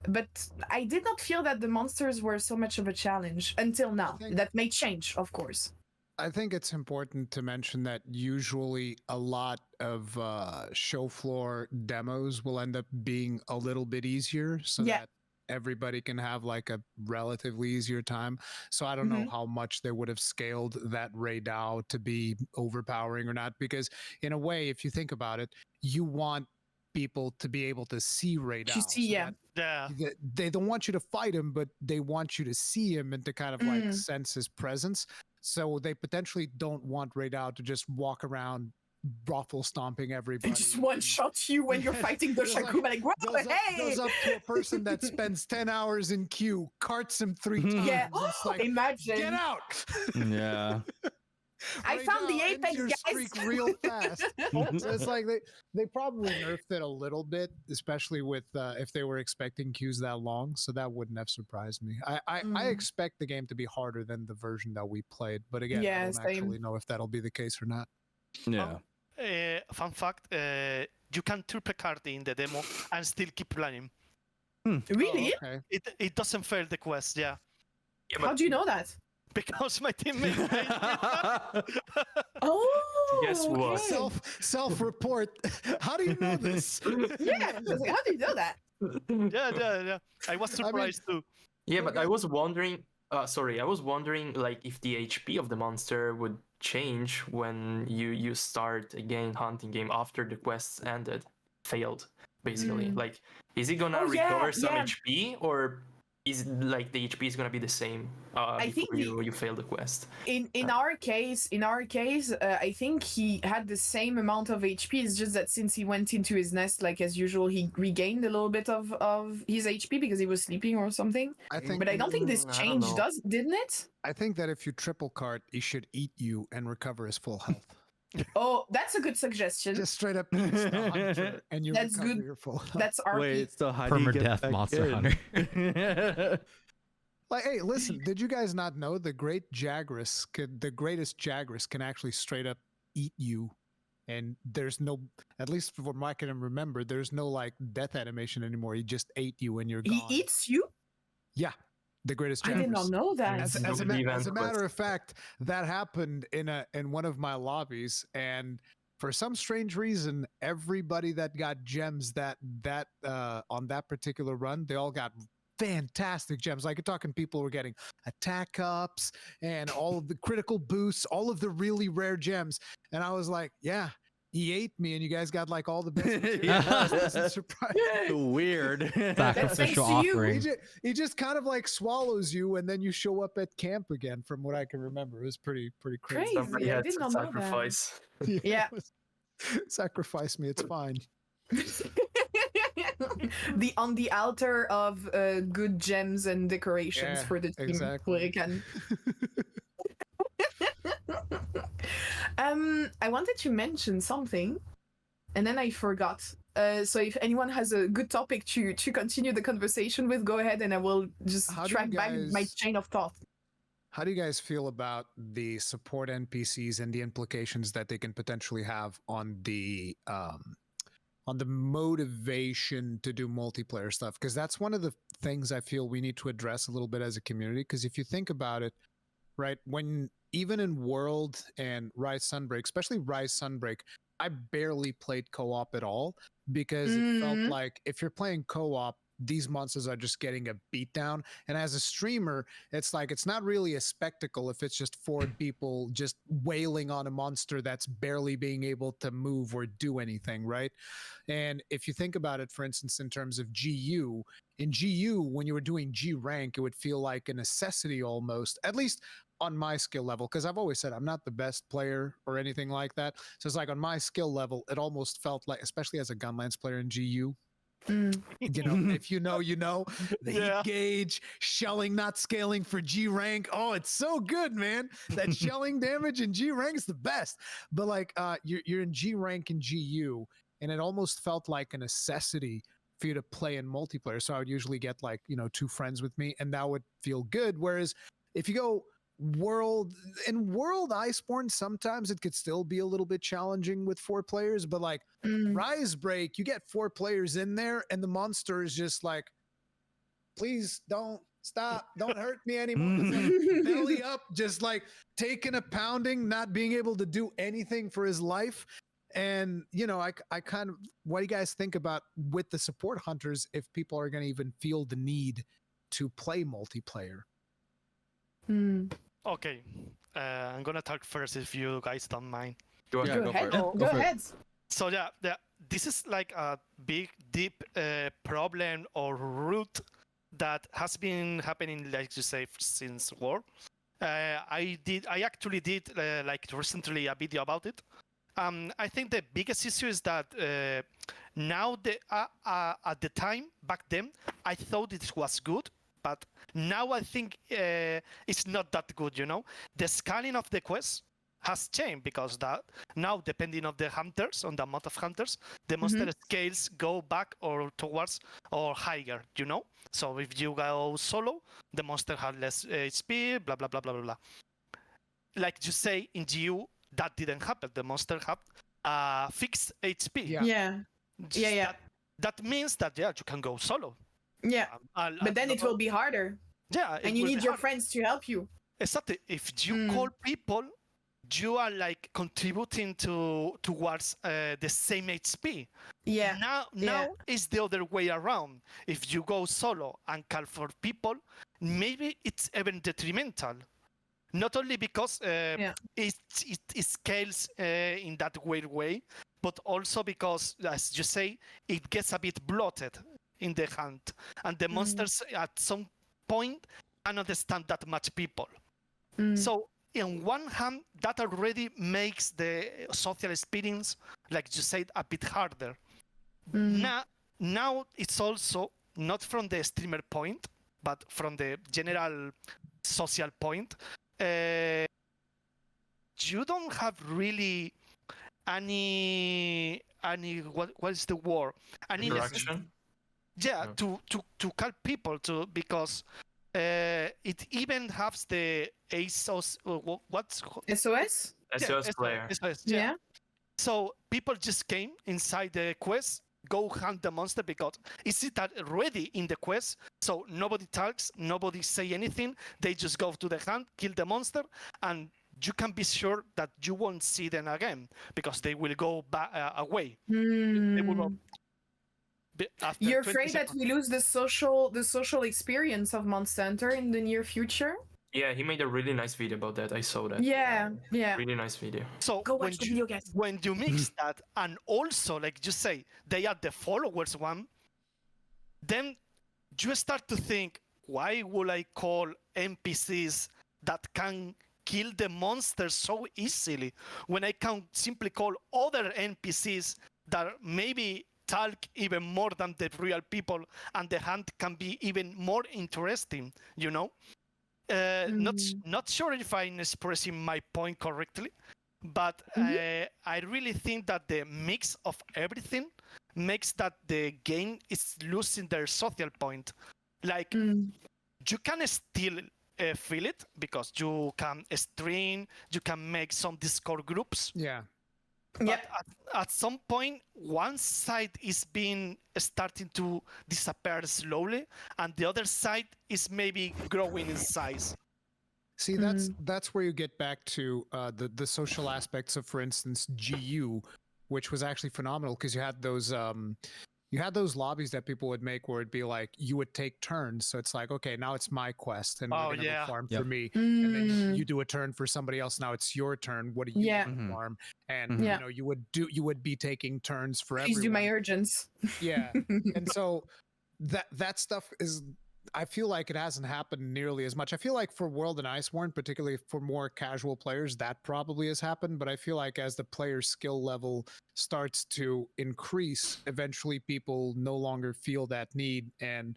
D: but I did not feel that the monsters were so much of a challenge until now.
E: think-
D: That may change, of course.
E: I think it's important to mention that usually a lot of show floor demos will end up being a little bit easier so
D: Yeah.
E: that everybody can have like a relatively easier time. So I don't know how much they would have scaled that Ray Dow to be overpowering or not, because in a way, if you think about it, you want people to be able to see Ray Dow.
D: To see,
E: so
D: yeah.
E: that
F: Yeah.
E: they don't want you to fight him, but they want you to see him and to kind of like sense his presence. So they potentially don't want Ray Dow to just walk around brothel stomping everybody.
D: They just one shot you when you're fighting the
E: It's like,
D: Shaku, like, whoa, hey!
E: goes up to a person that spends 10 hours in queue, carts him 3 times.
D: Yeah,
E: It's like,
D: imagine.
E: get out!
B: Yeah.
D: I
E: Ray
D: found the
E: Dow, end
D: apex,
E: your
D: guys.
E: streak real fast. So it's like they probably nerfed it a little bit, especially with if they were expecting queues that long. So that wouldn't have surprised me. I expect the game to be harder than the version that we played, but again,
D: Yeah,
E: I don't
D: same.
E: actually know if that'll be the case or not.
B: Yeah.
F: Fun fact: you can triple card in the demo and still keep playing.
D: Really?
E: Oh, okay.
F: It doesn't fail the quest. Yeah.
D: How do you know that?
F: Because my teammate made me.
D: Oh,
C: Guess what?
D: okay.
E: Self-report. How do you know this?
D: Yeah, I was like, how do you know that?
F: Yeah. I was surprised too.
C: Yeah, but I was wondering. I was wondering like if the HP of the monster would change when you start again hunting game after the quests failed, basically. Like, is it gonna
D: Oh, yeah,
C: recover some
D: yeah.
C: HP, or is like the HP is gonna be the same
D: I think
C: before you fail the quest?
D: In our case, I think he had the same amount of HP. It's just that since he went into his nest, like as usual, he regained a little bit of his HP because he was sleeping or something.
E: I think
D: But I don't think this
C: I don't
D: change
C: know.
D: didn't it?
E: I think that if you triple cart, he should eat you and recover his full health.
D: Oh, that's a good suggestion.
E: Just straight up eats the hunter and you
D: That's
E: recover
D: good.
E: your full health.
D: That's RP.
B: Wait, so how do you get
A: Permadeath
B: back
A: Monster
B: in?
A: Hunter.
E: Like, hey, listen, did you guys not know the greatest Jagras can actually straight up eat you? And there's no, at least from what I can remember, there's no like death animation anymore. He just ate you and you're
D: He
E: gone.
D: eats you?
E: Yeah, the greatest
D: I
E: Jagras.
D: did not know that.
E: As a
C: Event
E: matter of fact, that happened in one of my lobbies, and for some strange reason, everybody that got gems that on that particular run, they all got fantastic gems. Like, you're talking people were getting attack ups and all of the critical boosts, all of the really rare gems, and I was like, yeah. He ate me, and you guys got like all the best.
B: Yeah.
E: I wasn't surprised.
B: Weird.
D: Thanks
A: Sacrificial
D: to you.
A: offering.
E: He just kind of like swallows you, and then you show up at camp again. From what I can remember, it was pretty crazy.
D: Crazy.
C: Somebody
D: I
C: had
D: did
C: to
D: not know that.
C: sacrifice.
D: Yeah.
E: Sacrifice me. It's fine.
D: On the altar of good gems and decorations
E: Yeah,
D: for the team.
E: exactly.
D: Where it can... I wanted to mention something, and then I forgot. So if anyone has a good topic to continue the conversation with, go ahead, and I will just
E: How do you
D: track back my
E: guys-
D: chain of thought.
E: How do you guys feel about the support NPCs and the implications that they can potentially have on the motivation to do multiplayer stuff? Because that's one of the things I feel we need to address a little bit as a community. Because if you think about it, right, when even in World and Rise Sunbreak, especially Rise Sunbreak, I barely played co-op at all because it felt like if you're playing co-op, these monsters are just getting a beatdown. And as a streamer, it's like it's not really a spectacle if it's just 4 people just wailing on a monster that's barely being able to move or do anything, right? And if you think about it, for instance, in terms of GU, in GU, when you were doing G rank, it would feel like a necessity almost, at least on my skill level, because I've always said I'm not the best player or anything like that. So it's like on my skill level, it almost felt like, especially as a Gunlance player in GU, you know, if you know, you know, the
F: Yeah.
E: heat gauge, shelling not scaling for G rank. Oh, it's so good, man. That shelling damage in G rank is the best. But like you're in G rank and GU, and it almost felt like a necessity for you to play in multiplayer. So I would usually get like, you know, 2 friends with me, and that would feel good. Whereas if you go World Iceborne, sometimes it could still be a little bit challenging with 4 players, but like Rise Break, you get 4 players in there and the monster is just like please don't stop, don't hurt me anymore. It's like belly up, just like taking a pounding, not being able to do anything for his life. And I kind of, what do you guys think about with the support hunters if people are going to even feel the need to play multiplayer?
F: Okay, I'm gonna talk first if you guys don't mind.
C: Go
A: Yeah,
C: ahead.
D: Go
A: go for
D: ahead.
A: it.
D: Go ahead.
F: So this is like a big, deep problem or root that has been happening, like you say, since war. I actually did like recently a video about it. I think the biggest issue is that now at the time back then I thought it was good, but now I think it's not that good. The scaling of the quest has changed because that now, depending on the hunters, on the amount of hunters, the monster scales go back or towards or higher. So if you go solo, the monster has less HP. Blah blah blah blah blah blah. Like you say in GU, that didn't happen. The monster have fixed HP.
D: Yeah.
F: That means that you can go solo.
D: Yeah. But then it will be harder.
F: Yeah,
D: And you need your friends to help you.
F: Exactly. If you call people, you are like contributing towards the same HP.
D: Yeah.
F: Now it's the other way around. If you go solo and call for people, maybe it's even detrimental. Not only because it scales in that weird way, but also because, as you say, it gets a bit bloated in the hunt, and the monsters at some point cannot stand that much people. So, in one hand, that already makes the social experience, like you said, a bit harder. Now it's also not from the streamer point, but from the general social point. You don't have really any what is the word? Any
C: Interaction?
F: To call people to, because it even has the ASOS what's
D: SOS?
C: SOS player.
F: SOS,
D: Yeah.
F: So people just came inside the quest, go hunt the monster because it's already in the quest. So nobody talks, nobody say anything. They just go to the hunt, kill the monster, and you can be sure that you won't see them again because they will go away. They will go after
D: You're
F: 20
D: afraid that
F: seconds.
D: we lose the social experience of Monster Hunter in the near future?
C: Yeah, he made a really nice video about that. I saw that.
D: Yeah.
C: Really nice video.
F: So
D: Go watch the video, guys.
F: when you mix that, and also, like you say, they are the followers one, then you start to think, why would I call NPCs that can kill the monsters so easily when I can simply call other NPCs that maybe talk even more than the real people, and the hunt can be even more interesting, Not sure if I'm expressing my point correctly, but I really think that the mix of everything makes that the game is losing their social point. Like, you can still feel it because you can stream, you can make some Discord groups.
E: Yeah.
F: But at some point, one side is starting to disappear slowly, and the other side is maybe growing in size.
E: See, that's where you get back to the social aspects of, for instance, GU, which was actually phenomenal because you had those lobbies that people would make where it'd be like you would take turns. So it's like, okay, now it's my quest, and we're gonna go farm for me, and then you do a turn for somebody else. Now it's your turn. What do you want to farm? And you would be taking turns for everyone.
D: Please do my urgents.
E: Yeah, and so that stuff is. I feel like it hasn't happened nearly as much. I feel like for World and Iceborne, particularly for more casual players, that probably has happened. But I feel like as the player skill level starts to increase, eventually people no longer feel that need. And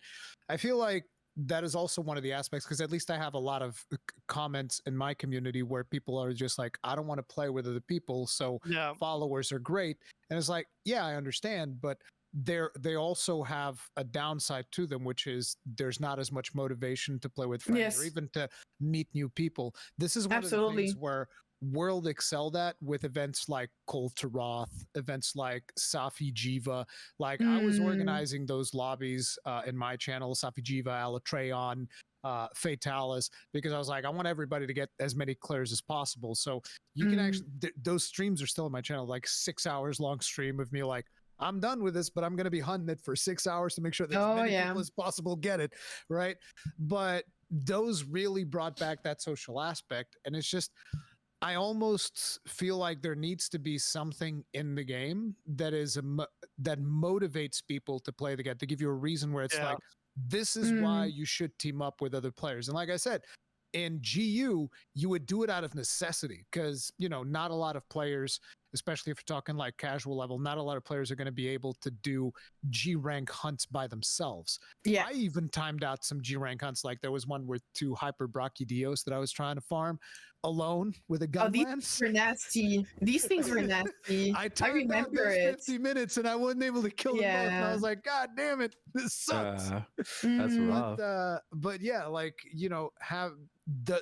E: I feel like that is also one of the aspects, because at least I have a lot of comments in my community where people are just like, I don't want to play with other people, so followers are great. And it's like, yeah, I understand, but they also have a downside to them, which is there's not as much motivation to play with friends or even to meet new people. This is one of the things where World excelled at with events like Kol Taroth, events like Safi Jiva. Like I was organizing those lobbies in my channel, Safi Jiva, Alatreon, Fatalis, because I was like, I want everybody to get as many clears as possible. So you can actually, those streams are still in my channel, like 6 hours long stream of me like, I'm done with this, but I'm going to be hunting it for 6 hours to make sure that as many people as possible get it, right? But those really brought back that social aspect, and it's just, I almost feel like there needs to be something in the game that is that motivates people to play the game, to give you a reason where it's like, this is why you should team up with other players. And like I said, in GU, you would do it out of necessity because, you know, not a lot of players, especially if you're talking like casual level, not a lot of players are going to be able to do G rank hunts by themselves.
D: Yeah.
E: I even timed out some G rank hunts. Like there was one with 2 hyper brachydios that I was trying to farm alone with a gun
D: these
E: lance.
D: were nasty. These things were nasty.
E: I timed out
D: remember
E: those
D: it.
E: 50 minutes and I wasn't able to kill them both. And I was like, God damn it, this sucks.
B: That's rough.
E: But yeah, like, you know,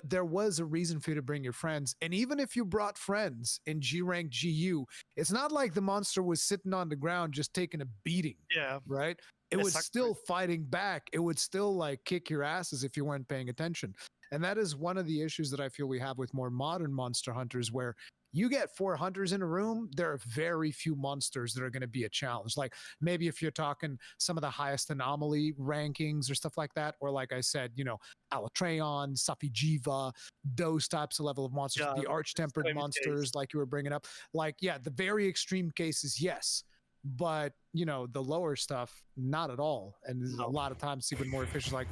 E: there was a reason for you to bring your friends. And even if you brought friends in G rank GU, it's not like the monster was sitting on the ground just taking a beating.
F: Yeah.
E: Right? It was still fighting back. It would still like kick your asses if you weren't paying attention. And that is one of the issues that I feel we have with more modern monster hunters, where you get 4 hunters in a room, there are very few monsters that are going to be a challenge. Like maybe if you're talking some of the highest anomaly rankings or stuff like that, or like I said, you know, Alatreon, Safi Jiva, those types of level of monsters, the arch-tempered monsters like you were bringing up. Like, yeah, the very extreme cases, yes. But, you know, the lower stuff, not at all. And a lot of times even more efficient, like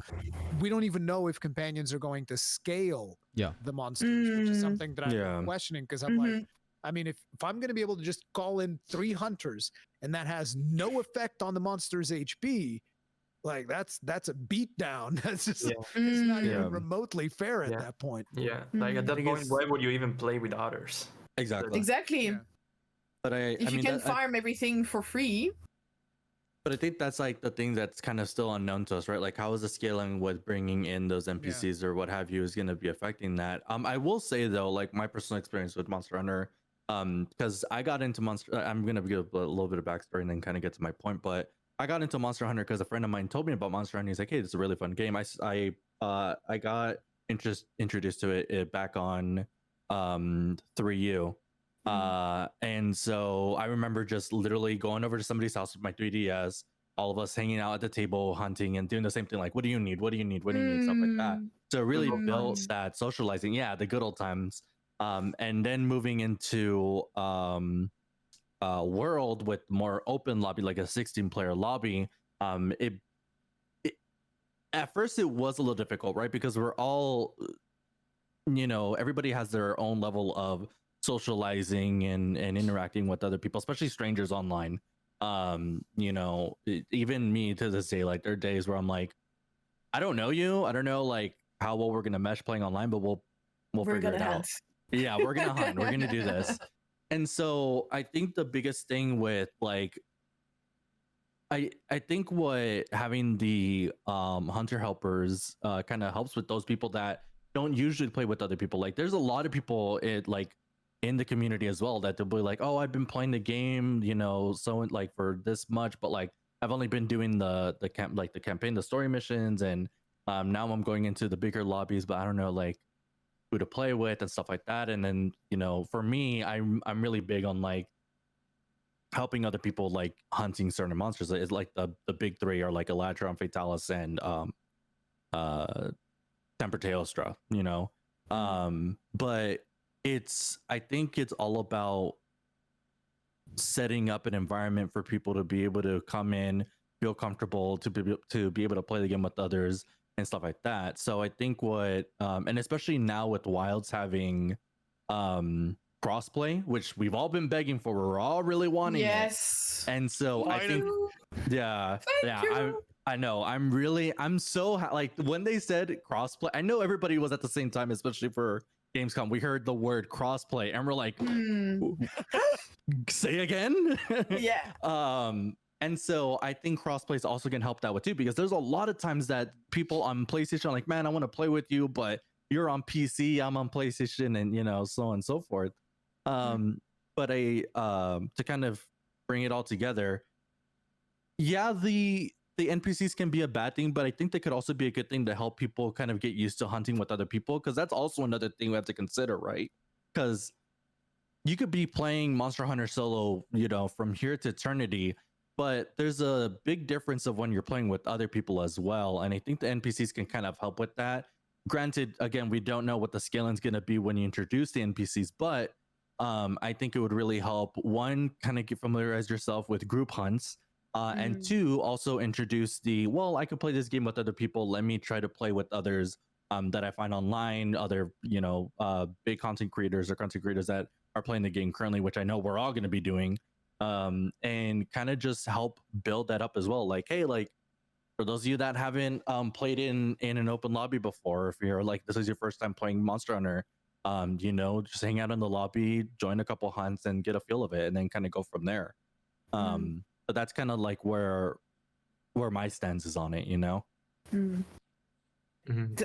E: we don't even know if companions are going to scale the monsters, which is something that I'm questioning, because I'm like, I mean, if I'm going to be able to just call in 3 hunters and that has no effect on the monster's HP, like that's a beat down. That's just it's not even remotely fair at that point.
C: Yeah, like at that point, why would you even play with others?
D: Exactly.
E: Yeah.
B: But
D: if you can farm everything for free.
B: But I think that's like the thing that's kind of still unknown to us, right? Like how is the scaling with bringing in those NPCs or what have you is going to be affecting that. I will say though, like my personal experience with Monster Hunter, because I got into Monster, I'm going to give a little bit of backstory and then kind of get to my point, but I got into Monster Hunter because a friend of mine told me about Monster Hunter. He's like, hey, this is a really fun game. I got introduced to it back on 3U. And so I remember just literally going over to somebody's house with my 3DS, all of us hanging out at the table, hunting and doing the same thing. Like, what do you need? What do you need? What do you need? Stuff like that. So it really built that socializing. Yeah. The good old times. And then moving into, world with more open lobby, like a 16-player lobby. At first it was a little difficult, right? Because we're all, you know, everybody has their own level of socializing and interacting with other people, especially strangers online. You know, even me to this day, like there are days where I'm like, I don't know you, I don't know like how well we're gonna mesh playing online, but we'll figure it out. Yeah, we're gonna hunt, we're gonna do this. And so I think the biggest thing with like, I think what having the hunter helpers kind of helps with those people that don't usually play with other people. Like there's a lot of people in the community as well that they'll be like, oh, I've been playing the game, you know, so like for this much, but like I've only been doing the campaign, the story missions, and now I'm going into the bigger lobbies, but I don't know like who to play with and stuff like that. And then, you know, for me, I'm really big on like helping other people like hunting certain monsters. It's like the big 3 are like Elatron, Fatalis, and Tempered Teostra, you know. But I think it's all about setting up an environment for people to be able to come in, feel comfortable, to be able to play the game with others and stuff like that. So I think what and especially now with Wilds having crossplay, which we've all been begging for, we're all really wanting it. And so I think I know I'm so like when they said crossplay, I know everybody was at the same time, especially for Gamescom, we heard the word crossplay and we're like, say again. And so I think crossplay is also going to help that with too, because there's a lot of times that people on PlayStation are like, man, I want to play with you, but you're on PC, I'm on PlayStation, and so on and so forth. But to kind of bring it all together, yeah, the NPCs can be a bad thing, but I think they could also be a good thing to help people kind of get used to hunting with other people, because that's also another thing we have to consider, right? Because you could be playing Monster Hunter solo, from here to eternity, but there's a big difference of when you're playing with other people as well. And I think the NPCs can kind of help with that. Granted, again, we don't know what the scaling is going to be when you introduce the NPCs, but I think it would really help, one, kind of familiarize yourself with group hunts, and two, also introduce I could play this game with other people. Let me try to play with others that I find online, other, big content creators or content creators that are playing the game currently, which I know we're all going to be doing, and kind of just help build that up as well. Like, hey, like, for those of you that haven't played in an open lobby before, if you're like, this is your first time playing Monster Hunter, just hang out in the lobby, join a couple hunts, and get a feel of it, and then kind of go from there. But that's kind of like where my stance is on it,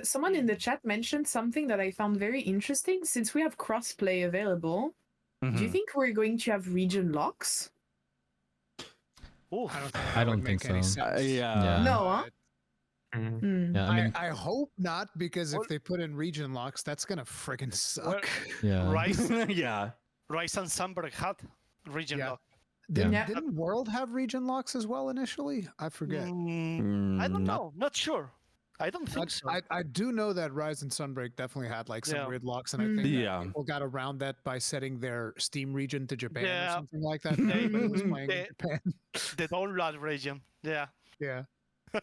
D: Someone in the chat mentioned something that I found very interesting. Since we have crossplay available, do you think we're going to have region locks?
F: Ooh,
G: I don't think so.
B: Yeah.
D: No, huh?
G: Yeah, I mean,
E: I hope not, because if they put in region locks, that's gonna friggin' suck.
G: yeah.
F: Rise,
B: Yeah.
F: Rise and Sunbreak had region
E: Yeah.
F: lock.
E: Didn't World have region locks as well initially? I forget.
F: I don't know. Not sure. I don't think so.
E: I do know that Rise and Sunbreak definitely had like some weird locks, and I think that people got around that by setting their Steam region to Japan or something like that. Everybody was playing in Japan.
F: The download region. Yeah.
E: Yeah.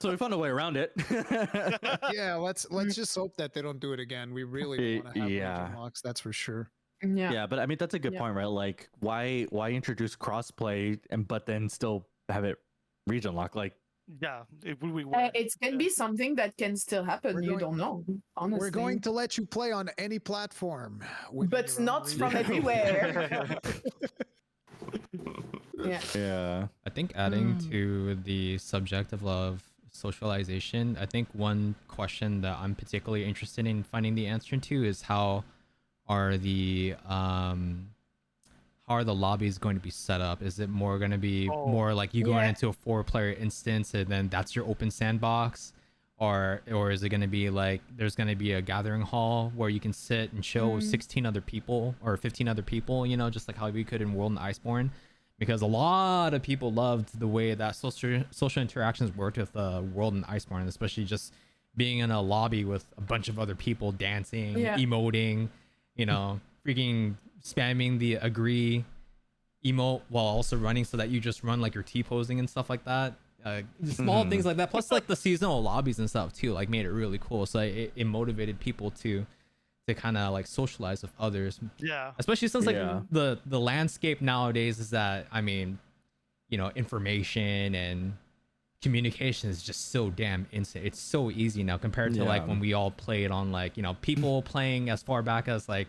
B: So we found a way around it.
E: Yeah, let's just hope that they don't do it again. We really want to have region locks, that's for sure.
B: Yeah, but I mean, that's a good point, right? Like, why introduce crossplay but then still have it region lock? Like,
F: Yeah, it will be
D: It can be something that can still happen. You don't know, honestly.
E: We're going to let you play on any platform,
D: but not from everywhere.
B: Yeah.
A: I think adding to the subject of socialization, I think one question that I'm particularly interested in finding the answer to is how are the lobbies going to be set up? Is it more going to be more like you going into a 4-player instance and then that's your open sandbox, or is it going to be like there's going to be a gathering hall where you can sit and chill with 16 other people or 15 other people, just like how we could in World and Iceborne? Because a lot of people loved the way that social interactions worked with World and Iceborne, especially just being in a lobby with a bunch of other people dancing, emoting, freaking spamming the agree emote while also running, so that you just run like your T-posing and stuff like that. Small things like that. Plus like the seasonal lobbies and stuff too, like made it really cool. So it motivated people to kind of like socialize with others.
F: Yeah.
A: Especially since like the landscape nowadays is that, I mean, information and communication is just so damn instant. It's so easy now compared to like when we all played on like, people playing as far back as like,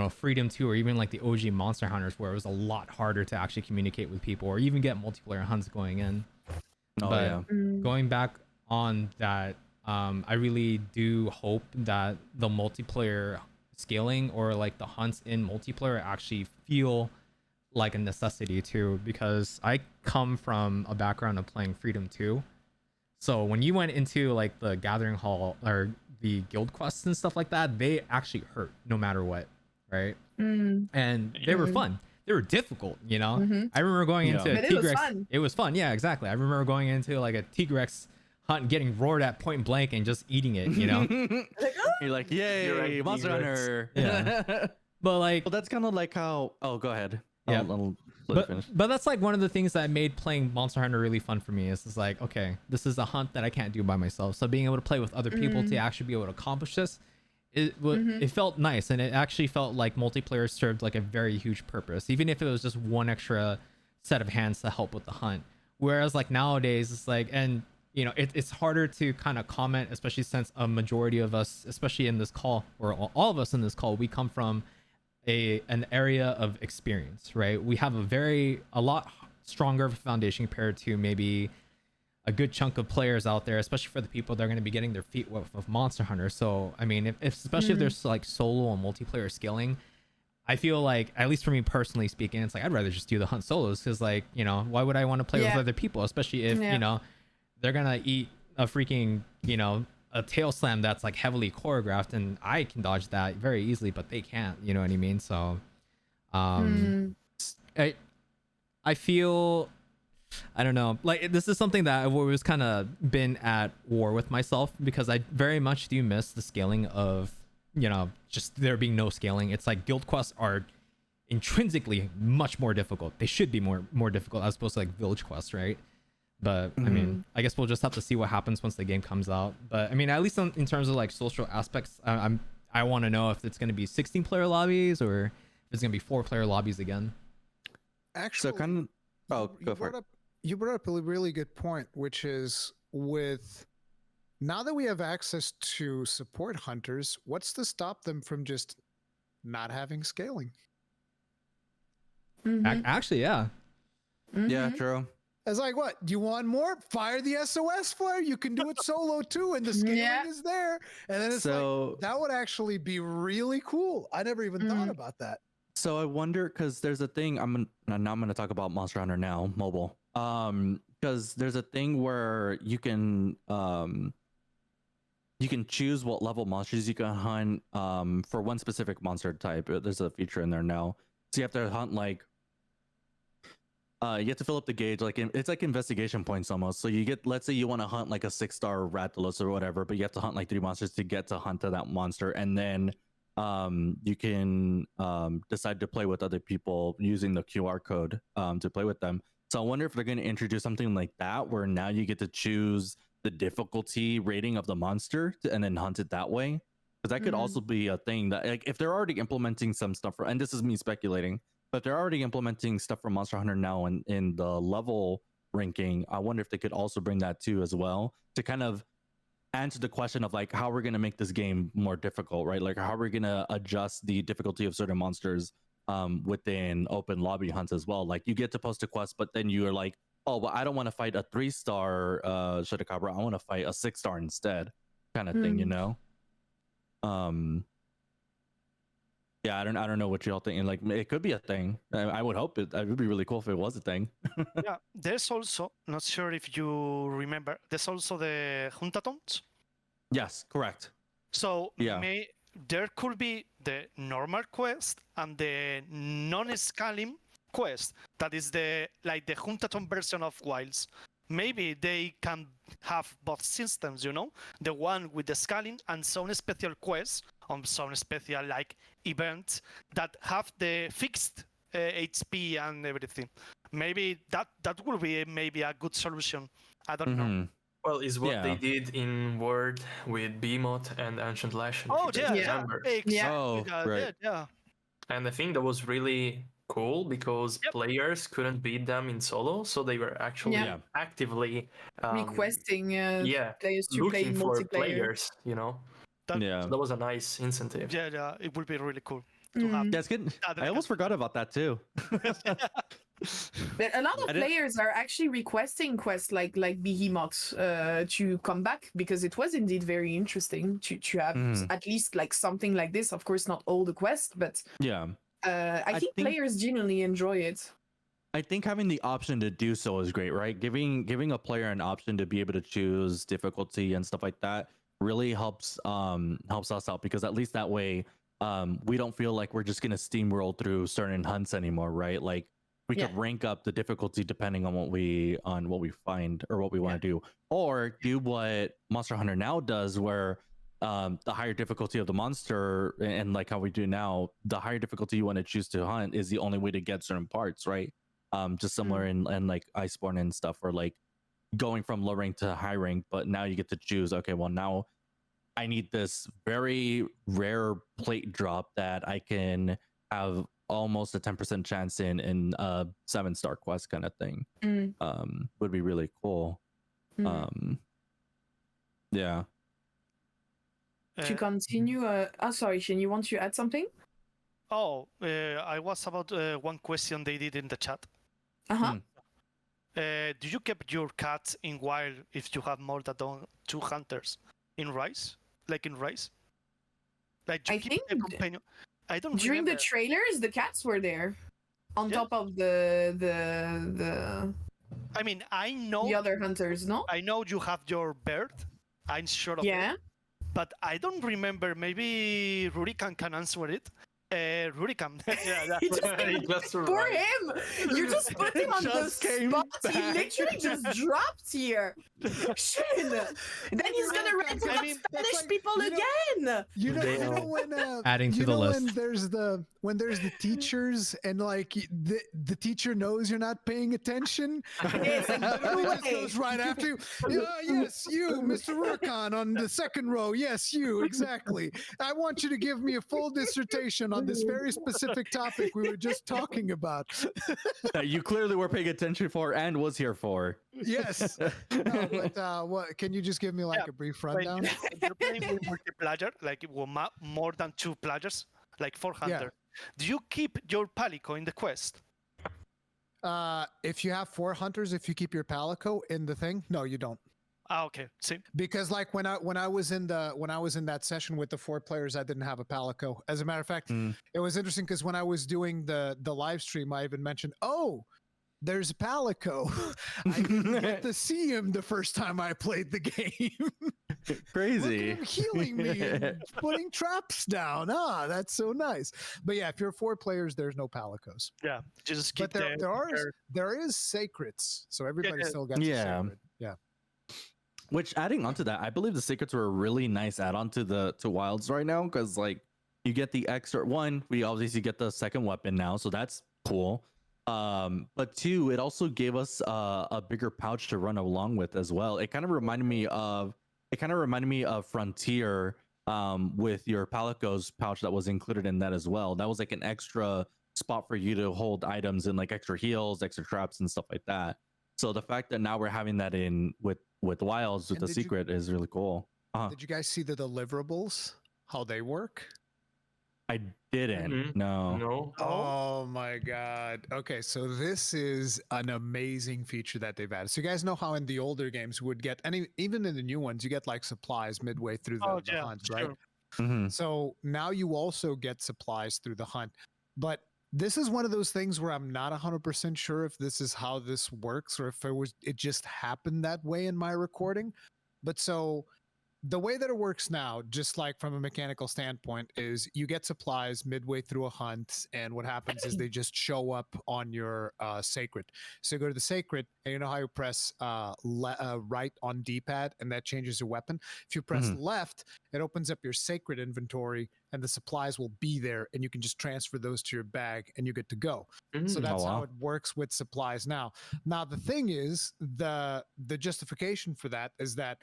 A: Freedom 2 or even like the OG Monster Hunters, where it was a lot harder to actually communicate with people or even get multiplayer hunts going in. Going back on that, I really do hope that the multiplayer scaling or like the hunts in multiplayer actually feel like a necessity too, because I come from a background of playing Freedom 2. So when you went into like the gathering hall or the guild quests and stuff like that, they actually hurt no matter what, right? And they were fun. They were difficult, I remember going into a T-Rex. It was fun. Yeah, exactly. I remember going into like a T-Rex hunt and getting roared at point blank and just eating it,
B: You're like, yay, Monster Hunter.
A: Yeah. But like,
B: well, that's kind of like how, go ahead.
A: Yeah.
B: I'll let it finish.
A: But that's like one of the things that made playing Monster Hunter really fun for me. Is like, okay, this is a hunt that I can't do by myself. So being able to play with other people to actually be able to accomplish this, it felt nice, and it actually felt like multiplayer served like a very huge purpose, even if it was just one extra set of hands to help with the hunt. Whereas like nowadays, it's like, and it's harder to kind of comment, especially since a majority of us, especially in this call, or all of us in this call, we come from an area of experience, right? We have a lot stronger foundation compared to maybe a good chunk of players out there, especially for the people that are going to be getting their feet wet with Monster Hunter. So I mean, if especially if there's like solo and multiplayer scaling, I feel like, at least for me personally speaking, it's like I'd rather just do the hunt solos, because like, you know, why would I want to play with other people, especially if you know they're gonna eat a freaking, you know, a tail slam that's like heavily choreographed, and I can dodge that very easily, but they can't. You know what I mean? So I feel, I don't know, like this is something that I've always kind of been at war with myself, because I very much do miss the scaling of, you know, just there being no scaling. It's like guild quests are intrinsically much more difficult. They should be more difficult as opposed to like village quests, right? But I mean, I guess we'll just have to see what happens once the game comes out. But I mean, at least in terms of like social aspects, I want to know if it's going to be 16-player lobbies or if it's going to be 4-player lobbies again.
E: Actually,
B: So kind of. Oh, go for it.
E: You brought up a really good point, which is with now that we have access to support hunters, what's to stop them from just not having scaling?
A: Actually, yeah.
B: Yeah, true.
E: It's like, what? Do you want more? Fire the SOS flare. You can do it solo too, and the scaling is there. And then it's like, that would actually be really cool. I never even thought about that.
B: So I wonder, because there's a thing, I'm going to talk about Monster Hunter now, mobile. Because there's a thing where you can choose what level monsters you can hunt for one specific monster type. There's a feature in there now. So you have to hunt like you have to fill up the gauge, like it's like investigation points almost. So you get, let's say you want to hunt like a 6-star Rathalos or whatever, but you have to hunt like 3 monsters to get to hunt to that monster, and then you can decide to play with other people using the QR code to play with them. So I wonder if they're going to introduce something like that, where now you get to choose the difficulty rating of the monster and then hunt it that way. Because that could also be a thing that, like, if they're already implementing some stuff and this is me speculating, but they're already implementing stuff for Monster Hunter now in the level ranking, I wonder if they could also bring that too as well, to kind of answer the question of like how we're going to make this game more difficult, right? Like how we're going to adjust the difficulty of certain monsters within open lobby hunts as well. Like you get to post a quest, but then you're like, oh, well, I don't want to fight a 3-star Shadowcabra. I want to fight a 6-star instead, kind of thing, you know? Yeah, I don't know what y'all think. Like, it could be a thing. I would hope it. It would be really cool if it was a thing.
F: Yeah, there's also, not sure if you remember, there's also the Huntatons.
B: Yes, correct.
F: So
B: yeah,
F: there could be the normal quest and the non-scaling quest. That is the Huntaton version of Wilds. Maybe they can have both systems, you know, the one with the scaling and some special quests on some special like events that have the fixed HP and everything. Maybe that would be maybe a good solution. I don't know.
C: Well, is what they did in Word with Behemoth and Ancient Lash.
F: Oh
C: yeah.
F: Right.
C: And I think that was really cool because players couldn't beat them in solo, so they were actually actively
D: requesting players to play
C: looking for
D: multiplayer.
C: Players, you know. So that was a nice incentive.
F: Yeah, it would be really cool to have.
B: That's good. I almost forgot about that too.
D: But a lot of players are actually requesting quests like Behemoth to come back, because it was indeed very interesting to have at least like something like this. Of course, not all the quests, but I think players genuinely enjoy it.
B: I think having the option to do so is great, right? Giving a player an option to be able to choose difficulty and stuff like that really helps us out, because at least that way we don't feel like we're just gonna steamroll through certain hunts anymore, right? Like we could rank up the difficulty depending on what we find or what we want to do, or do what Monster Hunter now does, where the higher difficulty of the monster, and like how we do now, the higher difficulty you want to choose to hunt is the only way to get certain parts, right? Just similar in like Iceborne and stuff, or like going from low rank to high rank, but now you get to choose, okay, well now I need this very rare plate drop that I can have almost a 10% chance in a 7-star quest kind of thing. Would be really cool. Yeah.
D: To continue, sorry, Shin, you want to add something?
F: I was about one question they did in the chat. do you keep your cats in wild if you have more than two hunters in Rise? Like in Rise? Like you
D: I
F: keep
D: think
F: a companion. I don't
D: During
F: remember.
D: the trailers, the cats were there, on
F: Yeah.
D: top of the
F: I mean, I know
D: other hunters. No.
F: I know you have your bird. I'm sure of it.
D: Yeah.
F: But I don't remember. Maybe Rurikan can answer it. Rurikan. Yeah,
D: He just
C: That's
D: for
C: right.
D: him, you just put him on the
B: Just came
D: spot. He
B: back.
D: literally just dropped here. Shin. Then he's gonna rant
E: I
D: about
E: mean, that's
D: Spanish
E: like,
D: people
E: you know-
D: again.
E: You know
C: Damn.
E: when
A: Adding to
E: you
A: the
E: know
A: list.
E: when there's the teachers and like the teacher knows you're not paying attention.
D: It's like,
E: Literally
D: no
E: just
D: way.
E: goes right after you. Yes, you, Mr. Rurkan, on the second row. Yes, you, exactly. I want you to give me a full dissertation on this very specific topic we were just talking about.
B: That you clearly were paying attention for and was here for.
E: Yes. No, but what? Can you just give me like
F: Yeah,
E: a brief
F: when
E: rundown?
F: you're playing with multiplayer, like more than 2 players, like 400. Do you keep your Palico in the quest?
E: If you have 4 hunters, if you keep your Palico in the thing, no, you don't.
F: Ah, okay. See,
E: Because like when I was in that session with the 4 players, I didn't have a Palico. As a matter of fact, it was interesting because when I was doing the live stream, I even mentioned, oh, there's Palico. I didn't get to see him the first time I played the game.
B: Crazy.
E: Look at him healing me and putting traps down. Ah, that's so nice. But yeah, if you're 4 players, there's no Palicos.
F: yeah, just keep
E: But there is sacrets, so everybody
F: yeah.
E: still gets a
B: Yeah.
E: sacred. Yeah.
B: Which, adding onto that, I believe the secrets were a really nice add-on to Wilds right now, because like you get the extra one. We obviously get the second weapon now, so that's cool. But 2, it also gave us a bigger pouch to run along with as well. It kind of reminded me of Frontier, with your Palico's pouch that was included in that as well. That was like an extra spot for you to hold items and like extra heals, extra traps, and stuff like that. So the fact that now we're having that in with Wilds with
E: And
B: the
E: did you-
B: secret is really cool.
E: Did you guys see the deliverables? How they work?
B: I didn't.
C: Mhm.
B: No.
C: No.
E: Oh my god. Okay, so this is an amazing feature that they've added. So you guys know how in the older games we would get even in the new ones, you get like supplies midway through the hunt, right?
F: sure.
B: Mhm.
E: So now you also get supplies through the hunt. But this is one of those things where I'm not 100% sure if this is how this works or if it just happened that way in my recording. But so the way that it works now, just like from a mechanical standpoint, is you get supplies midway through a hunt, and what happens is they just show up on your sacred. So you go to the sacred, and you know how you press right on D-pad, and that changes your weapon. If you press left, it opens up your sacred inventory, and the supplies will be there, and you can just transfer those to your bag, and you're good to go. So that's
B: Oh,
E: how
B: wow.
E: it works with supplies now. Now the thing is, the justification for that is that,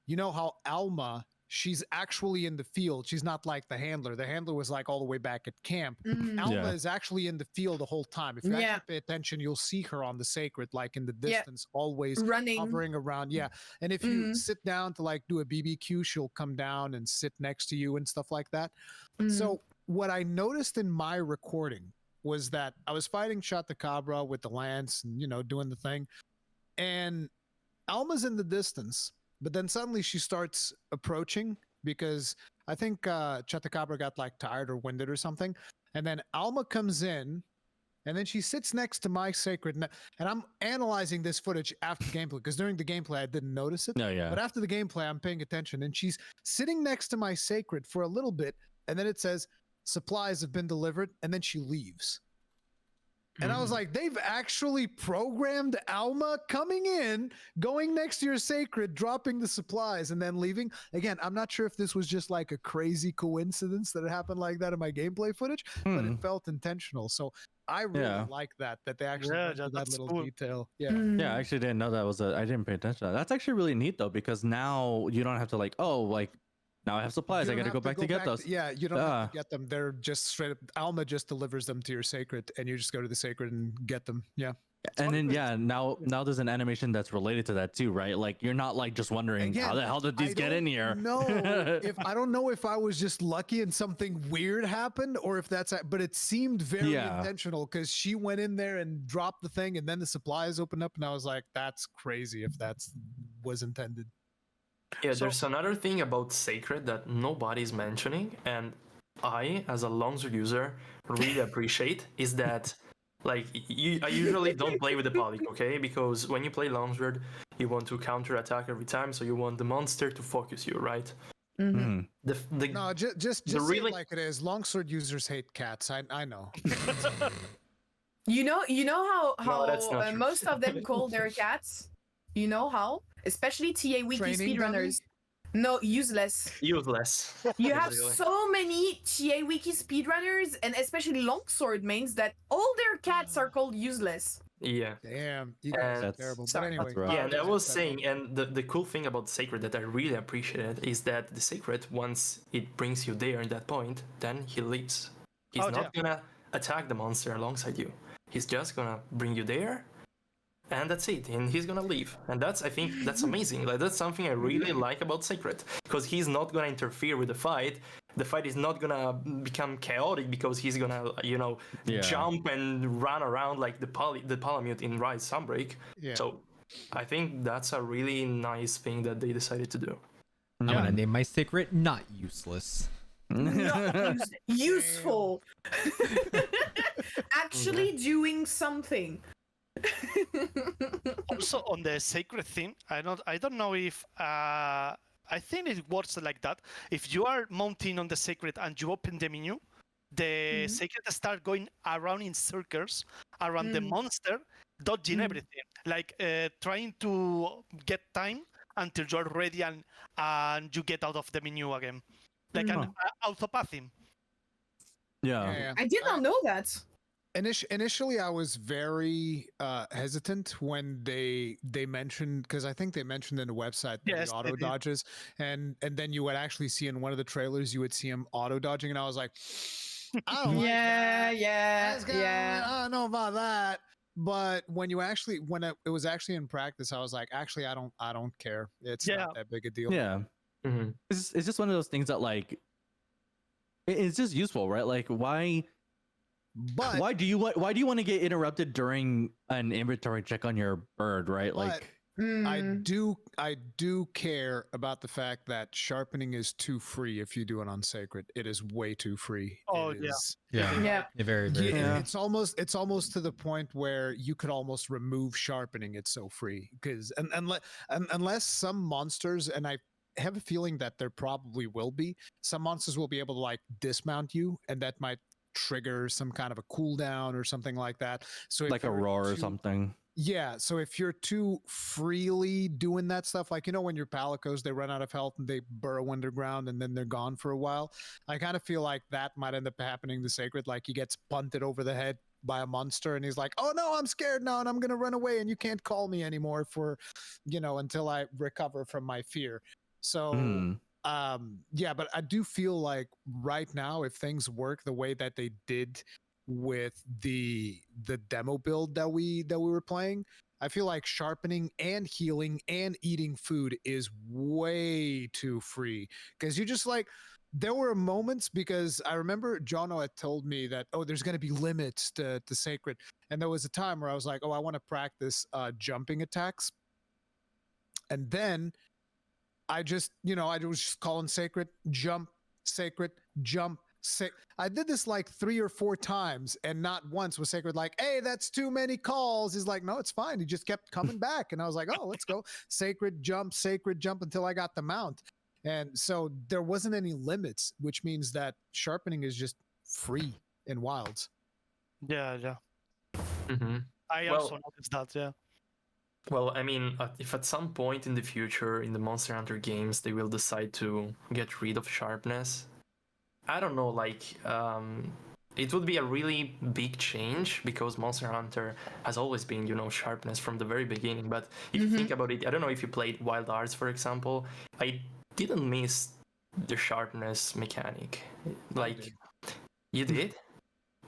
E: you know how Alma, she's actually in the field. She's not like the handler. The handler was like all the way back at camp.
D: Mhm.
E: Alma
B: Yeah.
E: is actually in the field the whole time. If you
D: Yeah.
E: actually pay attention, you'll see her on the sacred, like in the
D: Yeah.
E: distance, always
D: Running.
E: hovering around. Yeah. And if you
D: Mhm.
E: sit down to like do a BBQ, she'll come down and sit next to you and stuff like that.
D: Mhm.
E: So what I noticed in my recording was that I was fighting Cabra with the lance and, doing the thing. And Alma's in the distance, but then suddenly she starts approaching because I think Cabra got like tired or winded or something. And then Alma comes in, and then she sits next to my sacred. And I'm analyzing this footage after gameplay, because during the gameplay I didn't notice it.
B: No, yeah.
E: But after the gameplay, I'm paying attention, and she's sitting next to my sacred for a little bit, and then it says supplies have been delivered, and then she leaves. And I was like, they've actually programmed Alma coming in, going next to your sacred, dropping the supplies, and then leaving. Again, I'm not sure if this was just like a crazy coincidence that it happened like that in my gameplay footage, but it felt intentional. So I really like that they actually went to that
F: that's
E: little
F: cool.
E: detail. Yeah.
D: Mhm.
B: Yeah, I actually didn't know that was I didn't pay attention to that. That's actually really neat though, because now you don't have to now I have supplies.
E: You
B: I
E: don't
B: gotta go
E: have to
B: back to get those.
E: Yeah, you don't have to get them. They're just straight up. Alma just delivers them to your sacred, and you just go to the sacred and get them. Yeah.
B: And then now there's an animation that's related to that too, right? Like you're not like just wondering
E: Again,
B: how the hell did these get in here?
E: No, I don't know if I was just lucky and something weird happened, or if but it seemed very intentional because she went in there and dropped the thing, and then the supplies opened up, and I was like, that's crazy if that's was intended.
C: Yeah, there's another thing about Sacred that nobody's mentioning, and I, as a longsword user, really appreciate is that, like, I usually don't play with the poly, okay? Because when you play longsword, you want to counter attack every time, so you want the monster to focus you, right?
D: Mm-hmm.
E: No, just say
C: really...
E: it like it is. Longsword users hate cats. I know.
D: You know how
C: no,
D: most of them call their cats. You know how, especially TA Wiki speedrunners. No, useless.
C: Useless.
D: You have so many TA Wiki speedrunners, and especially longsword mains, that all their cats are called useless.
C: Yeah.
E: Damn, you guys are terrible. But anyway.
C: Yeah, and I was saying, and the cool thing about Sacred that I really appreciated is that the Sacred, once it brings you there in that point, then he leaves. He's not gonna attack the monster alongside you. He's just gonna bring you there, and that's it, and he's gonna leave. And I think that's amazing. Like, that's something I really like about Sacred, because he's not gonna interfere with the fight. The fight is not gonna become chaotic because he's gonna, jump and run around like the Palamute in Rise Sunbreak. Yeah. So I think that's a really nice thing that they decided to do.
A: I'm gonna name my Sacred not useless.
D: Not useful. Actually doing something.
F: Also on the sacred theme, I don't know if I think it works like that. If you are mounting on the sacred and you open the menu, the sacred start going around in circles around the monster, dodging everything, like trying to get time until you're ready and you get out of the menu again, like an autopathing.
B: Yeah.
D: I did not know that.
E: Initially, I was very hesitant when they mentioned, because I think they mentioned in the website the auto dodges, and then you would actually see in one of the trailers, you would see him auto dodging, and I was like, I don't like that. I don't know about that. But when it was actually in practice, I was like, actually, I don't care. It's not that big a deal.
B: Yeah. Mm-hmm. It's just one of those things that, like, it's just useful, right? Like, why do you want to get interrupted during an inventory check on your bird, right? Like,
E: I do care about the fact that sharpening is too free if you do it on sacred. It is way too free.
A: Yeah, very, very.
E: Yeah. It's almost to the point where you could almost remove sharpening. It's so free, because unless some monsters, and I have a feeling that there probably will be, some monsters will be able to like dismount you, and that might trigger some kind of a cooldown or something like that. So
B: like a roar or something.
E: Yeah, so if you're too freely doing that stuff, like, when your palicos, they run out of health and they burrow underground and then they're gone for a while, I kind of feel like that might end up happening to Sacred. Like, he gets punted over the head by a monster and he's like, oh no, I'm scared now and I'm gonna run away and you can't call me anymore for until I recover from my fear. So but I do feel like right now, if things work the way that they did with the demo build that we were playing, I feel like sharpening and healing and eating food is way too free, because you just like, there were moments, because I remember Jono had told me that, there's going to be limits to sacred, and there was a time where I was like, I want to practice jumping attacks, and then I just, I was just calling sacred, jump, sacred, jump, I did this like 3 or 4 times, and not once was sacred like, hey, that's too many calls. He's like, no, it's fine. He just kept coming back. And I was like, let's go. Sacred jump until I got the mount. And so there wasn't any limits, which means that sharpening is just free in wilds.
F: Yeah.
C: Mm-hmm.
F: I also noticed that, yeah.
C: Well, I mean, if at some point in the future in the Monster Hunter games they will decide to get rid of sharpness, I don't know, like, it would be a really big change, because Monster Hunter has always been, sharpness from the very beginning. But if you think about it, I don't know if you played Wild Arts, for example. I didn't miss the sharpness mechanic. Like,
E: did.
C: you did?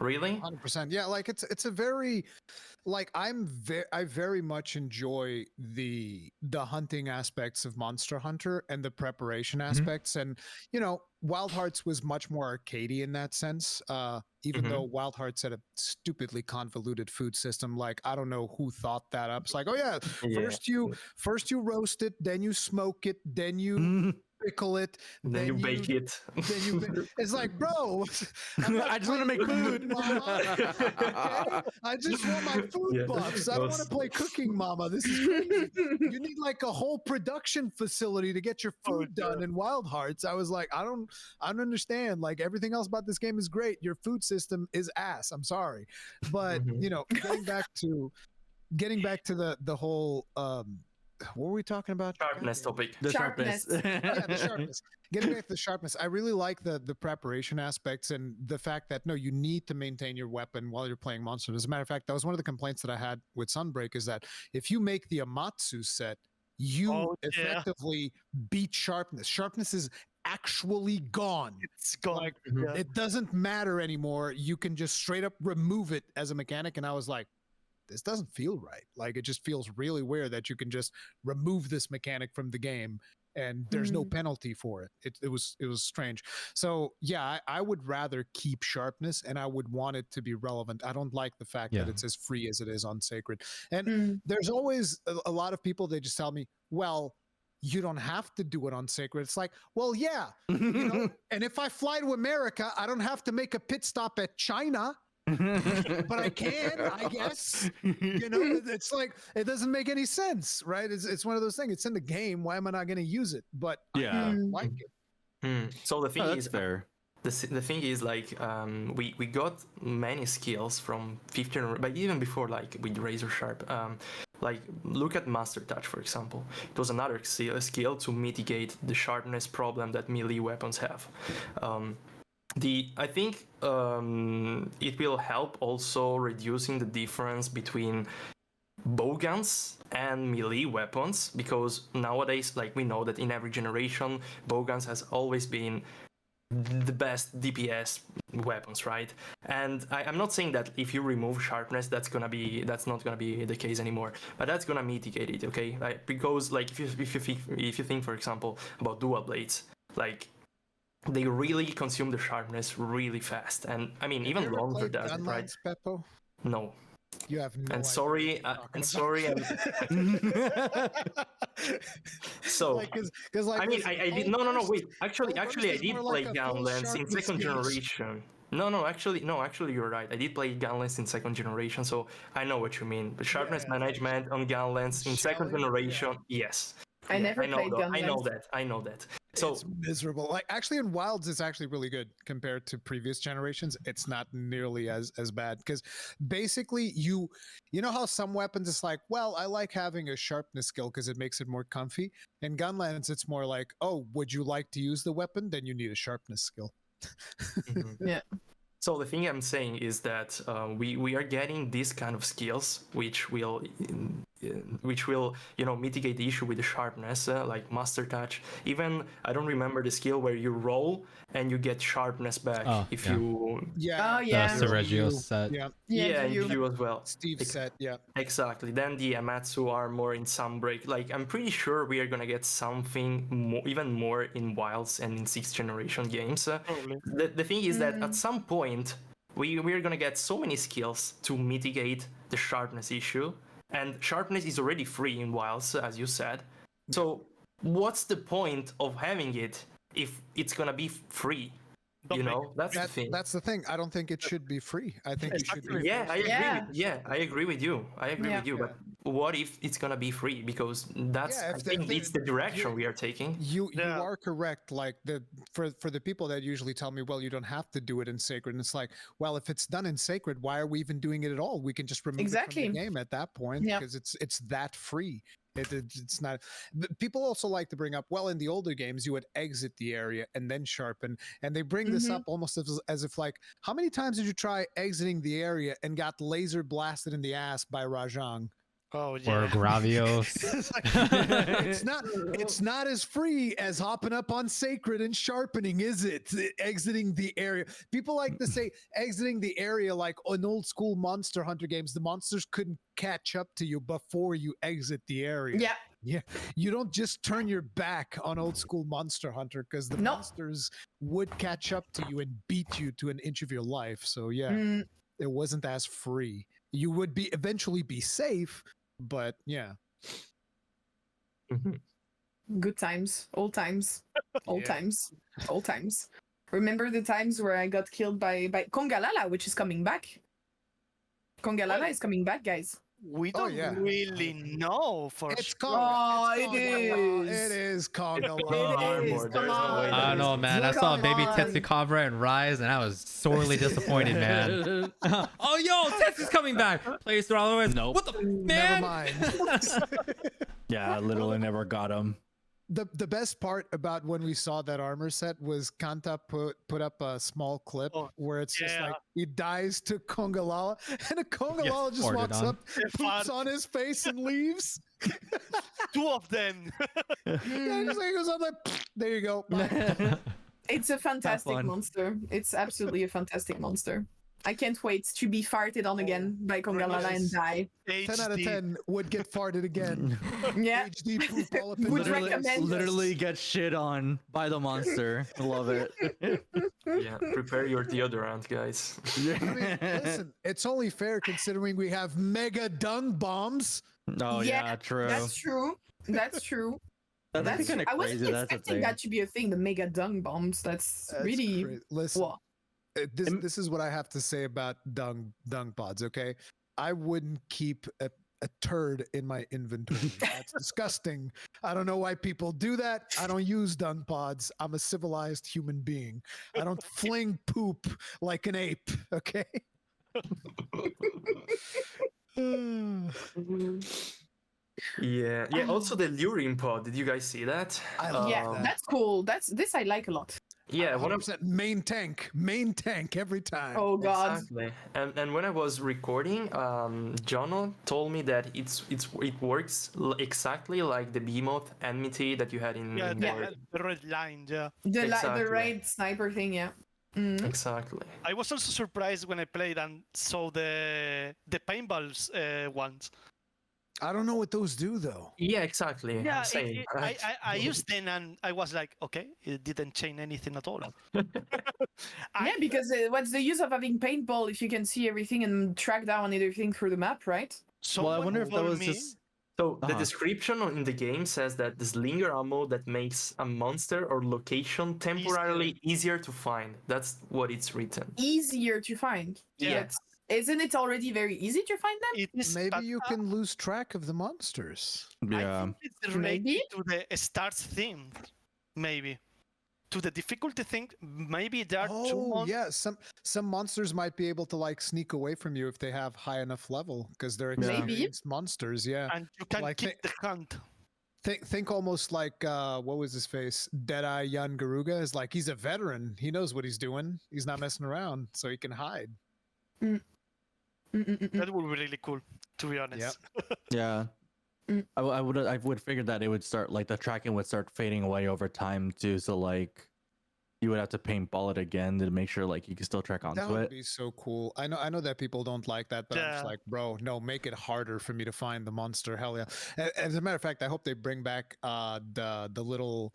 C: Really?
E: 100%. Yeah, like it's a very like I very much enjoy the hunting aspects of Monster Hunter and the preparation aspects. And you know, Wild Hearts was much more arcadey in that sense. Even though Wild Hearts had a stupidly convoluted food system, like I don't know who thought that up. It's like, oh yeah, first you roast it, then you smoke it, then you pickle it,
C: then you bake it.
E: Then you it's like, bro,
B: I just want to make food.
E: Okay? I just want my food buffs. I don't want to play Cooking Mama. This is crazy. You need like a whole production facility to get your food done in Wild Hearts. I was like, I don't understand. Like everything else about this game is great. Your food system is ass. I'm sorry, but you know, getting back to the whole what were we talking about?
C: Sharpness topic.
B: The sharpness.
E: Yeah, the sharpness. Getting back to the sharpness, I really like the preparation aspects and the fact that no, you need to maintain your weapon while you're playing monsters. As a matter of fact, that was one of the complaints that I had with Sunbreak is that if you make the Amatsu set, you effectively beat sharpness. Sharpness is actually gone.
F: It's gone.
E: Like it doesn't matter anymore. You can just straight up remove it as a mechanic. And I was like, this doesn't feel right. Like it just feels really weird that you can just remove this mechanic from the game and there's no penalty for it. It was strange. So yeah, I would rather keep sharpness and I would want it to be relevant. I don't like the fact that it's as free as it is on Sacred. And there's always a lot of people, they just tell me, well, you don't have to do it on Sacred. It's like, well, yeah, you know, and if I fly to America, I don't have to make a pit stop at China. But I can, I guess. You know, it's like it doesn't make any sense, right? It's one of those things. It's in the game. Why am I not going to use it? But
B: yeah,
E: I like it.
C: So the thing is
B: fair.
C: The thing is like we got many skills from 15, but even before, like with Razor Sharp. Like look at Master Touch, for example. It was another skill to mitigate the sharpness problem that melee weapons have. I think it will help also reducing the difference between bowguns and melee weapons, because nowadays, like we know that in every generation, bowguns has always been the best DPS weapons, right? And I'm not saying that if you remove sharpness, that's not gonna be the case anymore, but that's gonna mitigate it, okay? Like, because like if you think, for example, about dual blades, like they really consume the sharpness really fast, and I mean even longer does it, right?
E: Beppo?
C: No.
E: You have no.
C: And sorry, so
E: like, cause like
C: I mean, I did no wait. Actually, I did play Gunlance in second generation. No, actually, you're right. I did play Gunlance in second generation, so I know what you mean. But sharpness management on Gunlance in second generation, yes.
D: I never played Gunlance.
C: I know that. So
E: it's miserable. Like actually in Wilds, it's actually really good compared to previous generations. It's not nearly as bad because basically you know how some weapons it's like, well, I like having a sharpness skill because it makes it more comfy. In Gunlance, it's more like, oh, would you like to use the weapon? Then you need a sharpness skill.
D: Yeah.
C: So the thing I'm saying is that we are getting these kind of skills which will mitigate the issue with the sharpness, like Master Touch. Even I don't remember the skill where you roll and you get sharpness back you
A: Sergio's set.
C: you as well.
E: Steve's set, yeah.
C: Exactly. Then the Amatsu are more in Sunbreak. Like I'm pretty sure we are gonna get something even more in Wilds and in 6th generation games. The thing is that at some point we are gonna get so many skills to mitigate the sharpness issue. And sharpness is already free in Wilds, as you said. So what's the point of having it if it's gonna be free? That's the thing.
E: That's the thing. I don't think it should be free. I think it should be.
C: I agree with you. But what if it's gonna be free? Because I think it's the direction we are taking.
E: You are correct. Like for the people that usually tell me, well, you don't have to do it in Sacred. And it's like, well, if it's done in Sacred, why are we even doing it at all? We can just remove it from the game at that point because it's that free. It's not. People also like to bring up, well, in the older games you would exit the area and then sharpen, and they bring this up almost as if like, how many times did you try exiting the area and got laser blasted in the ass by Rajang?
F: Oh
A: or
F: yeah.
A: Gravios.
E: It's like, it's not as free as hopping up on Sacred and sharpening, is it? Exiting the area. People like to say exiting the area like in old school Monster Hunter games, the monsters couldn't catch up to you before you exit the area.
D: Yeah.
E: Yeah. You don't just turn your back on old school Monster Hunter because the
D: No.
E: monsters would catch up to you and beat you to an inch of your life. So yeah,
D: Mm,
E: it wasn't as free. You would be eventually be safe, but yeah.
C: Mhm.
D: good times. Old times. Old
E: Yeah.
D: times. Old times. Remember the times where I got killed by Kongalala, which is coming back. Kongalala is coming back, guys.
F: We
E: Oh,
F: don't
E: yeah.
F: really know for
E: It's
F: sure.
E: Conga.
D: Oh,
E: It's
D: it
E: Conga.
D: is.
E: It is Conga.
C: It's
D: It
C: armor.
D: is,
C: There's
D: come
C: no way
D: on.
A: I don't know, man. I saw
D: Come
A: baby
D: on.
A: Tetsukabra and Rise, and I was sorely disappointed, man. Oh, yo, Tetsu's coming back. Plays through all the way.
B: Nope.
A: What the
E: Never
A: man?
E: mind.
B: Yeah, I literally never got him.
E: The best part about when we saw that armor set was Kanta put up a small clip
F: Oh,
E: where it's just
F: yeah.
E: like he dies to Kongalala and a Kongalala just
A: farted
E: walks
A: on.
E: up, poops on his face and leaves.
F: Two of them.
E: Yeah, just like, he goes up like, there you go. Bye.
D: It's a fantastic
B: fun.
D: monster. It's absolutely a fantastic monster. I can't wait to be farted on again by Kongalala and die.
E: 10 out of
F: HD.
E: 10 would get farted again.
D: Yeah.
E: HD poop all up in
D: Would
E: the
B: Literally,
D: recommend-
B: literally get shit on by the monster. I love it.
C: Yeah, prepare your deodorant, guys.
E: I mean, listen, it's only fair considering we have mega dung bombs.
B: Oh yeah, true.
D: That's true. That's true.
B: That's
D: That's
B: kind of
D: I wasn't
B: crazy. That's the
D: expecting
B: thing.
D: that to be a thing. The mega dung bombs. That's really
E: crazy. Listen.
D: what.
E: This is what I have to say about dung pods. Okay, I wouldn't keep a turd in my inventory. That's disgusting. I don't know why people do that. I don't use dung pods. I'm a civilized human being. I don't fling poop like an ape. Okay.
C: Yeah. Yeah. Also, the luring pod. Did you guys see that?
E: I love
D: Yeah,
E: that.
D: that's cool. This I like a lot.
C: Yeah. One of
E: 100% main tank every time.
D: Oh god.
C: Exactly. And when I was recording, Jono told me that it works exactly like the behemoth enmity that you had in
F: Yeah,
C: Void.
F: the red line. Yeah.
D: The
C: Exactly.
D: right sniper thing, yeah. Mm.
C: Exactly.
F: I was also surprised when I played and saw the paintballs ones.
E: I don't know what those do though.
C: Yeah, exactly.
F: Yeah,
C: Same.
F: I used them and I was like, okay, it didn't change anything at all.
D: Yeah, because what's the use of having paintball if you can see everything and track down everything through the map, right?
B: Well, I
F: Someone
B: wonder if that
F: told
B: was
F: me-
B: just.
C: So the
B: Uh-huh.
C: description in the game says that the slinger ammo that makes a monster or location temporarily easier to find. That's what it's written.
D: Easier to find.
F: Yeah.
D: But isn't it already very easy to find them?
F: It is,
E: Maybe
F: but,
E: you can lose track of the monsters.
F: I
B: Yeah.
F: think it's related
D: Maybe?
F: to the start theme, maybe. To the difficulty thing, maybe there are two
E: Oh
F: monsters.
E: yeah, some monsters might be able to like sneak away from you if they have high enough level because they're
D: Maybe.
E: experienced monsters. Yeah,
F: And you can
E: Like
F: keep the hunt.
E: think almost like what was his face? Deadeye Jan Garuga is like he's a veteran. He knows what he's doing. He's not messing around, so he can hide.
F: That would be really cool, to be honest.
B: Yeah.
D: Mm.
B: I would figure that it would start like the tracking would start fading away over time too. So like you would have to paintball it again to make sure like you can still track
E: That
B: onto
E: would
B: it.
E: be so cool. I know that people don't like that, but I'm just
F: Yeah.
E: like, bro, no, make it harder for me to find the monster. Hell yeah! As a matter of fact, I hope they bring back the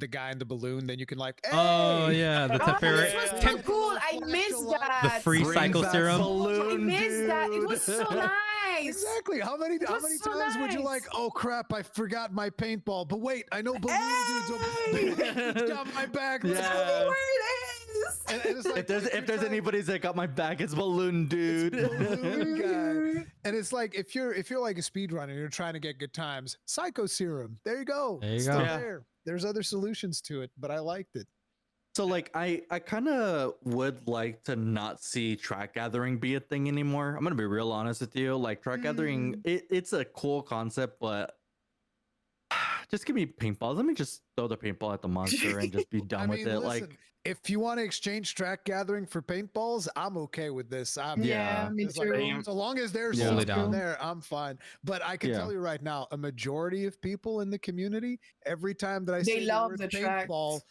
E: guy in the balloon. Then you can like,
A: Oh
E: "Hey!"
A: yeah, the
D: Oh, this
A: Teferi,
D: was
A: Tem-
D: so cool. I missed that.
A: the free
B: Bring
A: cycle
B: back
A: serum.
D: I
B: balloon,
D: missed that. It was so
B: dude.
D: nice.
E: Exactly. How many
D: was so
E: times would you
D: nice.
E: like? Oh crap! I forgot my paintball. But wait, I know balloon
D: Hey!
E: dudes got my back. Let's
B: Yeah.
E: go.
D: Where it is.
E: And it's like,
B: If there's anybody's that got my back, it's balloon dude.
E: balloon guy. And it's like if you're like a speedrunner and you're trying to get good times, Psycho Serum. There you go.
A: There you
E: Still
A: go.
B: Yeah.
E: there. There's other solutions to it, but I liked it.
B: So like I kind of would like to not see track gathering be a thing anymore. I'm gonna be real honest with you. Like track gathering, it's a cool concept, but just give me paintballs. Let me just throw the paintball at the monster and just be done with it.
E: Listen, if you want to exchange track gathering for paintballs, I'm okay with this.
D: Yeah, me
E: It's
D: too.
E: like, so long as there's
A: Totally
E: something
A: down.
E: there, I'm fine. But I can
B: Yeah.
E: tell you right now, a majority of people in the community, every time that I
D: They
E: say
D: love
E: the word
D: the
E: paintball,
D: tracks.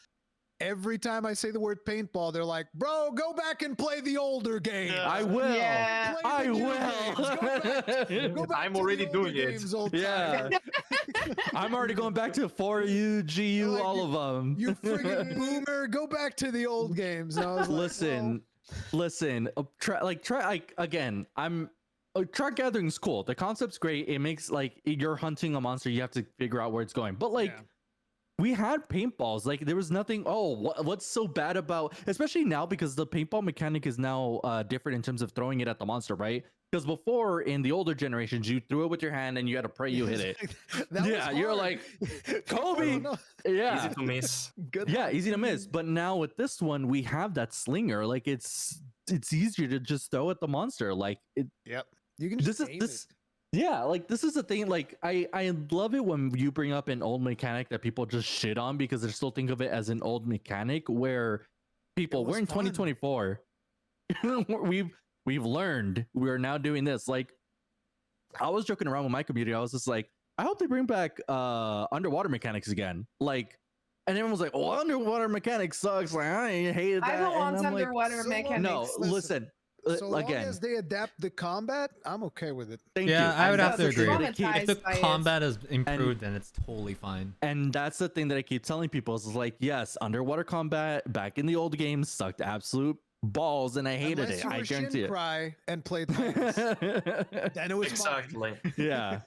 E: every time I say the word paintball, they're like, "Bro, go back and play the older games.
F: Yeah.
B: I will.
D: Yeah.
E: Play
B: I
E: the new games. Go back
C: I'm
E: to the
C: already
E: older
C: doing it.
E: games, old
B: Yeah.
E: timer.
B: I'm already going back to 4U, GU,
E: Like,
B: all of them.
E: You friggin' boomer, go back to the old games." And I was like,
B: Listen. Again. Track gathering's cool. The concept's great. It makes like you're hunting a monster. You have to figure out where it's going. But like.
E: Yeah.
B: We had paintballs. Like there was nothing. Oh, what's so bad about? Especially now because the paintball mechanic is now different in terms of throwing it at the monster, right? Because before in the older generations, you threw it with your hand and you had to pray you hit it.
E: That was
B: Yeah, you're
E: hard.
B: like,
E: I
B: Kobe.
E: don't know.
B: Yeah,
C: Easy to miss.
E: Good
B: yeah,
E: luck.
B: easy to miss. But now with this one, we have that slinger. Like it's easier to just throw at the monster. Like it.
E: Yep. You can just
B: This is
E: aim
B: this.
E: it.
B: Yeah, like this is the thing. Like I love it when you bring up an old mechanic that people just shit on because they still think of it as an old mechanic. Where people
E: was
B: we're in
E: fun.
B: 2024. we've learned. We're now doing this. Like I was joking around with my community. I was just like, I hope they bring back underwater mechanics again. Like, and everyone was like, "Oh, underwater mechanics sucks." Like I hated that.
D: I don't want
B: and I'm like,
D: underwater
E: so
D: mechanics.
B: no, listen.
E: So long
B: Again,
E: as they adapt the combat, I'm okay with it.
B: thank
A: Yeah,
B: you.
A: I would
B: And
A: have to
B: that's the thing
A: agree.
B: that I keep-
D: Traumatized.
A: If the
D: by it.
A: combat is improved, then it's totally fine.
B: And that's the thing that I keep telling people is like, yes, underwater combat back in the old games sucked absolute balls, and I hated
E: Unless
B: it.
E: you
B: I
E: were
B: guarantee it.
E: Cry and played Titans, then it was fine.
C: Exactly.
B: Yeah.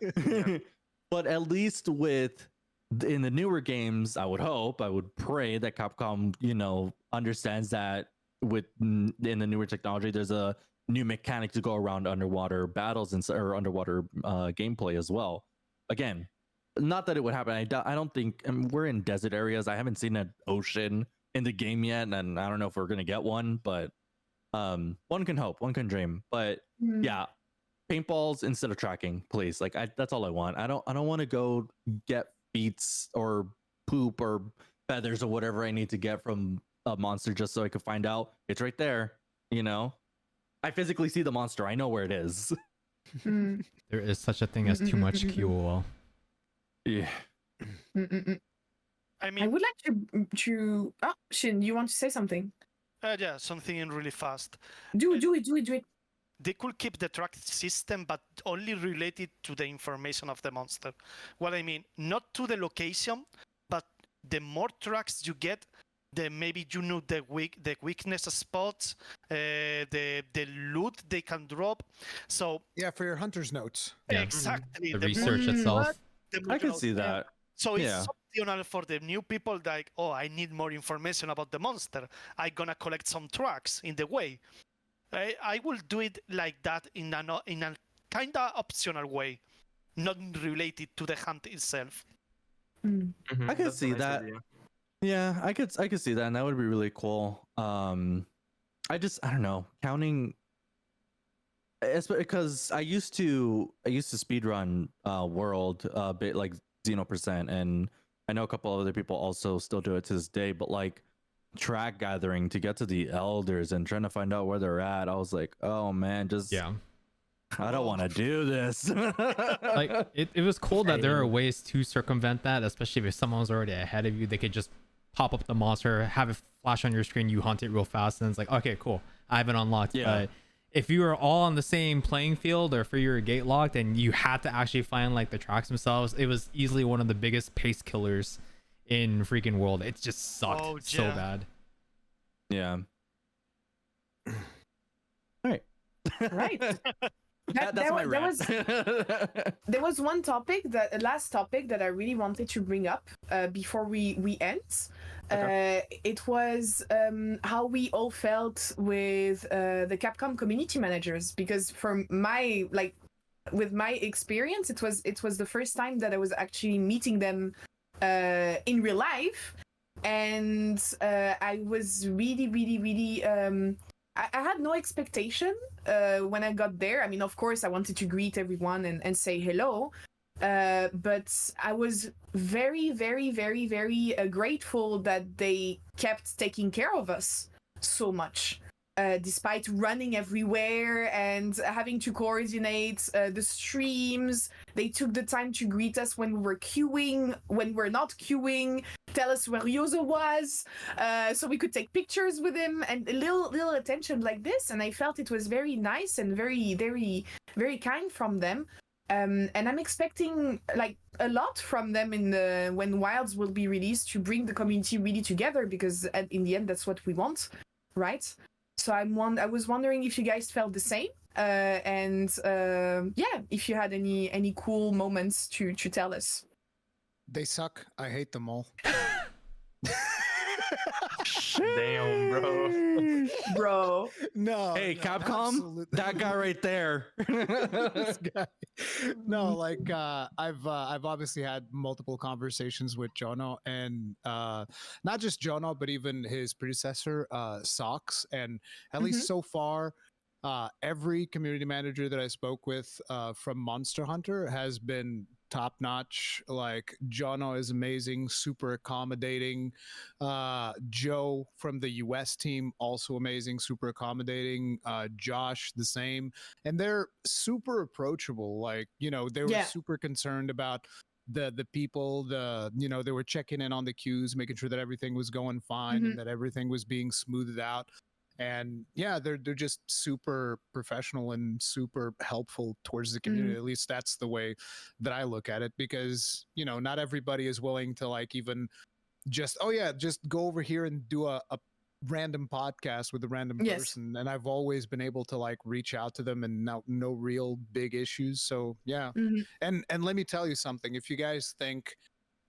B: But at least in the newer games, I would hope, I would pray that Capcom, understands that in the newer technology, there's a new mechanic to go around underwater battles or underwater gameplay as well. Again, not that it would happen. I don't think we're in desert areas. I haven't seen an ocean in the game yet, and I don't know if we're gonna get one. But one can hope, one can dream. But
D: Mm.
B: yeah, paintballs instead of tracking, please. Like that's all I want. I don't want to go get feets or poop or feathers or whatever I need to get from a monster just so I could find out it's right there. I physically see the monster. I know where it is.
D: Mm.
A: There is such a thing as too much QOL.
B: Yeah.
D: Mm-mm-mm.
F: I
D: I
F: mean,
D: would like to. Oh, Shin, you want to say something?
F: yeah, something in really fast.
D: Do it.
F: They could keep the track system, but only related to the information of the monster. What I mean, not to the location, but the more tracks you get, the maybe the weakness spots, the loot they can drop. So
E: Yeah, for your hunter's notes.
A: Yeah.
F: exactly
A: The
F: the
A: research
D: Mm,
A: itself.
D: what?
F: the
B: I can
F: more-
B: see that.
F: So
B: Yeah.
F: it's optional for the new people. Like, oh, I need more information about the monster. I'm gonna collect some tracks in the way. I will do it like that in a kind of optional way, not related to the hunt itself.
D: Mm.
C: Mhm,
B: I can
C: that's a
B: see
C: nice
B: that.
C: idea.
B: Yeah, I could see that, and that would be really cool. I don't know, counting. It's because I used to speedrun World a bit like 0%, and I know a couple other people also still do it to this day. But like track gathering to get to the elders and trying to find out where they're at, I was like, oh man, just
A: Yeah.
B: I don't want to do this.
A: Like it was cool that there are
C: Same.
A: ways to circumvent that, especially if someone was already ahead of you. They could just pop up the monster, have it flash on your screen, you hunt it real fast, and it's like, okay, cool, I have it unlocked.
B: Yeah.
A: But if you were all on the same playing field, or if you were gate locked and you had to actually find like the tracks themselves, it was easily one of the biggest pace killers in freaking World. It just sucked
F: Oh,
A: so
F: yeah.
A: bad.
B: Yeah. All right.
D: Right.
B: That's
D: That
B: my rant.
D: There was one topic, a last topic that I really wanted to bring up before we end. It was how we all felt with the Capcom community managers, because from with my experience, it was the first time that I was actually meeting them in real life, and I was really I had no expectation when I got there. I mean, of course, I wanted to greet everyone and say hello. But I was very, very, very, very grateful that they kept taking care of us so much. Despite running everywhere and having to coordinate the streams, they took the time to greet us when we were queuing, when we're not queuing, tell us where Yozo was, so we could take pictures with him, and a little attention like this. And I felt it was very nice and very, very, very kind from them. And I'm expecting like a lot from them when Wilds will be released, to bring the community really together, because in the end that's what we want, right? So I was wondering if you guys felt the same, and if you had any cool moments to tell us.
E: They suck. I hate them all.
C: Damn, bro.
D: Bro.
E: No.
B: Hey,
E: no,
B: Capcom,
E: absolutely.
B: that guy right there.
E: This guy. No, like I've obviously had multiple conversations with Jono, and not just Jono, but even his predecessor, Socks, and at least so far, every community manager that I spoke with from Monster Hunter has been top notch. Like Jono is amazing, super accommodating. Joe from the US team, also amazing, super accommodating. Josh, the same. And they're super approachable. Like, you know, they were super concerned about the people, they were checking in on the queues, making sure that everything was going fine and that everything was being smoothed out. And yeah, they're just super professional and super helpful towards the community. At least that's the way that I look at it, because, you know, not everybody is willing to like even just go over here and do a random podcast with a random person. And I've always been able to like reach out to them, and no real big issues. So yeah. And let me tell you something. If you guys think,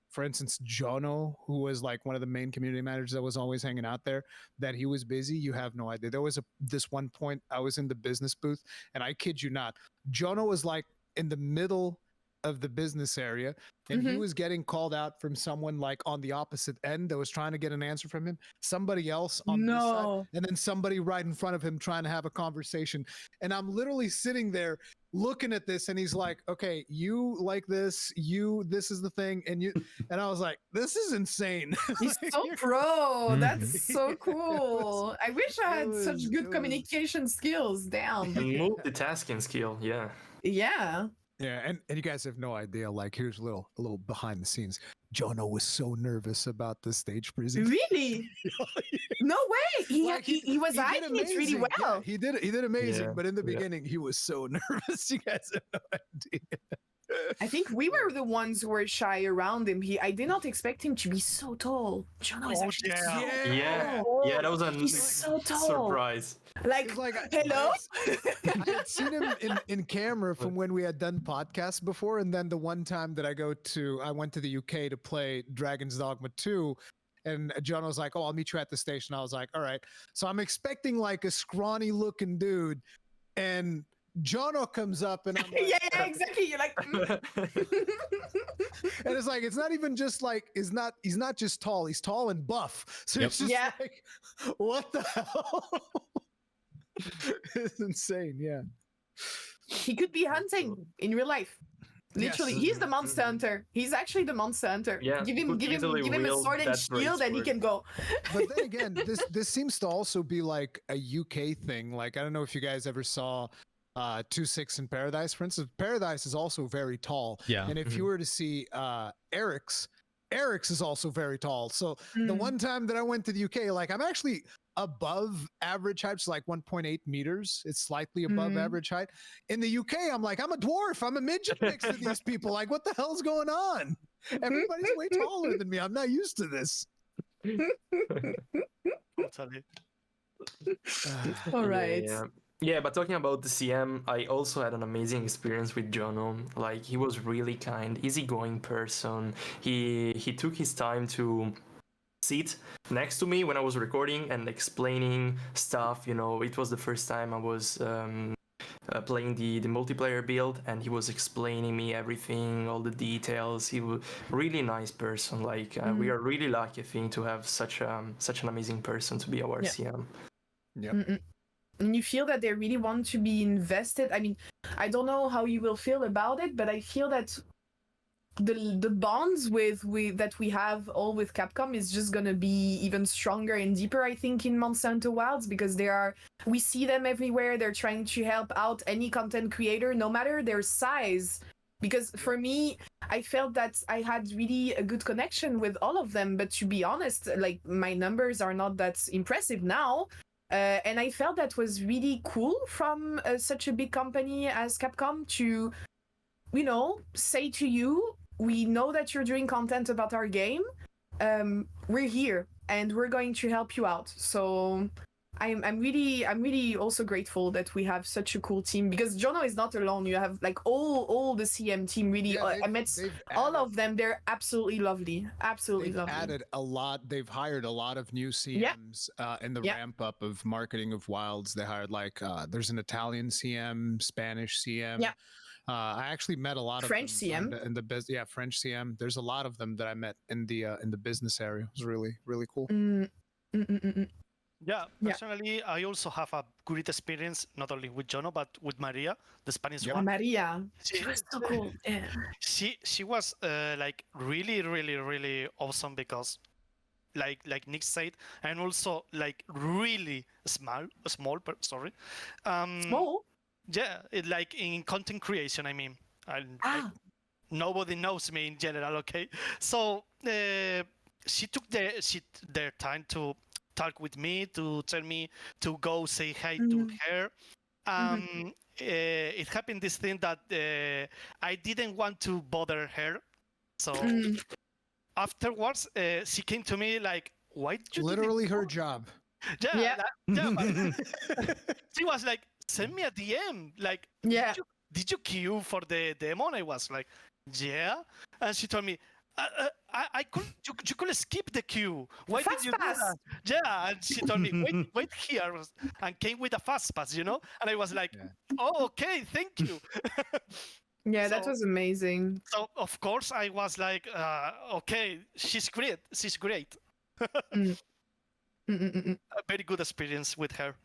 E: for instance, Jono, who was like one of the main community managers that was always hanging out there, that he was busy, you have no idea. There was this one point I was in the business booth, and I kid you not, Jono was like in the middle of the business area, and he was getting called out from someone like on the opposite end that was trying to get an answer from him, somebody else on this side, and then somebody right in front of him trying to have a conversation. And I'm literally sitting there looking at this, and he's like, okay, you like this, this is the thing, and I was like, this is insane.
D: He's so pro. That's so cool. I wish I had such good communication skills. Damn.
C: Multitasking skill, yeah.
D: Yeah.
E: Yeah, and you guys have no idea. Like, here's a little behind the scenes. Jono was so nervous about the stage presentation.
D: Really? No way. He was hiding it really well.
E: Yeah, he did amazing. But in the beginning, he was so nervous. You guys have no idea.
D: I think we were the ones who were shy around him. I did not expect him to be so tall. Jono is actually so tall.
C: Yeah, that was a
D: so tall.
C: surprise.
D: Like hello?
E: I had seen him in camera from when we had done podcasts before, and then the one time that I went to the UK to play Dragon's Dogma 2, and John was like, "Oh, I'll meet you at the station." I was like, "All right." So I'm expecting like a scrawny looking dude, and Jono comes up, and I'm like,
D: yeah, exactly. You're like,
E: and it's like, it's not even just like, he's not just tall, he's tall and buff. So it's just like, what the hell? It's insane. Yeah.
D: He could be hunting in real life. Literally, he's the monster hunter. He's actually the monster hunter.
C: Yeah,
D: give him a sword and shield, and he can go.
E: But then again, this seems to also be like a UK thing. Like, I don't know if you guys ever saw 2-6 in Paradise, for instance. Paradise is also very tall.
A: Yeah.
E: And if you were to see Eric's is also very tall. So the one time that I went to the UK, like, I'm actually above average height. It's like 1.8 meters. It's slightly above average height. In the UK, I'm like, I'm a dwarf. I'm a midget next to these people. Like, what the hell's going on? Everybody's way taller than me. I'm not used to this.
F: Totally.
D: All right.
C: Yeah, but talking about the CM, I also had an amazing experience with Jono. Like, he was really kind, easygoing person. He took his time to sit next to me when I was recording and explaining stuff. You know, it was the first time I was playing the multiplayer build, and he was explaining me everything, all the details. He was really nice person. Like, we are really lucky, I think, to have such an amazing person to be our CM.
E: Yeah.
D: And you feel that they really want to be invested. I mean, I don't know how you will feel about it, but I feel that the bonds with that we have all with Capcom is just gonna be even stronger and deeper, I think, in Monster Hunter Wilds, because we see them everywhere. They're trying to help out any content creator, no matter their size. Because for me, I felt that I had really a good connection with all of them. But to be honest, like, my numbers are not that impressive now. And I felt that was really cool from such a big company as Capcom to, say to you, we know that you're doing content about our game. We're here and we're going to help you out. So I'm really also grateful that we have such a cool team, because Jono is not alone. You have like all the CM team. Really, I met all of them. They're absolutely lovely. Absolutely lovely.
E: Added a lot. They've hired a lot of new CMs in the ramp up of marketing of Wilds. They hired there's an Italian CM, Spanish CM.
D: Yeah.
E: I actually met a lot
D: French
E: of them
D: CM.
E: in the business. Yeah, French CM. There's a lot of them that I met in the business area. It was really, really cool.
F: Yeah, personally, I also have a good experience, not only with Jono, but with Maria, the Spanish one.
D: Maria. She was so cool. Yeah.
F: She was like really, really, really awesome, because like Nick said, and also like really small, sorry.
D: Small?
F: Yeah, like in content creation, I mean. Nobody knows me in general, okay? So she took their time to talk with me, to tell me to go say hi to her. It happened this thing that I didn't want to bother her. So afterwards, she came to me like, why did you
E: literally her job.
F: Yeah. She was like, send me a DM. Like, did you queue for the demo? And I was like, yeah. And she told me, I could, you could skip the queue. Why did you do that? Yeah, and she told me, wait here, and came with a fast pass, And I was like, oh, okay, thank you.
D: Yeah, that was amazing.
F: So of course I was like, okay, she's great. A very good experience with her.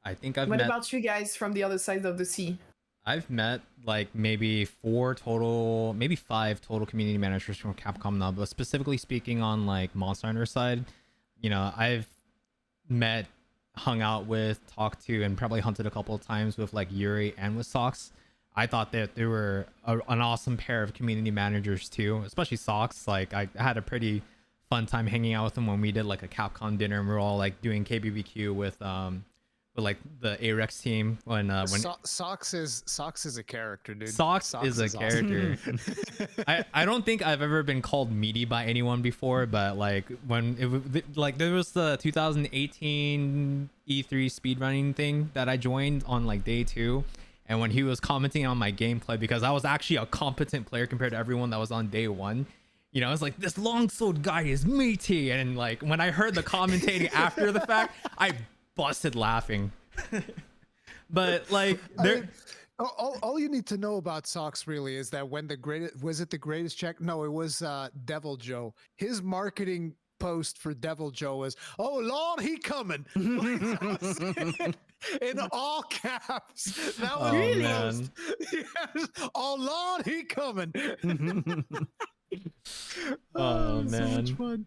A: I think I've
D: What
A: met...
D: about you guys from the other side of the sea?
A: I've met like maybe 5 total community managers from Capcom now, but specifically speaking on like Monster Hunter side, I've met, hung out with, talked to, and probably hunted a couple of times with like Yuri and with Sox. I thought that they were an awesome pair of community managers too, especially Sox. Like, I had a pretty fun time hanging out with them when we did like a Capcom dinner, and we were all like doing KBBQ with like the Arex team when
E: Sox is a character, dude.
A: Sox is a character. Awesome. I don't think I've ever been called meaty by anyone before, but like when there was the 2018 E3 speedrunning thing that I joined on like day 2, and when he was commenting on my gameplay, because I was actually a competent player compared to everyone that was on day 1. I was like, this longsword guy is meaty, and like when I heard the commentating after the fact, I busted laughing. But like
E: all you need to know about Sox really is that when the greatest check, no, it was Devil Joe, his marketing post for Devil Joe was, oh Lord, he coming. In all caps. That was
A: really post.
E: Yes. Oh Lord, he coming.
A: Oh man,
E: so much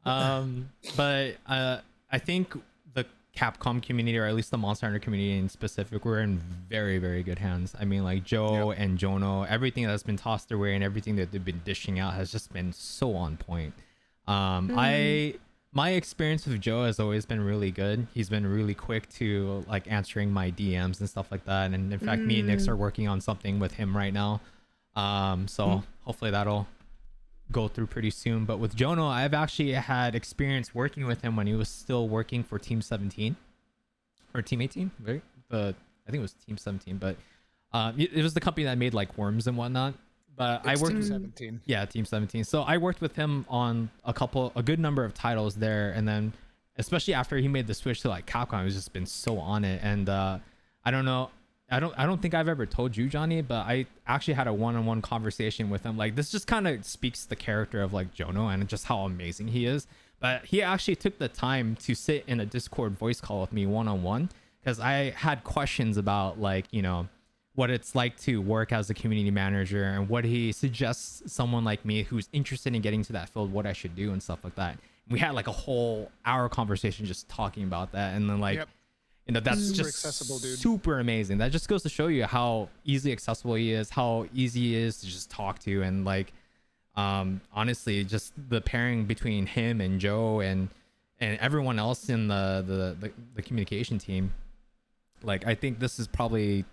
E: fun.
A: But I think the Capcom community, or at least the Monster Hunter community in specific, we're in very, very good hands. I mean, like Joe and Jono, everything that's been tossed their way and everything that they've been dishing out has just been so on point. My experience with Joe has always been really good. He's been really quick to like answering my DMs and stuff like that. And in fact, me and Nix are working on something with him right now. So hopefully that'll go through pretty soon. But with Jono, I've actually had experience working with him when he was still working for Team 17 or Team 18, right? I think it was Team 17, but it was the company that made like Worms and whatnot. But I worked
E: Team 17.
A: Yeah, Team 17. So I worked with him on a good number of titles there, and then especially after he made the switch to like Capcom, he's just been so on it. And I don't know, I don't think I've ever told you, Johnny, but I actually had a one-on-one conversation with him. Like, this just kind of speaks the character of like Jono and just how amazing he is. But he actually took the time to sit in a Discord voice call with me one-on-one, because I had questions about like, what it's like to work as a community manager and what he suggests someone like me who's interested in getting to that field, what I should do and stuff like that. We had like a whole hour conversation just talking about that, and then like
E: Yep.
A: you know, that's
E: Super
A: just
E: accessible, dude.
A: super amazing. That just goes to show you how easily accessible he is, how easy he is to just talk to, and like honestly, just the pairing between him and Joe and everyone else in the communication team. Like, I think this is probably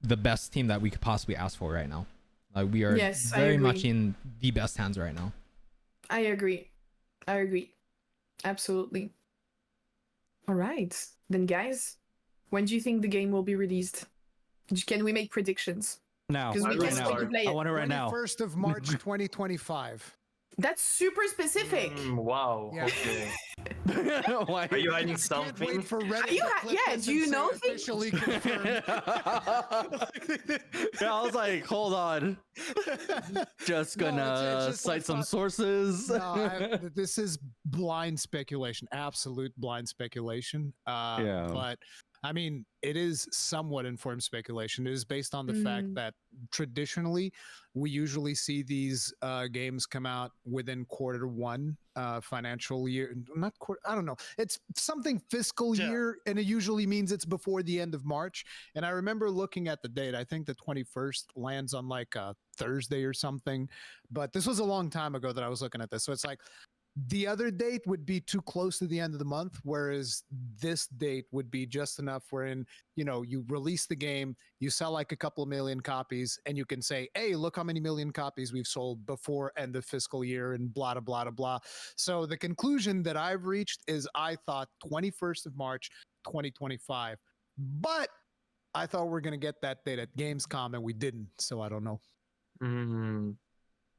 A: the best team that we could possibly ask for right now. Like, we are
D: Yes, I
A: very much
D: agree.
A: in the best hands right now.
D: I agree. Absolutely. All right. Then, guys, when do you think the game will be released? Can we make predictions?
B: Now,
D: Because we
C: I
D: can
C: will
D: wait to
C: start.
D: play
B: I
D: it.
B: want it right now.
E: 21st of March 2025.
D: That's super specific.
C: Wow.
E: Yeah.
C: Okay.
B: Why?
C: Are you hiding
E: Can't
C: something?
E: wait for Reddit
D: you
E: to
D: ha-
E: clip
D: yeah,
E: this
D: do
E: and
D: you
E: say
D: know things?
E: officially confirmed.
B: Yeah, I was like, hold on. Just
E: No,
B: gonna
E: it's just
B: cite
E: like
B: some
E: thought-
B: sources.
E: No, this is blind speculation, absolute blind speculation.
B: Yeah.
E: But I mean, it is somewhat informed speculation. It is based on the fact that traditionally we usually see these games come out within quarter one financial year. Not quarter, I don't know. It's something fiscal
F: Yeah.
E: year, and it usually means it's before the end of March. And I remember looking at the date. I think the 21st lands on like a Thursday or something. But this was a long time ago that I was looking at this. So it's like the other date would be too close to the end of the month, whereas this date would be just enough wherein, you know, you release the game, you sell like a couple of million copies, and you can say, hey, look how many million copies we've sold before end of fiscal year and blah, blah, blah, blah. So the conclusion that I've reached is I thought 21st of March, 2025. But I thought we were going to get that date at Gamescom, and we didn't. So I don't know.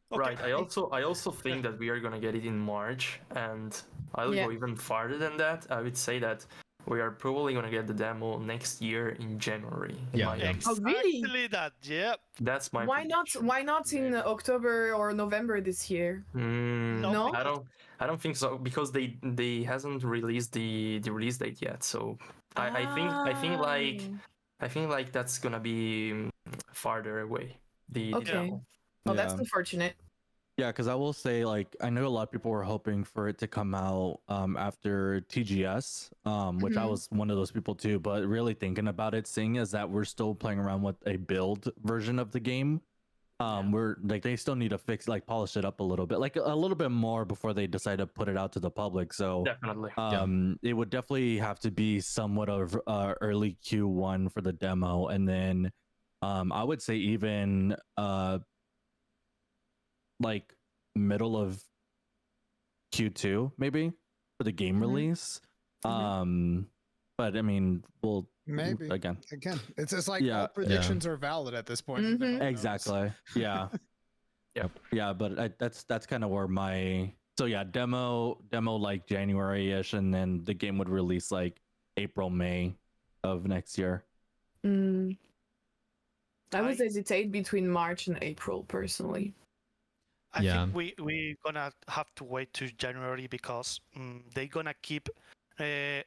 F: Okay.
C: Right. I also think that we are gonna get it in March, and I'll
D: Yeah.
C: go even farther than that. I would say that we are probably gonna get the demo next year in January. in
A: Yeah,
C: my
A: yeah.
C: opinion.
D: Oh, really?
F: Exactly that. Yep.
C: That's my.
D: Why not?
C: prediction.
D: Why not in October or November this year? No?
C: I don't think so, because they hasn't released the release date yet. So I think like that's gonna be farther away. The
D: Okay.
C: demo.
D: Oh, that's
B: Yeah.
D: unfortunate.
B: Yeah, because I will say, like, I know a lot of people were hoping for it to come out after TGS, which I
D: Mhm.
B: was one of those people too. But really thinking about it, seeing as that we're still playing around with a build version of the game, we're like, they still need to fix, like, polish it up a little bit, like a little bit more before they decide to put it out to the public. So
C: Definitely.
B: it would definitely have to be somewhat of early Q1 for the demo, and then I would say even like middle of Q2 maybe for the game release. But I mean, we'll
E: Maybe.
B: again.
E: It's just like
B: Yeah.
E: all predictions are valid at this point.
D: Mhm.
E: Who knows?
B: Exactly. Yeah.
C: Yep.
B: Yeah, but that's kind of where my demo like January-ish, and then the game would release like April, May of next year.
D: I would hesitate between March and April, personally.
F: I
A: Yeah.
F: think we're gonna have to wait to January because they're gonna keep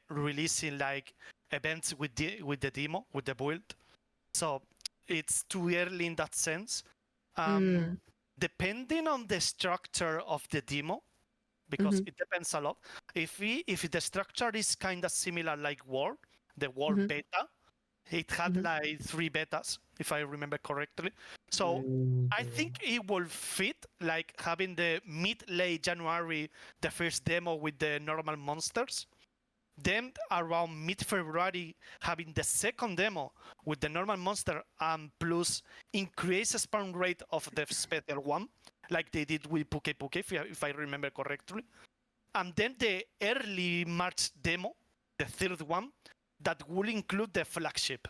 F: releasing like events with the demo, with the build. So it's too early in that sense. Depending on the structure of the demo, because it depends a lot. If the structure is kind of similar like War, the War beta, it had like 3 betas, if I remember correctly. So I think it will fit, like having the mid-late January, the first demo with the normal monsters. Then around mid-February, having the second demo with the normal monster and plus increase spawn rate of the special one, like they did with Puke Puke, if I remember correctly. And then the early March demo, the third one, that will include the flagship,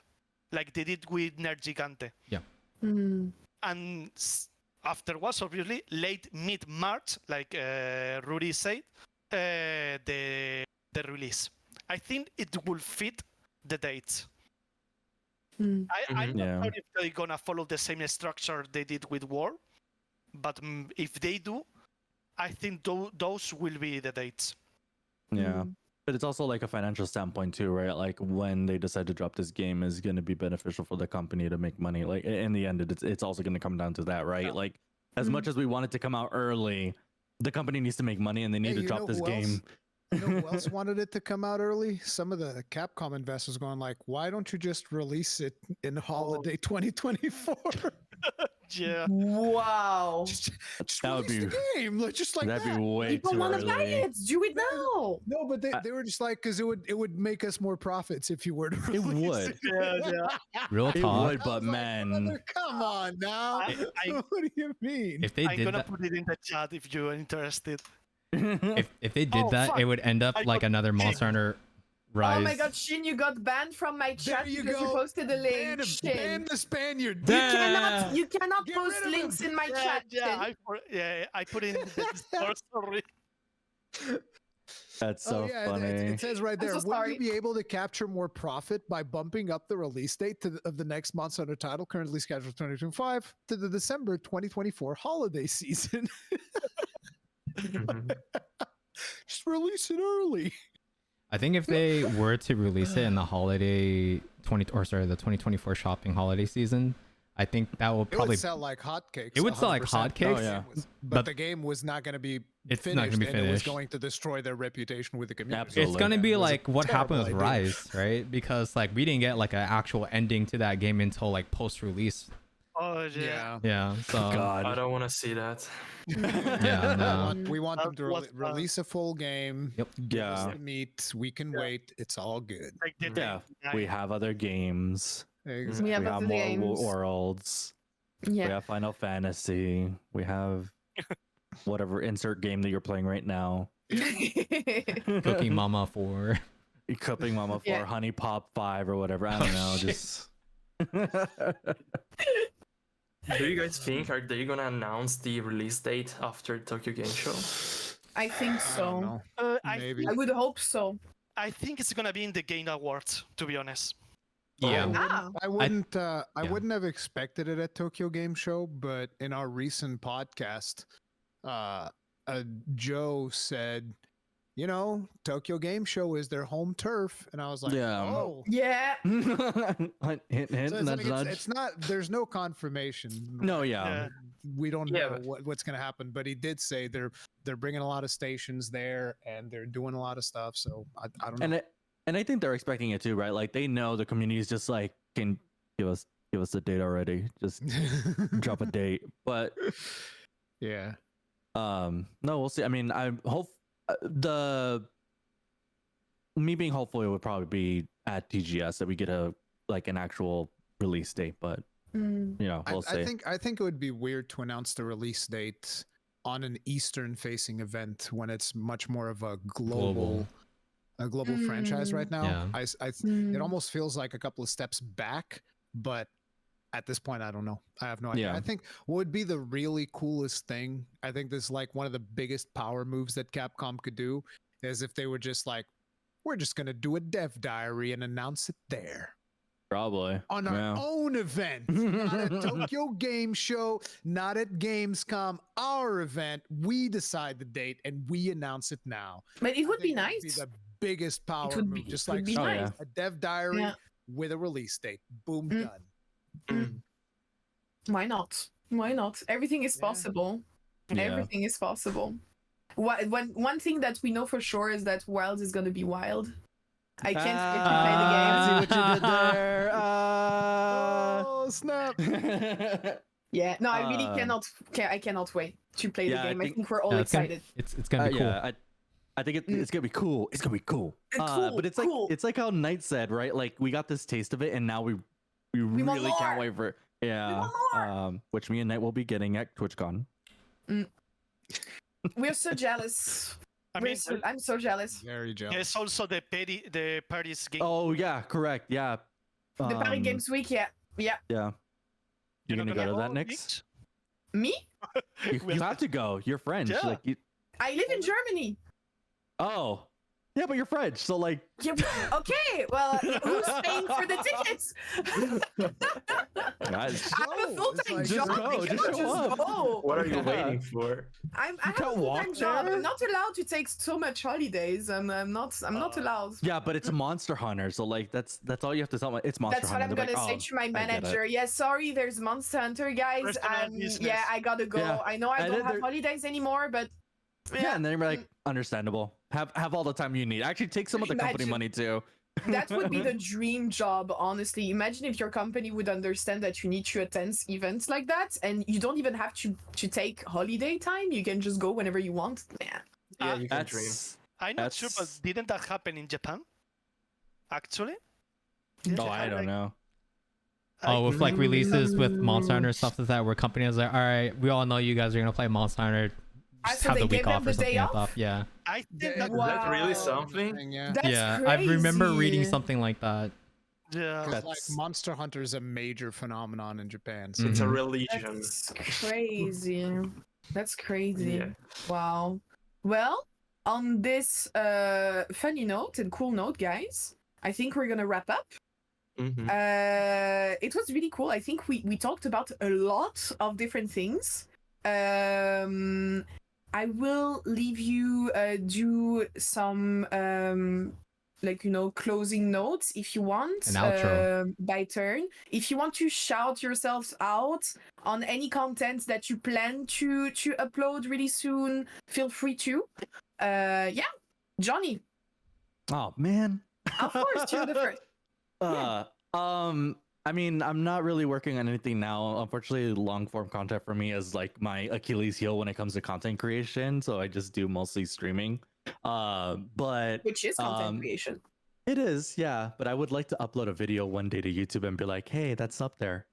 F: like they did with Nerd Gigante.
A: Yeah.
F: And afterwards, obviously, late mid-March, like Rudy said, the release. I think it will fit the dates. I'm not sure if they're gonna follow the same structure they did with War, but if they do, I think those will be the dates.
B: Yeah. But it's also like a financial standpoint too, right? Like when they decide to drop this game is going to be beneficial for the company to make money. Like in the end, it's also going to come down to that, right?
F: Yeah.
B: Like as much as we want it to come out early, the company needs to make money and they need
E: Hey,
B: to drop this game.
E: You know who else wanted it to come out early? Some of the Capcom investors going like, why don't you just release it in holiday 2024?
F: Yeah.
D: Wow.
E: just
B: That would
E: release
B: be-
E: the game. Like, just like
B: That'd
E: that.
B: be way
D: People
B: too
D: want to buy
B: early.
D: it. Do it now.
E: No, but they were just like, because it would make us more profits if you were to
B: It
E: release
B: would.
F: Yeah.
A: Real
B: It
A: talk.
B: would, but man,
E: brother, come on now.
F: I-
E: What do you mean?
A: If they
F: I'm
A: did
F: gonna
A: that,
F: put it in the chat if you're interested.
A: if they did
F: Oh,
A: that,
F: fuck.
A: it would end up
F: I
A: like
F: got
A: another Monster Hunter Rise.
D: Oh my god, Shin, you got banned from my chat
E: There you
D: because you
E: go.
D: posted a link.
E: Ban
D: Shin.
E: the Spaniard.
A: Damn.
D: You cannot
E: Get
D: post
E: rid of him.
D: links in my
F: Yeah,
D: chat.
F: yeah,
D: Shin.
F: I put it in the Discord. Sorry.
B: that's so funny.
E: It says right
D: I'm
E: there.
D: so
E: Would
D: sorry.
E: you be able to capture more profit by bumping up the release date of the next Monster Hunter title, currently scheduled for 2025, to the December 2024 holiday season? Just release it early.
A: I think if they were to release it in the holiday the 2024 shopping holiday season, I think that will
E: It
A: probably
E: would sell like hotcakes.
A: It would sell like
E: 100%.
A: hotcakes.
B: Oh, yeah.
E: But
A: But
E: the game was not going to be
A: it's
E: finished,
A: not gonna be
E: and it was
A: finished.
E: going to destroy their reputation with the community.
B: Absolutely.
A: It's gonna be
E: It was a
A: like what happened with
E: terrible idea.
A: Rise, right? Because like we didn't get like an actual ending to that game until like post-release.
F: Oh yeah.
A: Yeah. So
C: I
B: God.
C: don't want to see that.
A: yeah, no.
E: We want them to
F: That was,
E: release a full game.
A: Yep.
E: Give us
B: Yeah.
E: the meat. We can wait. It's all good.
F: Like the
B: Yeah,
F: thing,
B: we have other games.
E: Exactly.
D: We have other
B: more
D: games.
B: worlds. We
D: Yeah.
B: have Final Fantasy. We have whatever insert game that you're playing right now.
A: Cooking Mama 4.
B: Cooking Mama 4,
D: Yeah.
B: Honey Pop 5 or whatever. I don't know.
A: shit.
B: Just
C: Do you guys think are they gonna announce the release date after Tokyo Game Show?
D: I think
E: I don't
D: so.
E: know.
F: I,
E: Maybe.
D: I would hope so.
F: I think it's gonna be in the Game Awards, to be honest.
A: Yeah.
D: Ah.
E: I wouldn't. I
A: yeah.
E: wouldn't have expected it at Tokyo Game Show, but in our recent podcast, Joe said, "You know, Tokyo Game Show is their home turf," and I was like,
B: Yeah.
E: "Oh."
D: Yeah.
B: hint, hint,
E: So it's,
B: nudge,
E: like,
B: nudge.
E: it's not. There's no confirmation.
B: No, yeah.
F: Yeah.
E: We don't
C: Yeah,
E: know
C: but-
E: what's going to happen, but he did say they're bringing a lot of stations there and they're doing a lot of stuff. So I don't know.
B: And I think they're expecting it too, right? Like they know the community is just like, can give us the date already. Just drop a date. But
E: Yeah.
B: no, we'll see. I mean, I hope me being hopeful it would probably be at TGS that we get an actual release date, but
D: Mm.
B: you know, we'll see.
E: I think it would be weird to announce the release date on an Eastern facing event when it's much more of a global franchise right now.
A: Yeah.
D: Mm.
E: It almost feels like a couple of steps back, but at this point, I don't know. I have no idea.
B: Yeah.
E: I think what would be the really coolest thing, I think this is like one of the biggest power moves that Capcom could do, is if they were just like, we're just going to do a dev diary and announce it there
B: Probably
E: on our
B: yeah.
E: own event. Not at Tokyo Game Show, not at Gamescom, our event. We decide the date and we announce it now.
D: But it
E: I
D: would be
E: think that would
D: nice.
E: the biggest power
D: would
E: move.
D: be-
E: Just
D: it would
E: like
D: be
B: Oh,
E: Star
B: yeah.
E: Wars, a dev diary
D: Yeah.
E: with a release date. Boom,
D: Mm.
E: done.
D: Why not? Why not? Everything is
E: Yeah.
D: possible.
B: Yeah.
D: Everything is possible. One thing that we know for sure is that Wilds is gonna be wild. I can't wait to play the game.
B: See what you did there.
E: Oh snap!
D: Yeah, no, I really
B: Uh,
D: I cannot wait to play
B: yeah,
D: the
B: I
D: game. I
B: think-
D: think we're all
A: Yeah, it's gonna-
D: excited.
A: It's gonna be cool.
B: Yeah, I think it's gonna be cool. It's gonna be cool.
D: Cool,
B: But it's
D: cool.
B: like how Knight said, right? Like we got this taste of it, and now we
D: We want
B: really can't
D: more.
B: wait for it. Yeah.
D: want more.
B: Which me and Knight will be getting at TwitchCon.
D: We're so jealous.
F: I mean,
D: I'm so jealous.
E: Very jealous.
F: there's also the Paris game.
B: Oh yeah, correct. Yeah.
D: The Paris Games Week, yeah.
B: Yeah. You're
F: You're
B: gonna
F: not
B: go to that
F: go,
B: next?
D: Me?
B: You have to go. You're French.
F: Yeah.
B: Like you.
D: I live in Germany.
B: Oh. Yeah, but you're French, so like.
D: Yeah, okay, well, who's paying for the tickets?
B: Guys,
D: I have a full-time
E: like,
B: just
D: job.
B: go,
D: I
B: just
D: cannot
B: show up.
D: go.
C: What are you
B: Yeah.
C: waiting for?
D: I
B: You
D: have a
B: can't walk
D: full-time job.
B: there?
D: I'm not allowed to take so much holidays. I'm not allowed.
B: Yeah, but it's Monster Hunter, so like that's all you have to tell me. It's Monster
D: That's what
B: Hunter.
D: I'm
B: They're
D: gonna
B: like,
D: say
B: "Oh,
D: to my
B: I get it."
D: manager. Yeah, sorry, there's Monster Hunter, guys.
F: Personal business.
D: Yeah, I gotta go.
B: Yeah.
D: I know I
B: And
D: don't
B: then
D: have
B: there-
D: holidays anymore, but
B: Yeah, and then you're like, understandable. Have all the time you need. Actually, take some of the company
D: Imagine-
B: money too.
D: that would be the dream job, honestly. Imagine if your company would understand that you need to attend events like that, and you don't even have to take holiday time. You can just go whenever you want. Yeah.
C: Yeah, you can dream.
B: That's.
F: I'm not sure, but
B: That's-
F: didn't that happen in Japan? Actually?
B: Oh, I don't know.
A: Oh, with like releases with Monster Hunter stuff like that, where companies are like, all right, we all know you guys are gonna play Monster Hunter. Just
D: so
A: have
D: they
A: the week
D: gave them
A: off or
D: the
A: something
D: day
A: like that.
D: off?
A: Yeah.
F: I think
E: Yeah,
F: that,
C: Is that really
D: Wow.
C: something?
E: Yeah.
D: That's
A: Yeah.
D: crazy.
A: I remember reading something like that.
F: yeah.
E: 'Cause, like
B: That's-
E: Monster Hunter is a major phenomenon in Japan. So
A: Mhm.
C: It's a religion.
D: That's crazy. That's crazy.
C: Yeah.
D: Wow. Well, on this funny note and cool note, guys, I think we're gonna wrap up.
C: Mhm.
D: It was really cool. I think we talked about a lot of different things. I will leave you do some closing notes if you want.
A: An outro.
D: By turn. If you want to shout yourselves out on any content that you plan to upload really soon, feel free to. Yeah, Johnny,
B: Oh man.
D: of course you're the first.
B: I mean, I'm not really working on anything now. Unfortunately, long form content for me is like my Achilles heel when it comes to content creation. So I just do mostly streaming. But
D: Which is content
B: Um,
D: creation.
B: it is, yeah. But I would like to upload a video one day to YouTube and be like, hey, that's up there.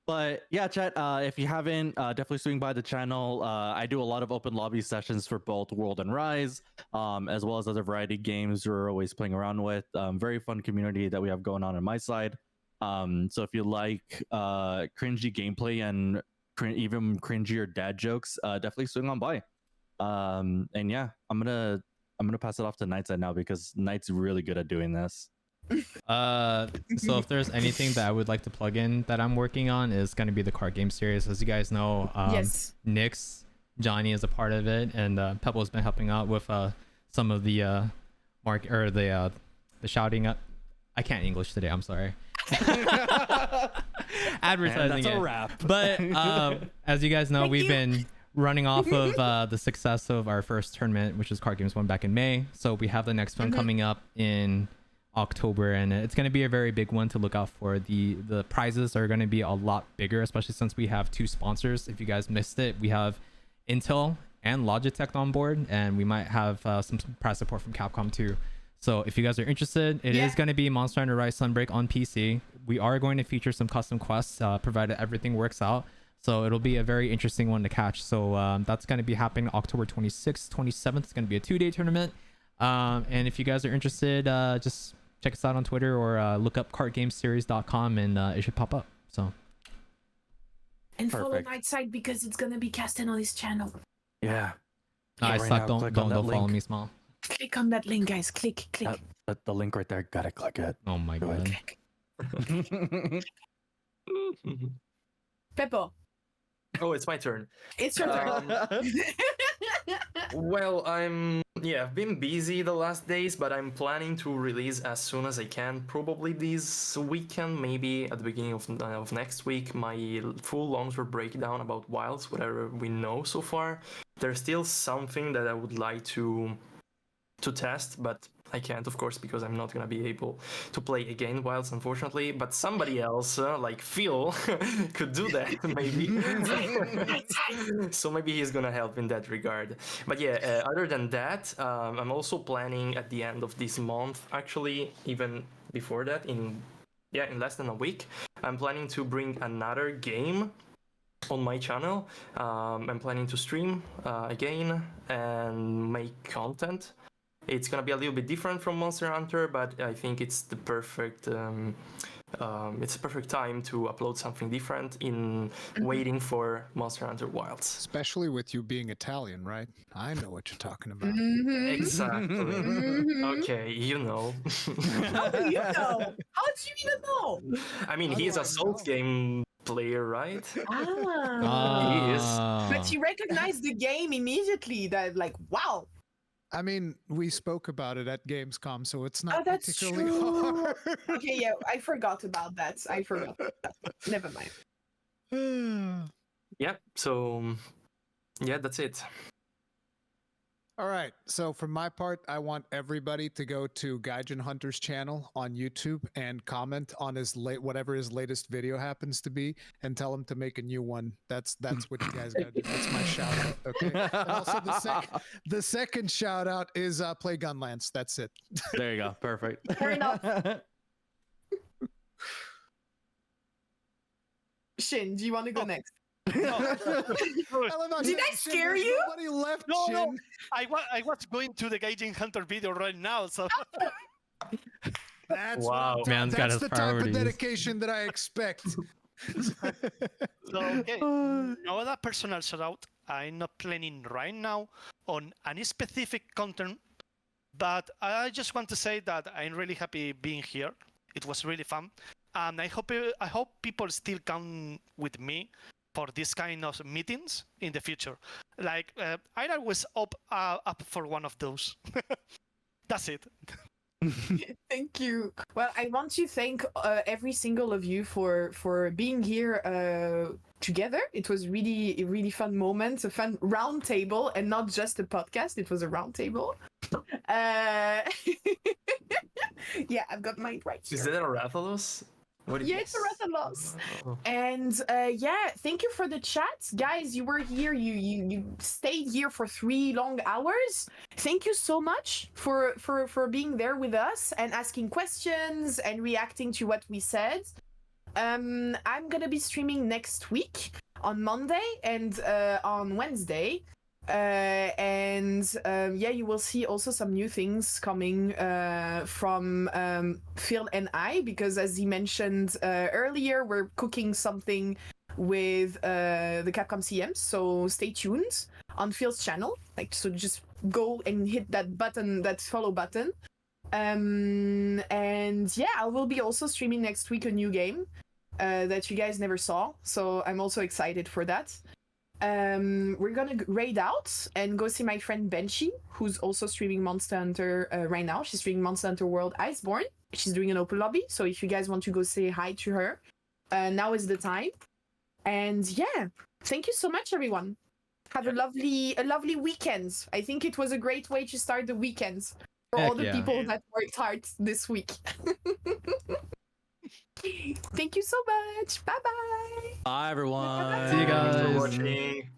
B: But yeah, chat. If you haven't, definitely swing by the channel. I do a lot of open lobby sessions for both World and Rise, as well as other variety games we're always playing around with. Very fun community that we have going on my side. So if you like cringy gameplay and even cringier dad jokes, definitely swing on by. And yeah, I'm gonna pass it off to Nightside now because Night's really good at doing this.
A: So if there's anything that I would like to plug in that I'm working on is going to be the card game series. As you guys know,
D: Yes.
A: Nyx, Johnny is a part of it, and Pebble's been helping out with some of the the shouting up. I can't English today. I'm sorry. Advertising
B: And that's
A: it.
B: a wrap.
A: But as you guys know,
D: Thank
A: we've
D: you.
A: been running off of the success of our first tournament, which is Card Games 1 back in May. So we have the next one coming up in October, and it's going to be a very big one to look out for. The prizes are going to be a lot bigger, especially since we have 2 sponsors. If you guys missed it, we have Intel and Logitech on board, and we might have some prize support from Capcom too. So if you guys are interested, it is going to be Monster Hunter Rise Sunbreak on PC. We are going to feature some custom quests, provided everything works out. So it'll be a very interesting one to catch. So that's going to be happening October 26th, 27th. It's going to be a 2-day tournament. And if you guys are interested, just check us out on Twitter or look up cardgameseries.com and it should pop up. So
D: And follow
B: Perfect.
D: Nightside because it's gonna be casting on his channel.
B: Yeah.
A: I
B: right
A: suck.
B: now,
A: Don't
B: click on that
A: follow
B: link.
A: me, small.
D: Click on that link, guys. Click.
B: The link right there. Gotta click it.
A: Oh my
B: Do it.
A: god.
D: Peppo,
C: Oh, it's my turn.
D: it's your turn.
C: Well, I've been busy the last days, but I'm planning to release as soon as I can. Probably this weekend, maybe at the beginning of next week, my full long-term breakdown about Wilds, whatever we know so far. There's still something that I would like to test, but I can't, of course, because I'm not gonna be able to play again Wilds, unfortunately. But somebody else, like Phil, could do that, maybe. So maybe he's gonna help in that regard. But yeah, other than that, I'm also planning at the end of this month, actually, even before that, in less than a week, I'm planning to bring another game on my channel. I'm planning to stream again and make content. It's gonna be a little bit different from Monster Hunter, but I think it's the perfect it's a perfect time to upload something different in waiting for Monster Hunter Wilds.
E: Especially with you being Italian, right? I know what you're talking about.
C: Exactly. Okay, you know.
D: How do you know? How do you even know?
C: I mean,
E: How do
C: he's
E: I
C: a Souls
E: know?
C: game player, right?
D: Ah.
C: He is.
D: But you recognized the game immediately. That like, wow.
E: I mean, we spoke about it at Gamescom, so it's not
D: Oh, that's
E: particularly
D: true.
E: hard.
D: Okay, yeah, I forgot about that. I forgot. Never mind.
C: Yeah, so yeah, that's it.
E: All right. So for my part, I want everybody to go to Gaijin Hunter's channel on YouTube and comment on his whatever his latest video happens to be, and tell him to make a new one. That's what you guys got to do. That's my shout out. Okay. And also the second shout out is play Gunlance. That's it.
B: There you go. Perfect.
D: Fair enough. Shin, do you want to go next?
E: I love how
D: Did I
E: Shin,
D: scare
E: there's
D: you?
E: Nobody left.
F: No, no.
E: Shin.
F: I was going to the Gaijin Hunter video right now, so
E: That's
C: Wow.
E: what
A: Man's got
E: that's
A: his
E: the type
A: priorities.
E: of dedication that I expect.
F: So, okay. No other personal shout out. I'm not planning right now on any specific content, but I just want to say that I'm really happy being here. It was really fun, and I hope people still come with me for this kind of meetings in the future. Like I'm always up for one of those. That's it.
D: Thank you. Well, I want to thank every single of you for being here together. It was really a really fun moment, a fun round table, and not just a podcast. It was a round table. Yeah, I've got mine right here.
C: Is that a Rathalos? What is
D: Yeah, it's a Rathalos.
C: Oh.
D: And yeah, thank you for the chat, guys. You were here. You stayed here for 3 long hours. Thank you so much for being there with us and asking questions and reacting to what we said. I'm gonna be streaming next week on Monday and on Wednesday. Yeah, you will see also some new things coming from Phil and I, because as he mentioned earlier, we're cooking something with the Capcom CMs, so stay tuned on Phil's channel. Like, so just go and hit that button, that follow button. And yeah, I will be also streaming next week a new game that you guys never saw, so I'm also excited for that. We're gonna raid out and go see my friend Benchy, who's also streaming Monster Hunter right now. She's streaming Monster Hunter World Iceborne. She's doing an open lobby, so if you guys want to go say hi to her, now is the time. And yeah, thank you so much, everyone. Have a lovely weekend. I think it was a great way to start the weekend for all the people that worked hard this week. Thank you so much. Bye bye.
B: Bye, everyone.
A: See you
C: Thanks for
A: guys.
C: watching.